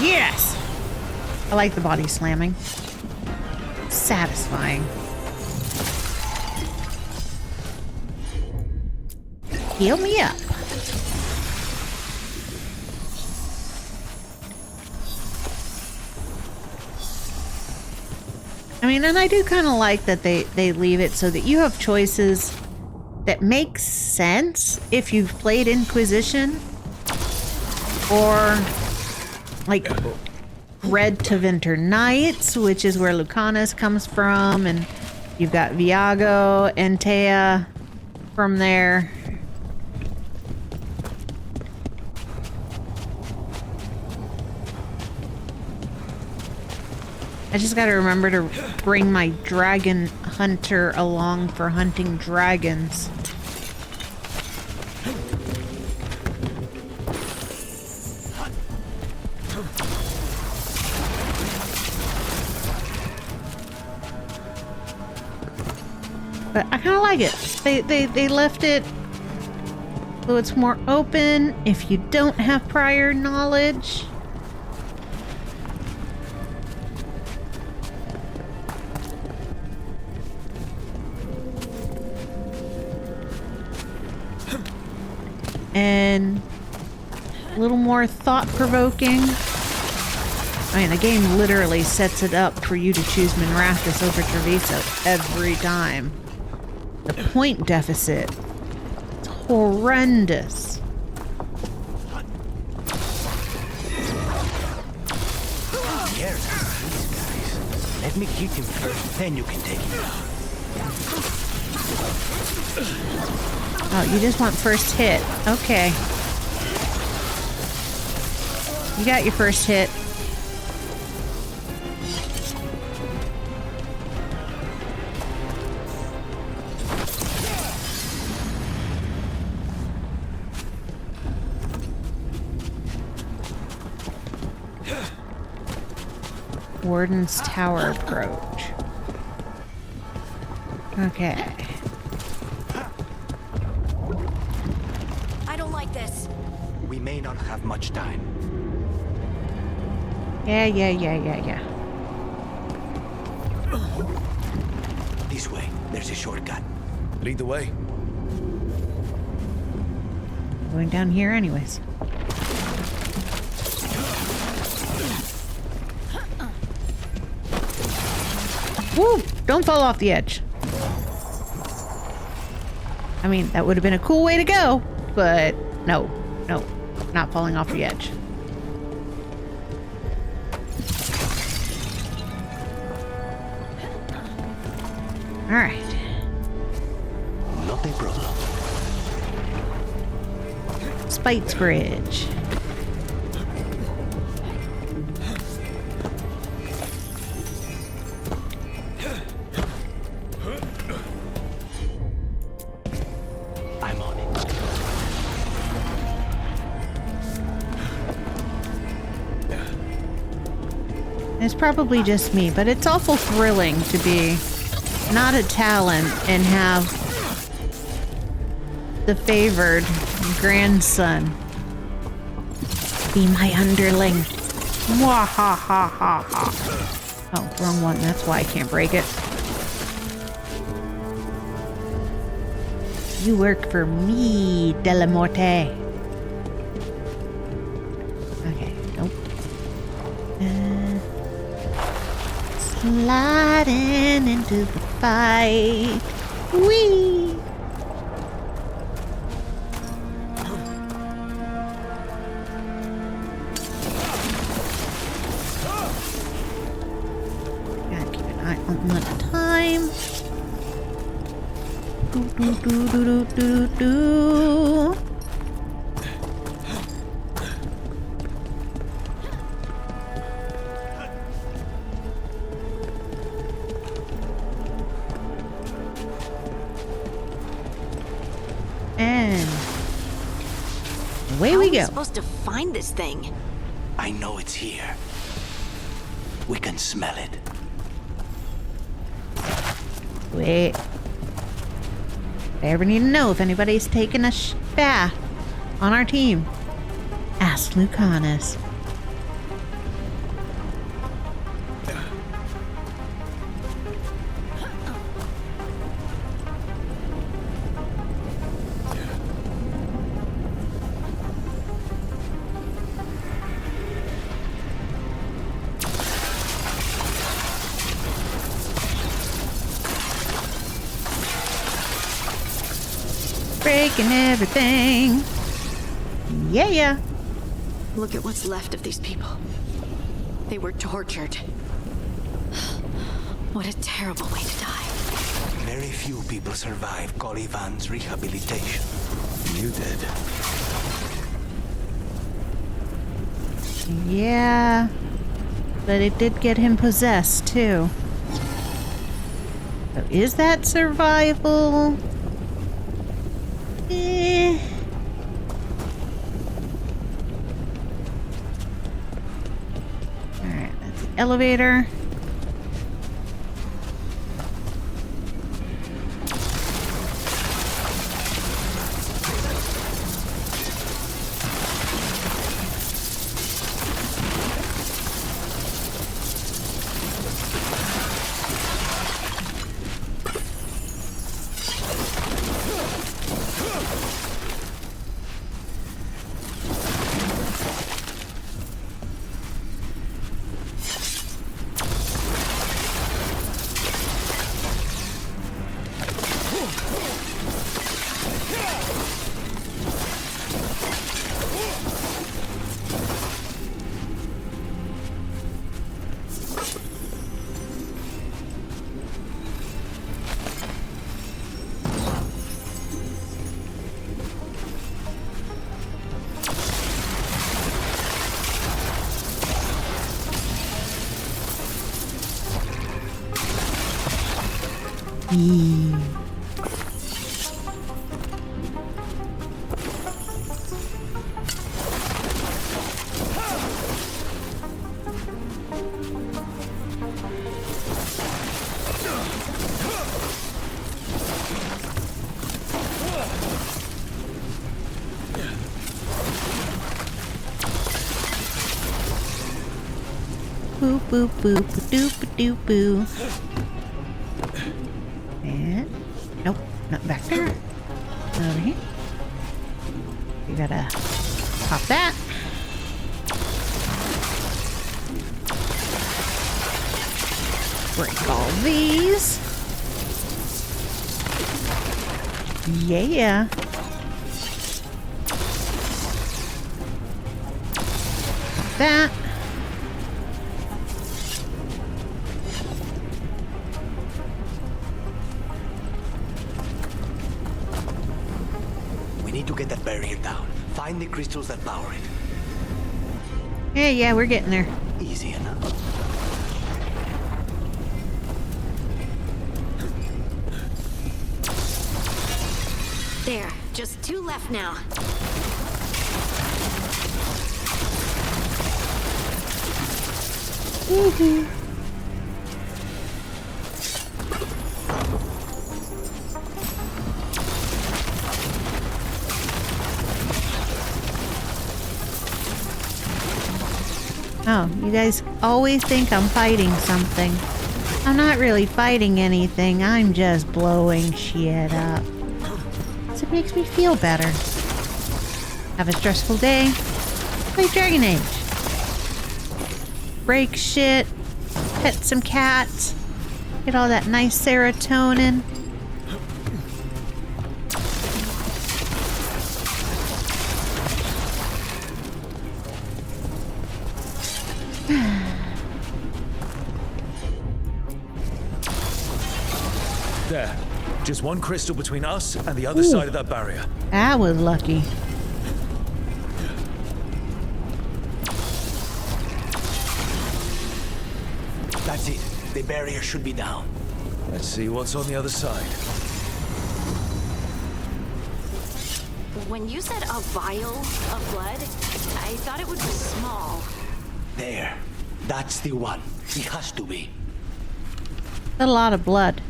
Yes! I like the body slamming. Satisfying. Heal me up. I mean, and I do kind of like that they leave it so that you have choices that make sense if you've played Inquisition or like Red Tevinter Knights, which is where Lucanus comes from, and you've got Viago and Tea from there. I just gotta remember to bring my dragon hunter along for hunting dragons. But I kind of like it. They left it so it's more open if you don't have prior knowledge. And a little more thought-provoking. I mean, the game literally sets it up for you to choose Minrathous over Treviso every time. The point deficit. It's horrendous. Let me kick him first, then you can take him. Oh, you just want first hit. Okay. You got your first hit. Warden's Tower approach. Okay. I don't like this. We may not have much time. Yeah. This way. There's a shortcut. Lead the way. Going down here anyways. Woo! Don't fall off the edge. I mean, that would have been a cool way to go, but no, not falling off the edge. All right. Not a problem. Spite's Bridge. I'm on it. probably just me, but it's awful thrilling to be not a talent and have the favored grandson be my underling. Mwahahaha. Oh, wrong one. That's why I can't break it. You work for me, Delamorte. Okay, nope. Sliding into the fight. Whee! Gotta keep an eye on the time. Do. And away we go. How are we supposed to find this thing? I know it's here. We can smell it. Wait. If I ever need to know if anybody's taken a bath on our team, ask Lucanus. Breaking everything. Yeah. Look at what's left of these people. They were tortured. What a terrible way to die. Very few people survive Colivan's rehabilitation. You did. Yeah. But it did get him possessed, too. So is that survival? Alright, that's the elevator. Boop, boop, boop, doop, doop, boo. And nope, not back there. Over here. You gotta pop that. Break all these. Yeah. Pop that. To get that barrier down. Find the crystals that power it. Yeah, we're getting there. Easy enough. There, just 2 left now. Oh, you guys always think I'm fighting something. I'm not really fighting anything, I'm just blowing shit up. 'Cause it makes me feel better. Have a stressful day? Play Dragon Age. Break shit. Pet some cats. Get all that nice serotonin. There. Just one crystal between us and the other side of that barrier. That was lucky. That's it. The barrier should be down. Let's see what's on the other side. When you said a vial of blood, I thought it would be small. There. That's the one. It has to be. A lot of blood.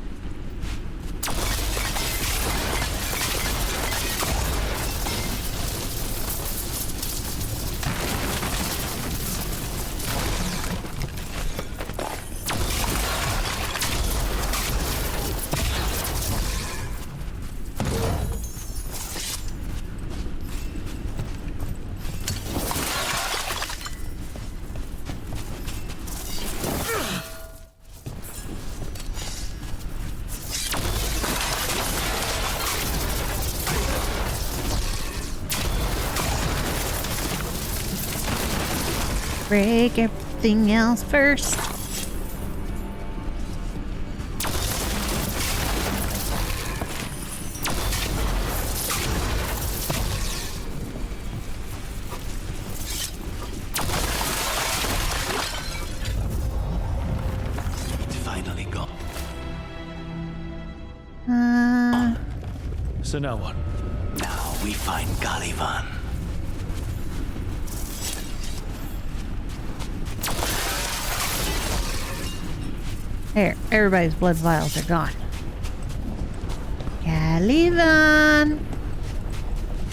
Break everything else first. It's finally gone. So now what? Now we find Caliban. There, everybody's blood vials are gone. Caliban!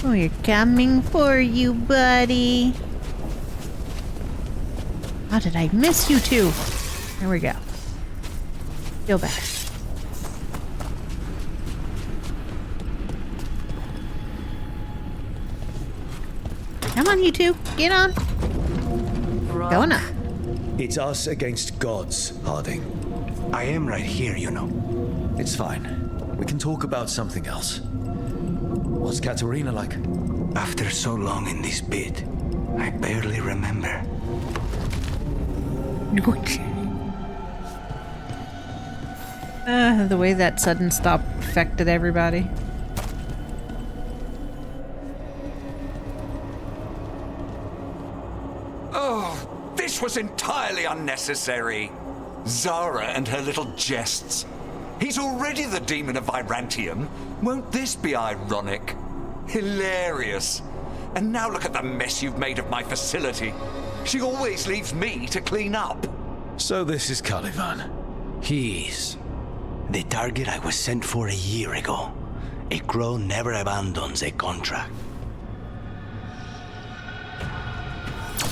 We're coming for you, buddy. How did I miss you two? There we go. Feel better. Come on, you two. Get on. Going up. It's us against gods, Harding. I am right here, you know. It's fine. We can talk about something else. What's Katerina like? After so long in this pit, I barely remember. The way that sudden stop affected everybody. Oh, this was entirely unnecessary. Zara and her little jests. He's already the demon of Virantium. Won't this be ironic? Hilarious. And now look at the mess you've made of my facility. She always leaves me to clean up. So this is Caliban. He's the target I was sent for a year ago. A crow never abandons a contract.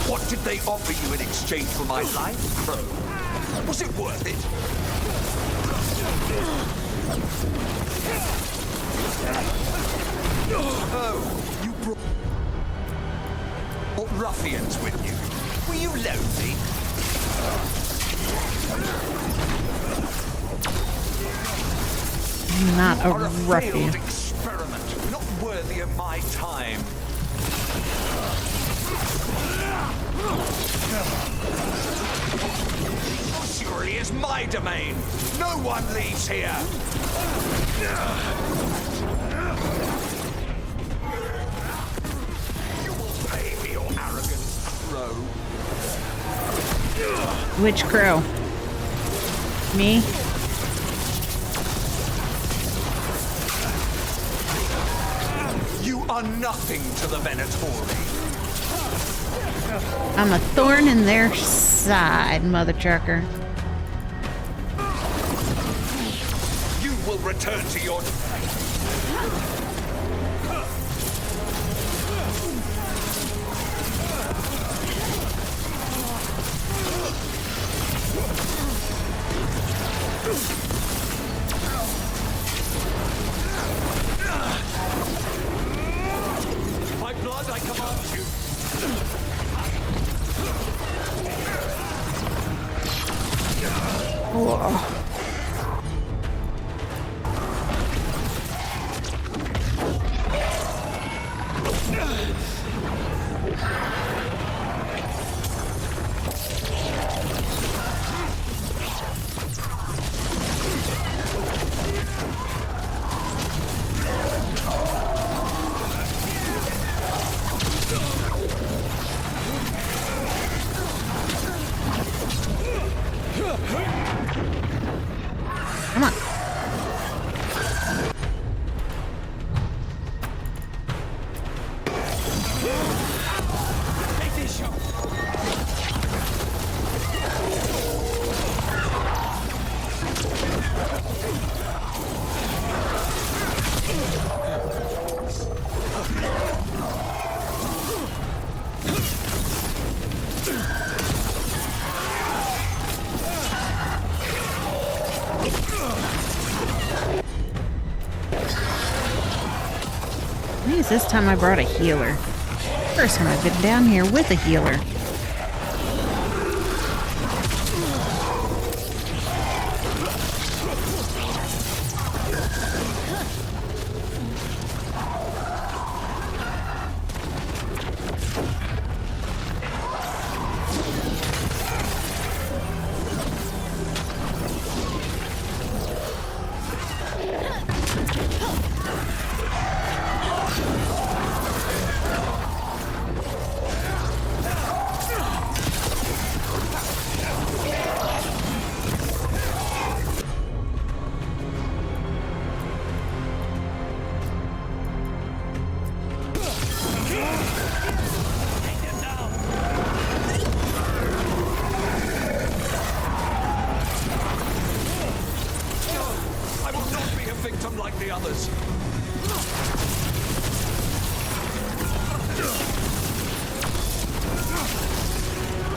What did they offer you in exchange for my life, Crow? Was it worth it? Oh, you brought ruffians with you. Were you lonely? Not a ruffian. Failed experiment, not worthy of my time. Surely is my domain. No one leaves here. You will pay for your arrogance, Crow. Which crow? Me? You are nothing to the Venatori. I'm a thorn in their side, mother trucker. You will return to your... By blood, I command you. Whoa. Come on. Take this shot. I think this time I brought a healer. First time I've been down here with a healer. I will not be a victim like the others.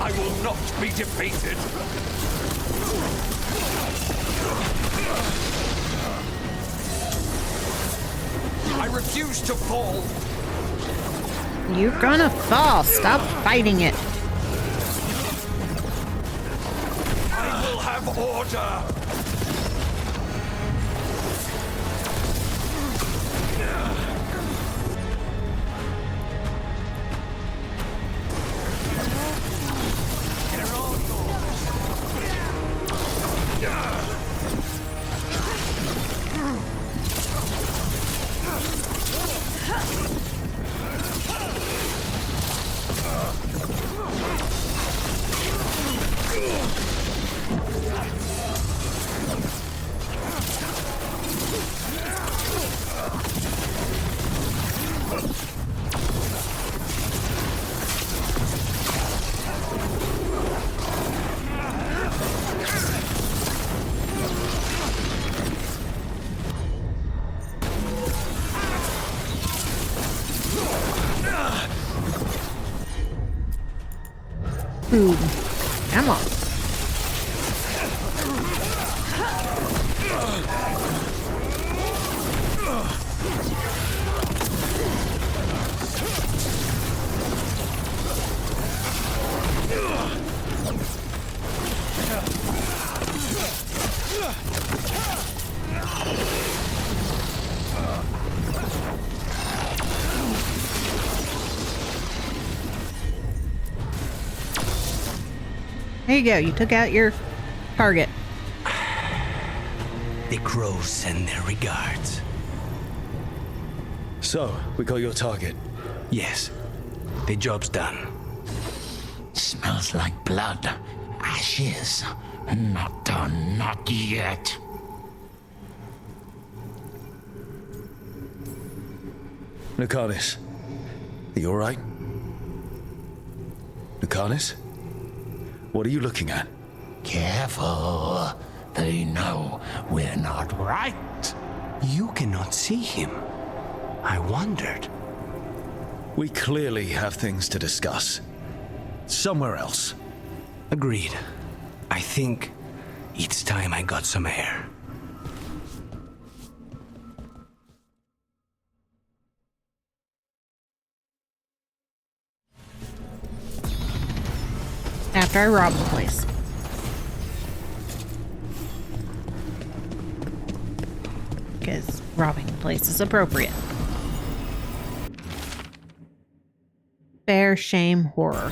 I will not be defeated. I refuse to fall. You're gonna fall. Stop fighting it. I will have order. Boom. Come on. There you go. You took out your target. The crows send their regards. So, we got your target. Yes. The job's done. Smells like blood. Ashes. Not done, not yet. Lucanus, are you alright? Lucanus? What are you looking at? Careful. They know we're not right. You cannot see him. I wondered. We clearly have things to discuss. Somewhere else. Agreed. I think it's time I got some air. After I rob the place. Because robbing the place is appropriate. Fair shame horror.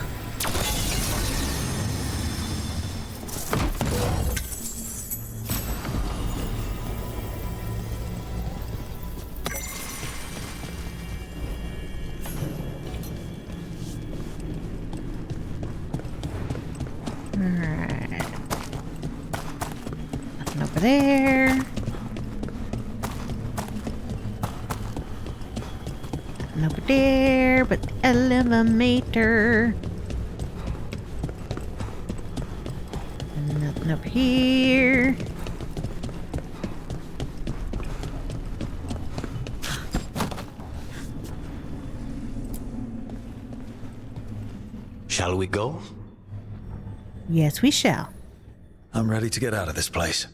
Alright. Nothing over there. Nothing over there, but the elevator. Nothing over here. Shall we go? Yes, we shall. I'm ready to get out of this place.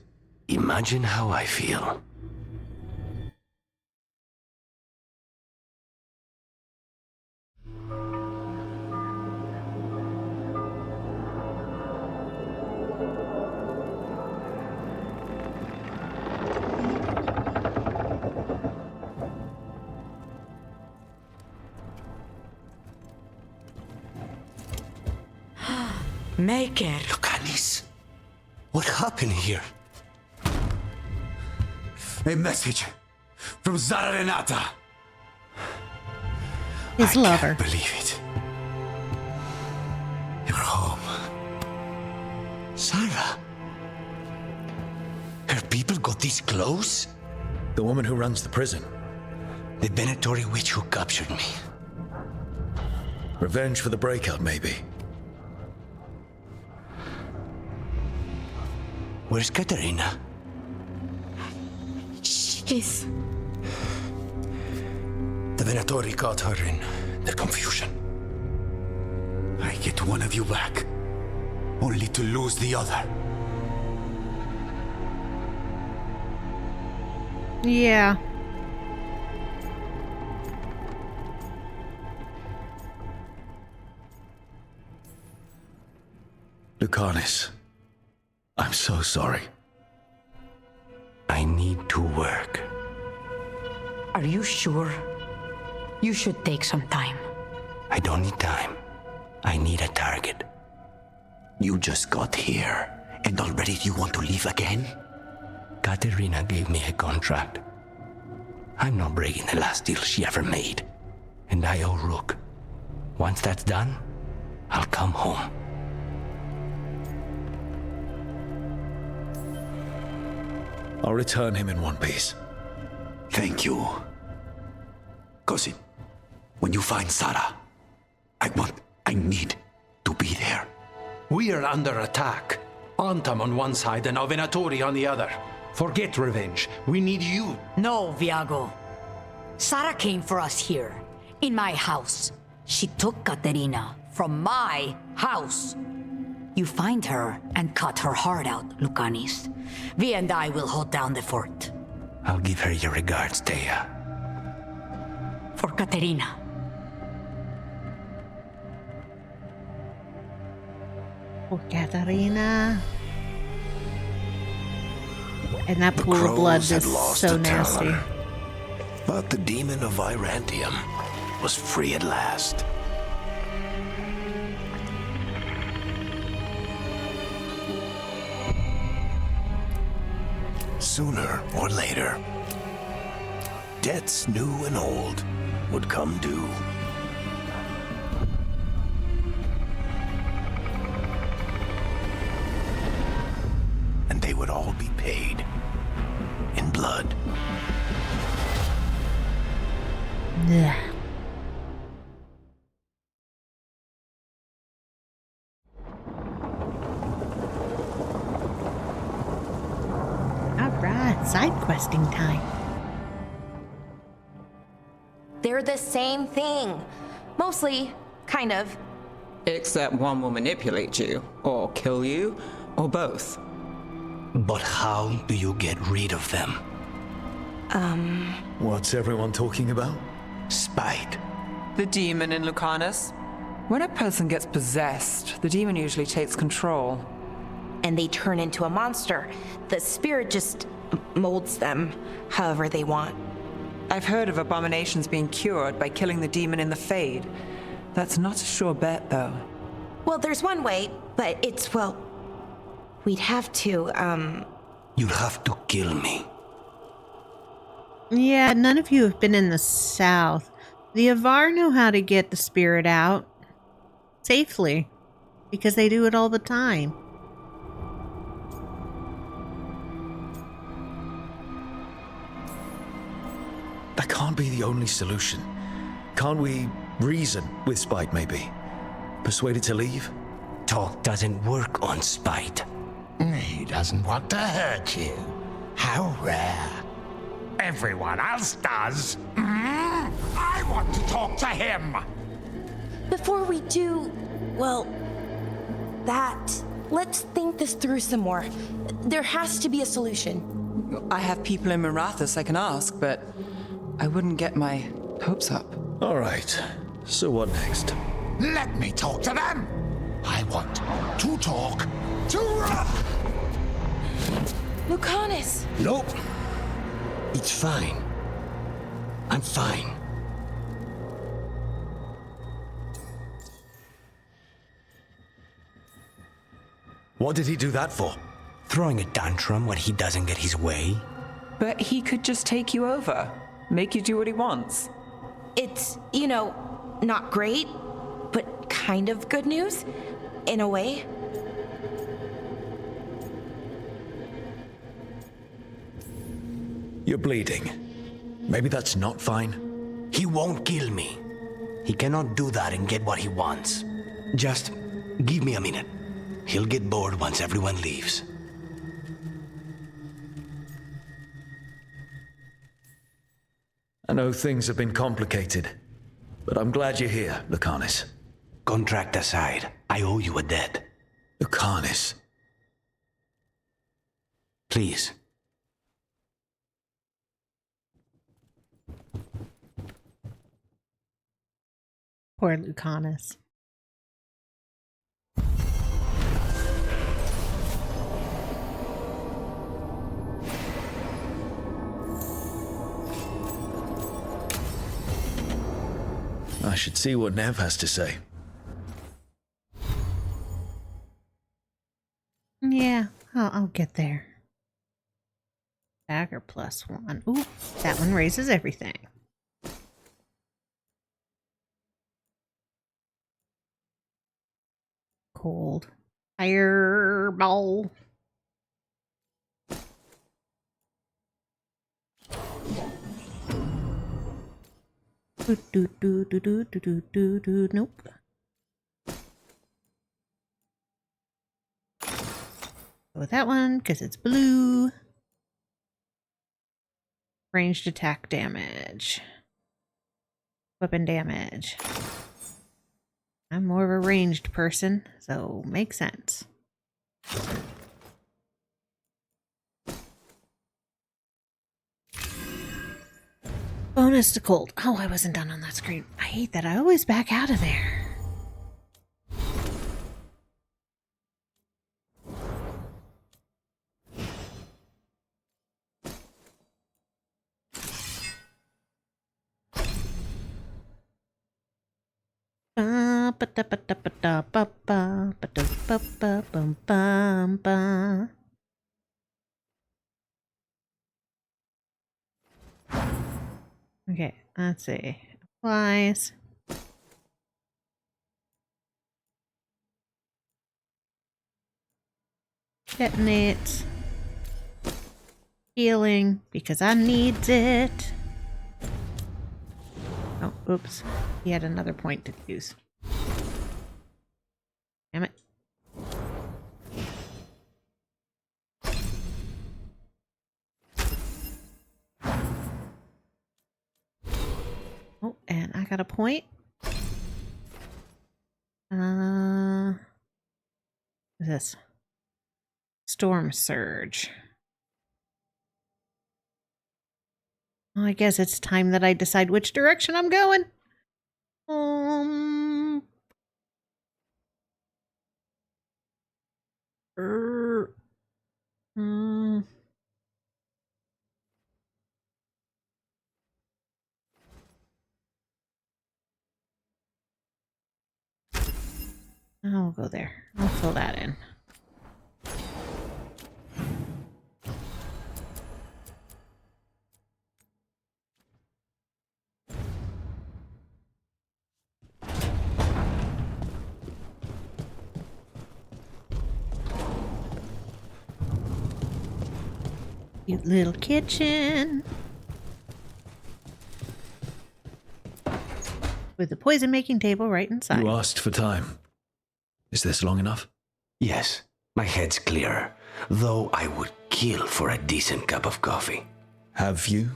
Imagine how I feel. Maker. Lucanus, what happened here? A message from Zara Renata. His lover. Can't believe it. You're home. Sarah? Her people got this close? The woman who runs the prison. The Venatori witch who captured me. Revenge for the breakup, maybe. Where's Katerina? She's... The Venatori caught her in their confusion. I get one of you back, only to lose the other. Yeah. Lucanus, I'm so sorry. I need to work. Are you sure? You should take some time. I don't need time. I need a target. You just got here, and already you want to leave again? Katerina gave me a contract. I'm not breaking the last deal she ever made. And I owe Rook. Once that's done, I'll come home. I'll return him in one piece. Thank you. Cousin, when you find Sarah, I need to be there. We are under attack. Antam on one side and Venatori on the other. Forget revenge. We need you. No, Viago. Sarah came for us here, in my house. She took Katerina from my house. You find her and cut her heart out, Lucanus. Vi and I will hold down the fort. I'll give her your regards, Thea. For Katerina. Oh, Katarina. And that pool of blood is so nasty. But the demon of Virantium was free at last. Sooner or later, debts new and old would come due. And they would all be paid in blood. Yeah. Right, side questing time. They're the same thing. Mostly, kind of. Except one will manipulate you, or kill you, or both. But how do you get rid of them? What's everyone talking about? Spite. The demon in Lucanus? When a person gets possessed, the demon usually takes control. And they turn into a monster. The spirit just molds them however they want. I've heard of abominations being cured by killing the demon in the Fade. That's not a sure bet, though. Well, there's one way, but it's, well, we'd have to, You'd have to kill me. Yeah, none of you have been in the south. The Avar know how to get the spirit out safely because they do it all the time. That can't be the only solution. Can't we reason with Spite, maybe? Persuade it to leave? Talk doesn't work on Spite. He doesn't want to hurt you. How rare. Everyone else does. I want to talk to him. Before we do, well, let's think this through some more. There has to be a solution. I have people in Marathas I can ask, but I wouldn't get my hopes up. All right. So what next? Let me talk to them. I want to talk to Rock. Lucanus! Nope. It's fine. I'm fine. What did he do that for? Throwing a tantrum when he doesn't get his way? But he could just take you over, make you do what he wants. It's, not great, but kind of good news, in a way. You're bleeding. Maybe that's not fine. He won't kill me. He cannot do that and get what he wants. Just give me a minute. He'll get bored once everyone leaves. I know things have been complicated, but I'm glad you're here, Lucanus. Contract aside, I owe you a debt. Lucanus. Please. Poor Lucanus. I should see what Nev has to say. Yeah, I'll get there. Dagger +1. Ooh, that one raises everything. Cold. Fireball. Nope. Go with that one because it's blue. Ranged attack damage. Weapon damage. I'm more of a ranged person, so makes sense. Bonus to cold. Oh, I wasn't done on that screen. I hate that. I always back out of there. Okay, let's see. Applies. Detonate. Healing, because I needs it. Oh, oops. He had another point to use. Damn it. Oh, and I got a point. What's this? Storm Surge. Well, I guess it's time that I decide which direction I'm going. I'll go there. I'll fill that in. Cute little kitchen. With the poison making table right inside. You asked for time. Is this long enough? Yes, my head's clearer, though I would kill for a decent cup of coffee. Have you?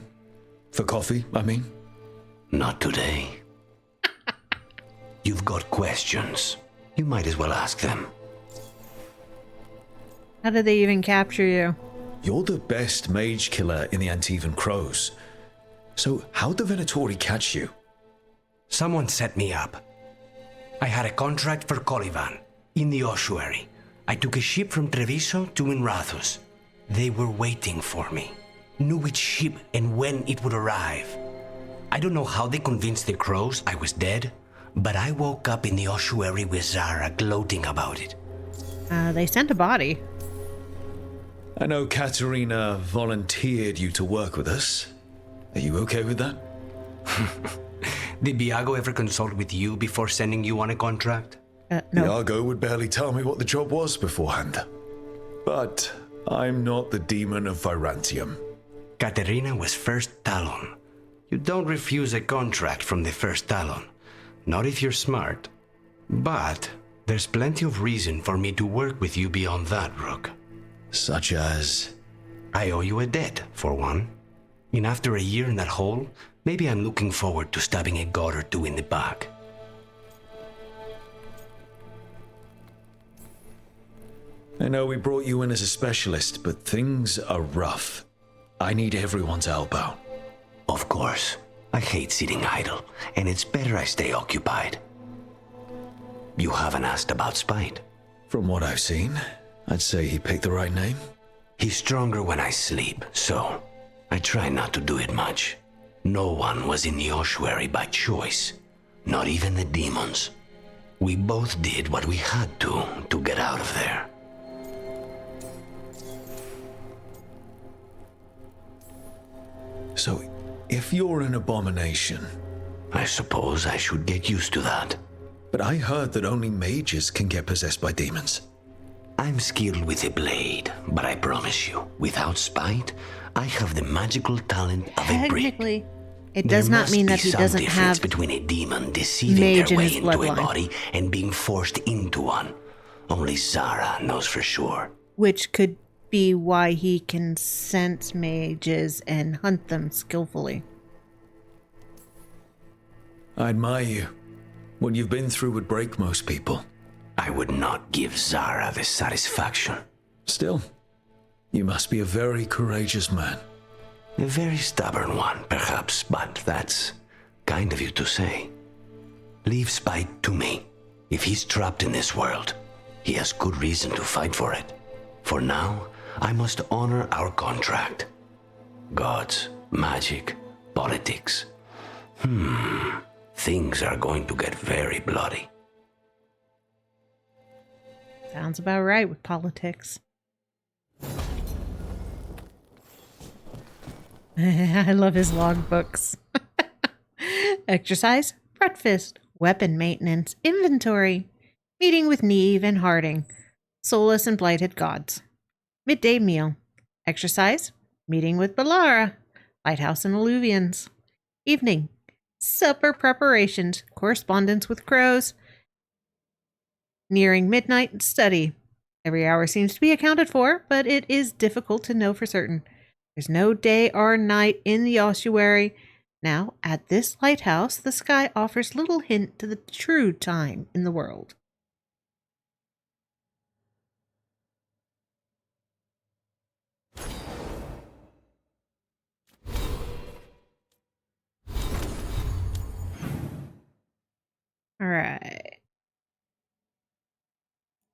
For coffee, I mean? Not today. You've got questions. You might as well ask them. How did they even capture you? You're the best mage killer in the Antivan Crows. So how'd the Venatori catch you? Someone set me up. I had a contract for Colivan, in the ossuary. I took a ship from Treviso to Inrathus. They were waiting for me. Knew which ship and when it would arrive. I don't know how they convinced the Crows I was dead, but I woke up in the ossuary with Zara gloating about it. They sent a body. I know Katerina volunteered you to work with us. Are you okay with that? Did Biago ever consult with you before sending you on a contract? No. Biago would barely tell me what the job was beforehand. But I'm not the demon of Virantium. Katerina was first Talon. You don't refuse a contract from the first Talon. Not if you're smart. But there's plenty of reason for me to work with you beyond that, Rook. Such as? I owe you a debt, for one. And after a year in that hole, maybe I'm looking forward to stabbing a god or two in the back. I know we brought you in as a specialist, but things are rough. I need everyone to help out. Of course. I hate sitting idle, and it's better I stay occupied. You haven't asked about Spite. From what I've seen, I'd say he picked the right name. He's stronger when I sleep, so I try not to do it much. No one was in the ossuary by choice, not even the demons. We both did what we had to get out of there. So, if you're an abomination... I suppose I should get used to that. But I heard that only mages can get possessed by demons. I'm skilled with a blade, but I promise you, without Spite, I have the magical talent of a brick. Technically, it does not mean that he doesn't have between a demon deceiving their way into a body and being forced into one. Only Zara knows for sure. Which could be why he can sense mages and hunt them skillfully. I admire you. What you've been through would break most people. I would not give Zara the satisfaction. Still, you must be a very courageous man. A very stubborn one, perhaps, but that's kind of you to say. Leave Spite to me. If he's trapped in this world, he has good reason to fight for it. For now, I must honor our contract. Gods, magic, politics. Things are going to get very bloody. Sounds about right with politics. I love his logbooks. Exercise, breakfast, weapon maintenance, inventory, meeting with Neve and Harding, soulless and blighted gods. Midday meal, exercise, meeting with Balara, lighthouse and alluvians. Evening, supper preparations, correspondence with crows. Nearing midnight, study. Every hour seems to be accounted for, but it is difficult to know for certain. There's no day or night in the ossuary, Now, at this lighthouse, the sky offers little hint to the true time in the world. All right.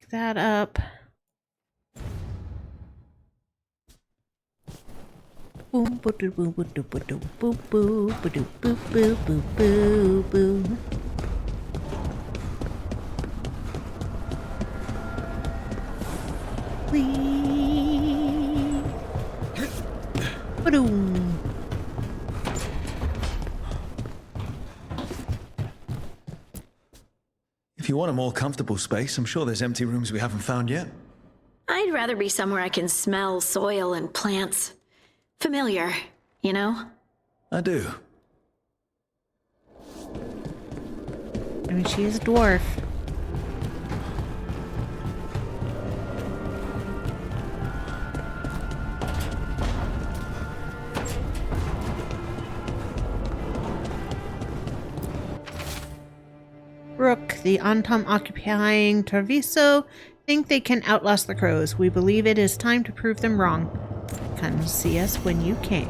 Pick that up. Boom, boo, doo, boo, boo, doo, boo, doo, boo, boo, boo, doo, boo, boo, boo, boo, boo. Whee! Ba-doom. If you want a more comfortable space, I'm sure there's empty rooms we haven't found yet. I'd rather be somewhere I can smell soil and plants. Familiar, you know? I do. I mean, she is a dwarf. Rook, the Antom occupying Treviso, think they can outlast the crows. We believe it is time to prove them wrong. Come see us when you can.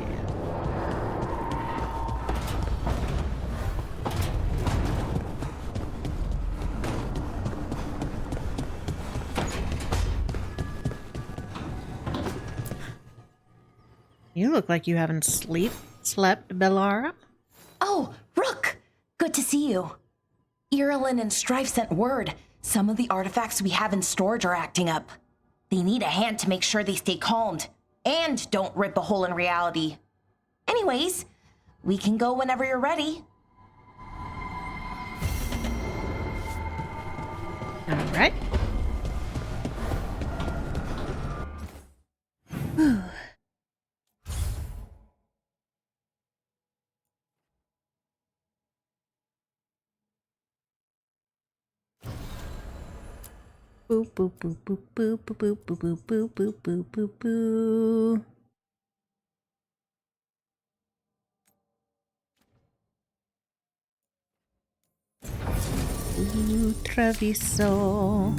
You look like you haven't slept, Bellara. Oh, Rook! Good to see you. Irilyn and Strife sent word. Some of the artifacts we have in storage are acting up. They need a hand to make sure they stay calmed. And don't rip a hole in reality. Anyways, we can go whenever you're ready. All right. Boo boo boo boo boo boo boo boo boo boo boo boo boo. Ooh, Treviso.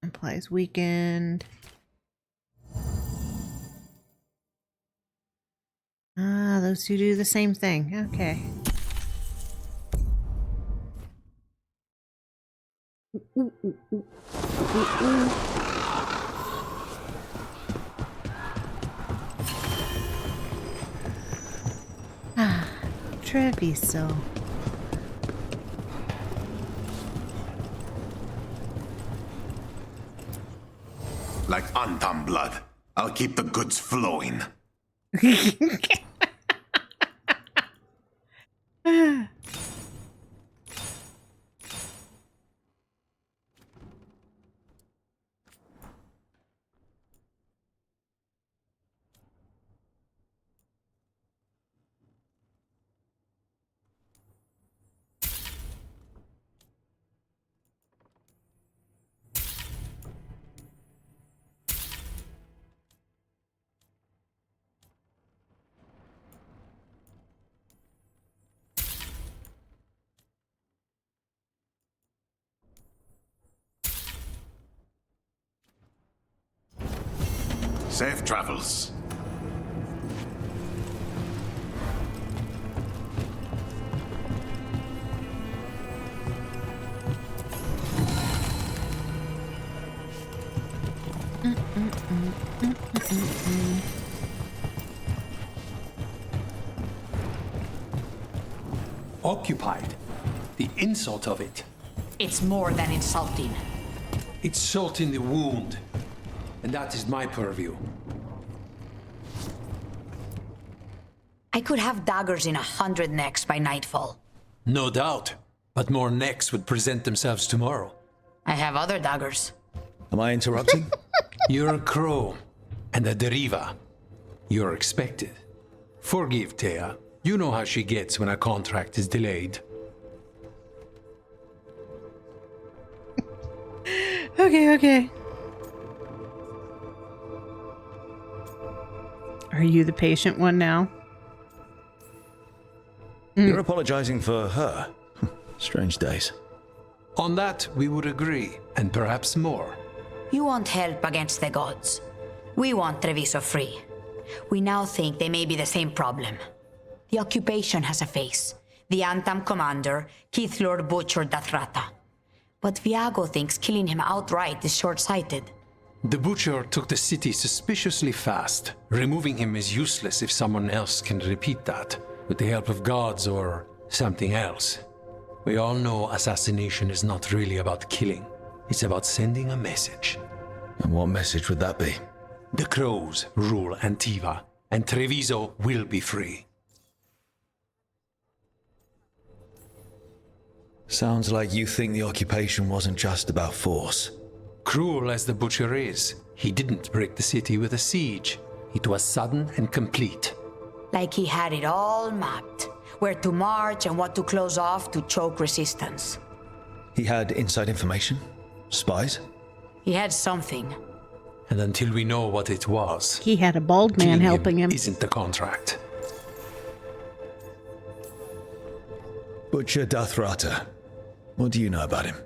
Implies weekend. Ah, those two do the same thing. Okay. Ooh, ooh, ooh. Ooh, ooh. Ah, Treviso. Like Antam blood. I'll keep the goods flowing. Safe travels. Occupied. The insult of it. It's more than insulting. It's salt in the wound. And that is my purview. I could have daggers in 100 necks by nightfall. No doubt. But more necks would present themselves tomorrow. I have other daggers. Am I interrupting? You're a crow. And a deriva. You're expected. Forgive Thea. You know how she gets when a contract is delayed. Okay. Are you the patient one now? You're apologizing for her. Strange days. On that, we would agree, and perhaps more. You want help against the gods. We want Treviso free. We now think they may be the same problem. The occupation has a face. The Antam commander, Keith Lord Butcher Dathrata. But Viago thinks killing him outright is short-sighted. The Butcher took the city suspiciously fast. Removing him is useless if someone else can repeat that, with the help of gods or something else. We all know assassination is not really about killing. It's about sending a message. And what message would that be? The crows rule Antiva, and Treviso will be free. Sounds like you think the occupation wasn't just about force. Cruel as the Butcher is, he didn't break the city with a siege. It was sudden and complete. Like he had it all mapped. Where to march and what to close off to choke resistance. He had inside information? Spies? He had something. And until we know what it was, He had a bald man killing helping him. isn't the contract. Butcher Dathrata. What do you know about him?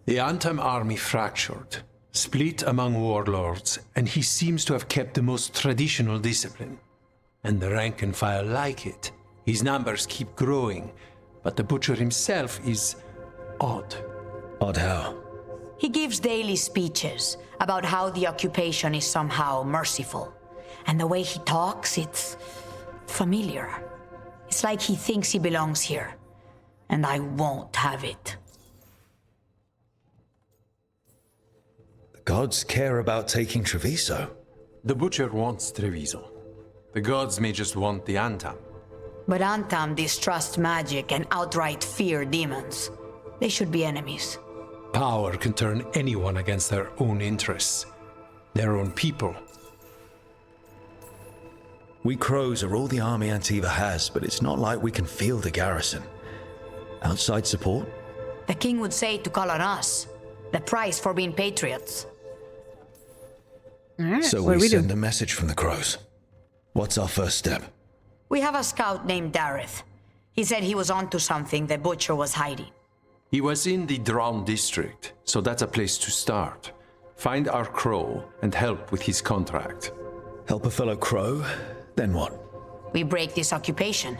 The Antam army fractured, split among warlords, and he seems to have kept the most traditional discipline. And the rank and file like it. His numbers keep growing, but the Butcher himself is odd. Odd how? He gives daily speeches about how the occupation is somehow merciful. And the way he talks, it's familiar. It's like he thinks he belongs here. And I won't have it. The gods care about taking Treviso. The Butcher wants Treviso. The gods may just want the Antam. But Antam distrust magic and outright fear demons. They should be enemies. Power can turn anyone against their own interests, their own people. We crows are all the army Antiva has, but it's not like we can field a garrison. Outside support? The king would say to call on us. The price for being patriots. So we send a message from the crows. What's our first step? We have a scout named Dareth. He said he was onto something the Butcher was hiding. He was in the Drown district, so that's a place to start. Find our crow and help with his contract. Help a fellow crow? Then what? We break this occupation.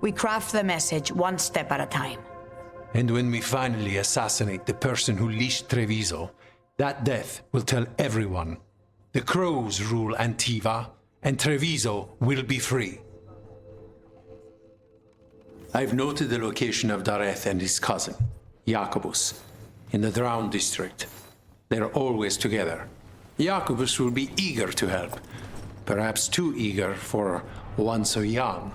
We craft the message one step at a time. And when we finally assassinate the person who leashed Treviso, that death will tell everyone. The crows rule Antiva, and Treviso will be free. I've noted the location of Dareth and his cousin, Jacobus, in the Drown district. They're always together. Jacobus will be eager to help. Perhaps too eager for one so young.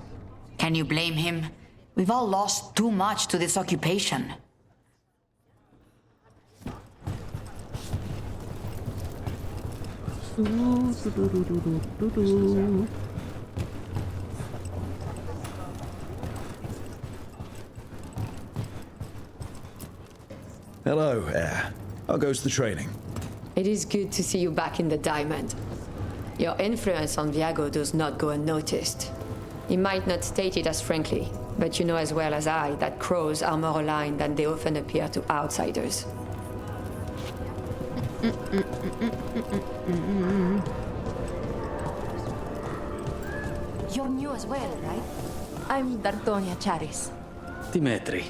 Can you blame him? We've all lost too much to this occupation. Hello, Air. How goes the training? It is good to see you back in the diamond. Your influence on Viago does not go unnoticed. He might not state it as frankly, but you know as well as I that crows are more aligned than they often appear to outsiders. You're new as well, right? I'm Dartonia Charis. Dimitri.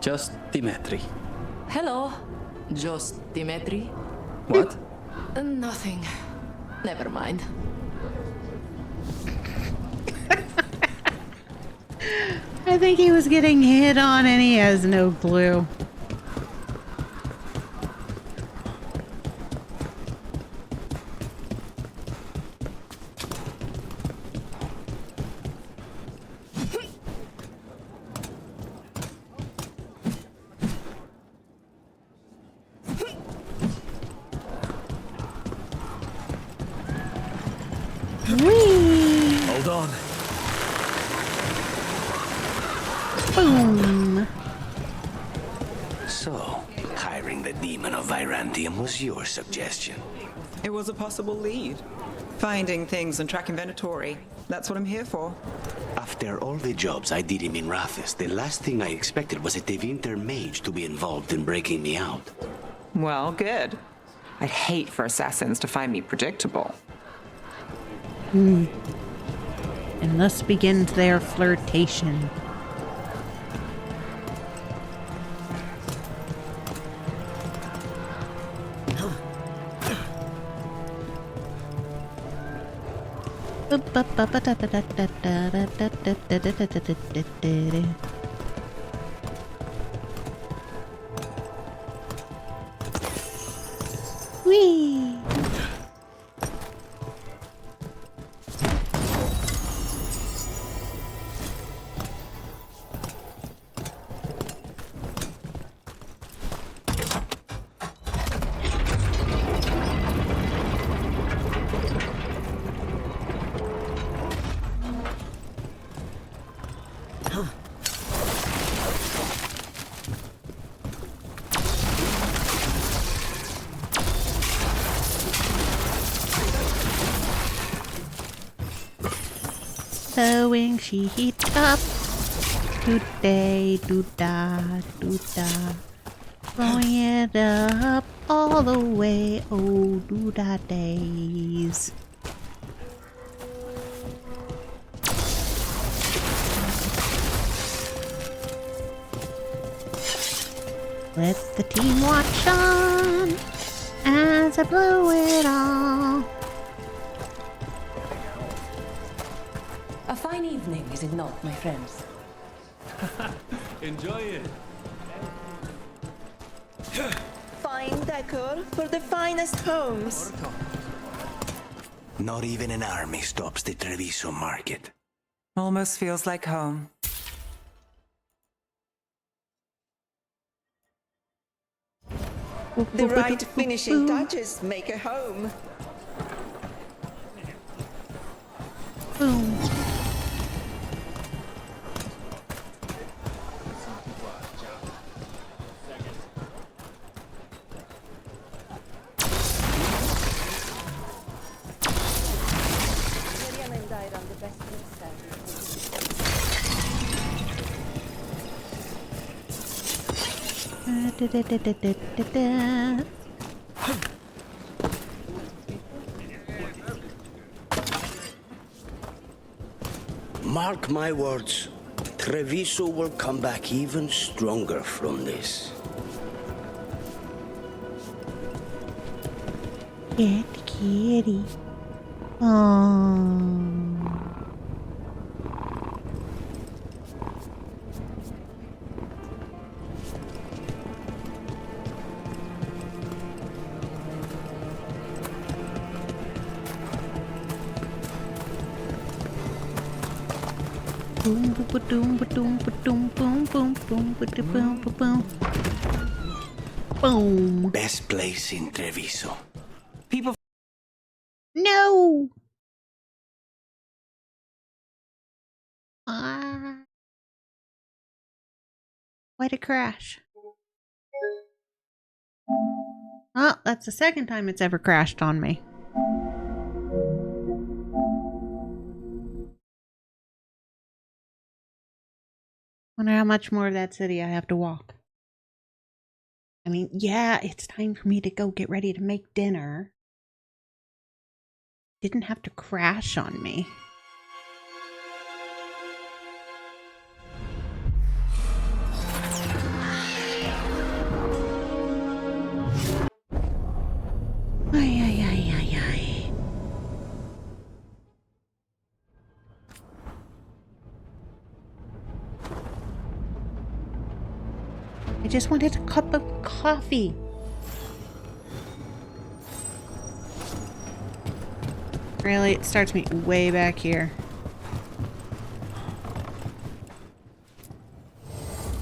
Just Dimitri. Hello. Just Dimitri? What? Nothing. Never mind. I think he was getting hit on and he has no clue. Hold on. Boom. So, hiring the demon of Virantium was your suggestion. It was a possible lead. Finding things and tracking Venatori. That's what I'm here for. After all the jobs I did in Minrathis, the last thing I expected was a Tevinter mage to be involved in breaking me out. Well, good. I'd hate for assassins to find me predictable. And thus begins their flirtation. Whee! Blowing sheet up. Today, do-da, do-da. Blowing it up all the way. Oh, do-da days. Let the team watch on as I blow it all. A fine evening, is it not, my friends? Enjoy it. Fine decor for the finest homes. Not even an army stops the Treviso market. Almost feels like home. The right finishing touches make a home. Boom. Mark my words, Treviso will come back even stronger from this. Kitty, kitty. Aww. Boom, boom, boom, boom, boom, boom, boom, boom, boom, boom, boom. Boom. Best place in Treviso. People. No. Ah. Why'd it crash? Oh, that's the second time it's ever crashed on me. Wonder how much more of that city I have to walk. I mean, yeah, it's time for me to go get ready to make dinner. Didn't have to crash on me. Ay, ay, ay, ay, ay. I just wanted a cup of coffee. Really, it starts me way back here.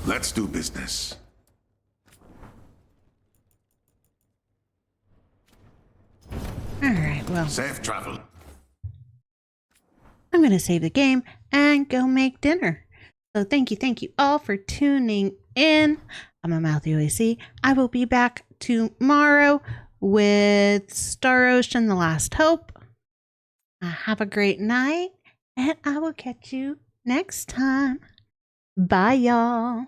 Let's do business. Alright, well. Safe travel. I'm going to save the game and go make dinner. So thank you all for tuning in. I'm AmaltheaAoiSi. I will be back tomorrow with Star Ocean: The Last Hope. Have a great night And I will catch you next time. Bye, y'all.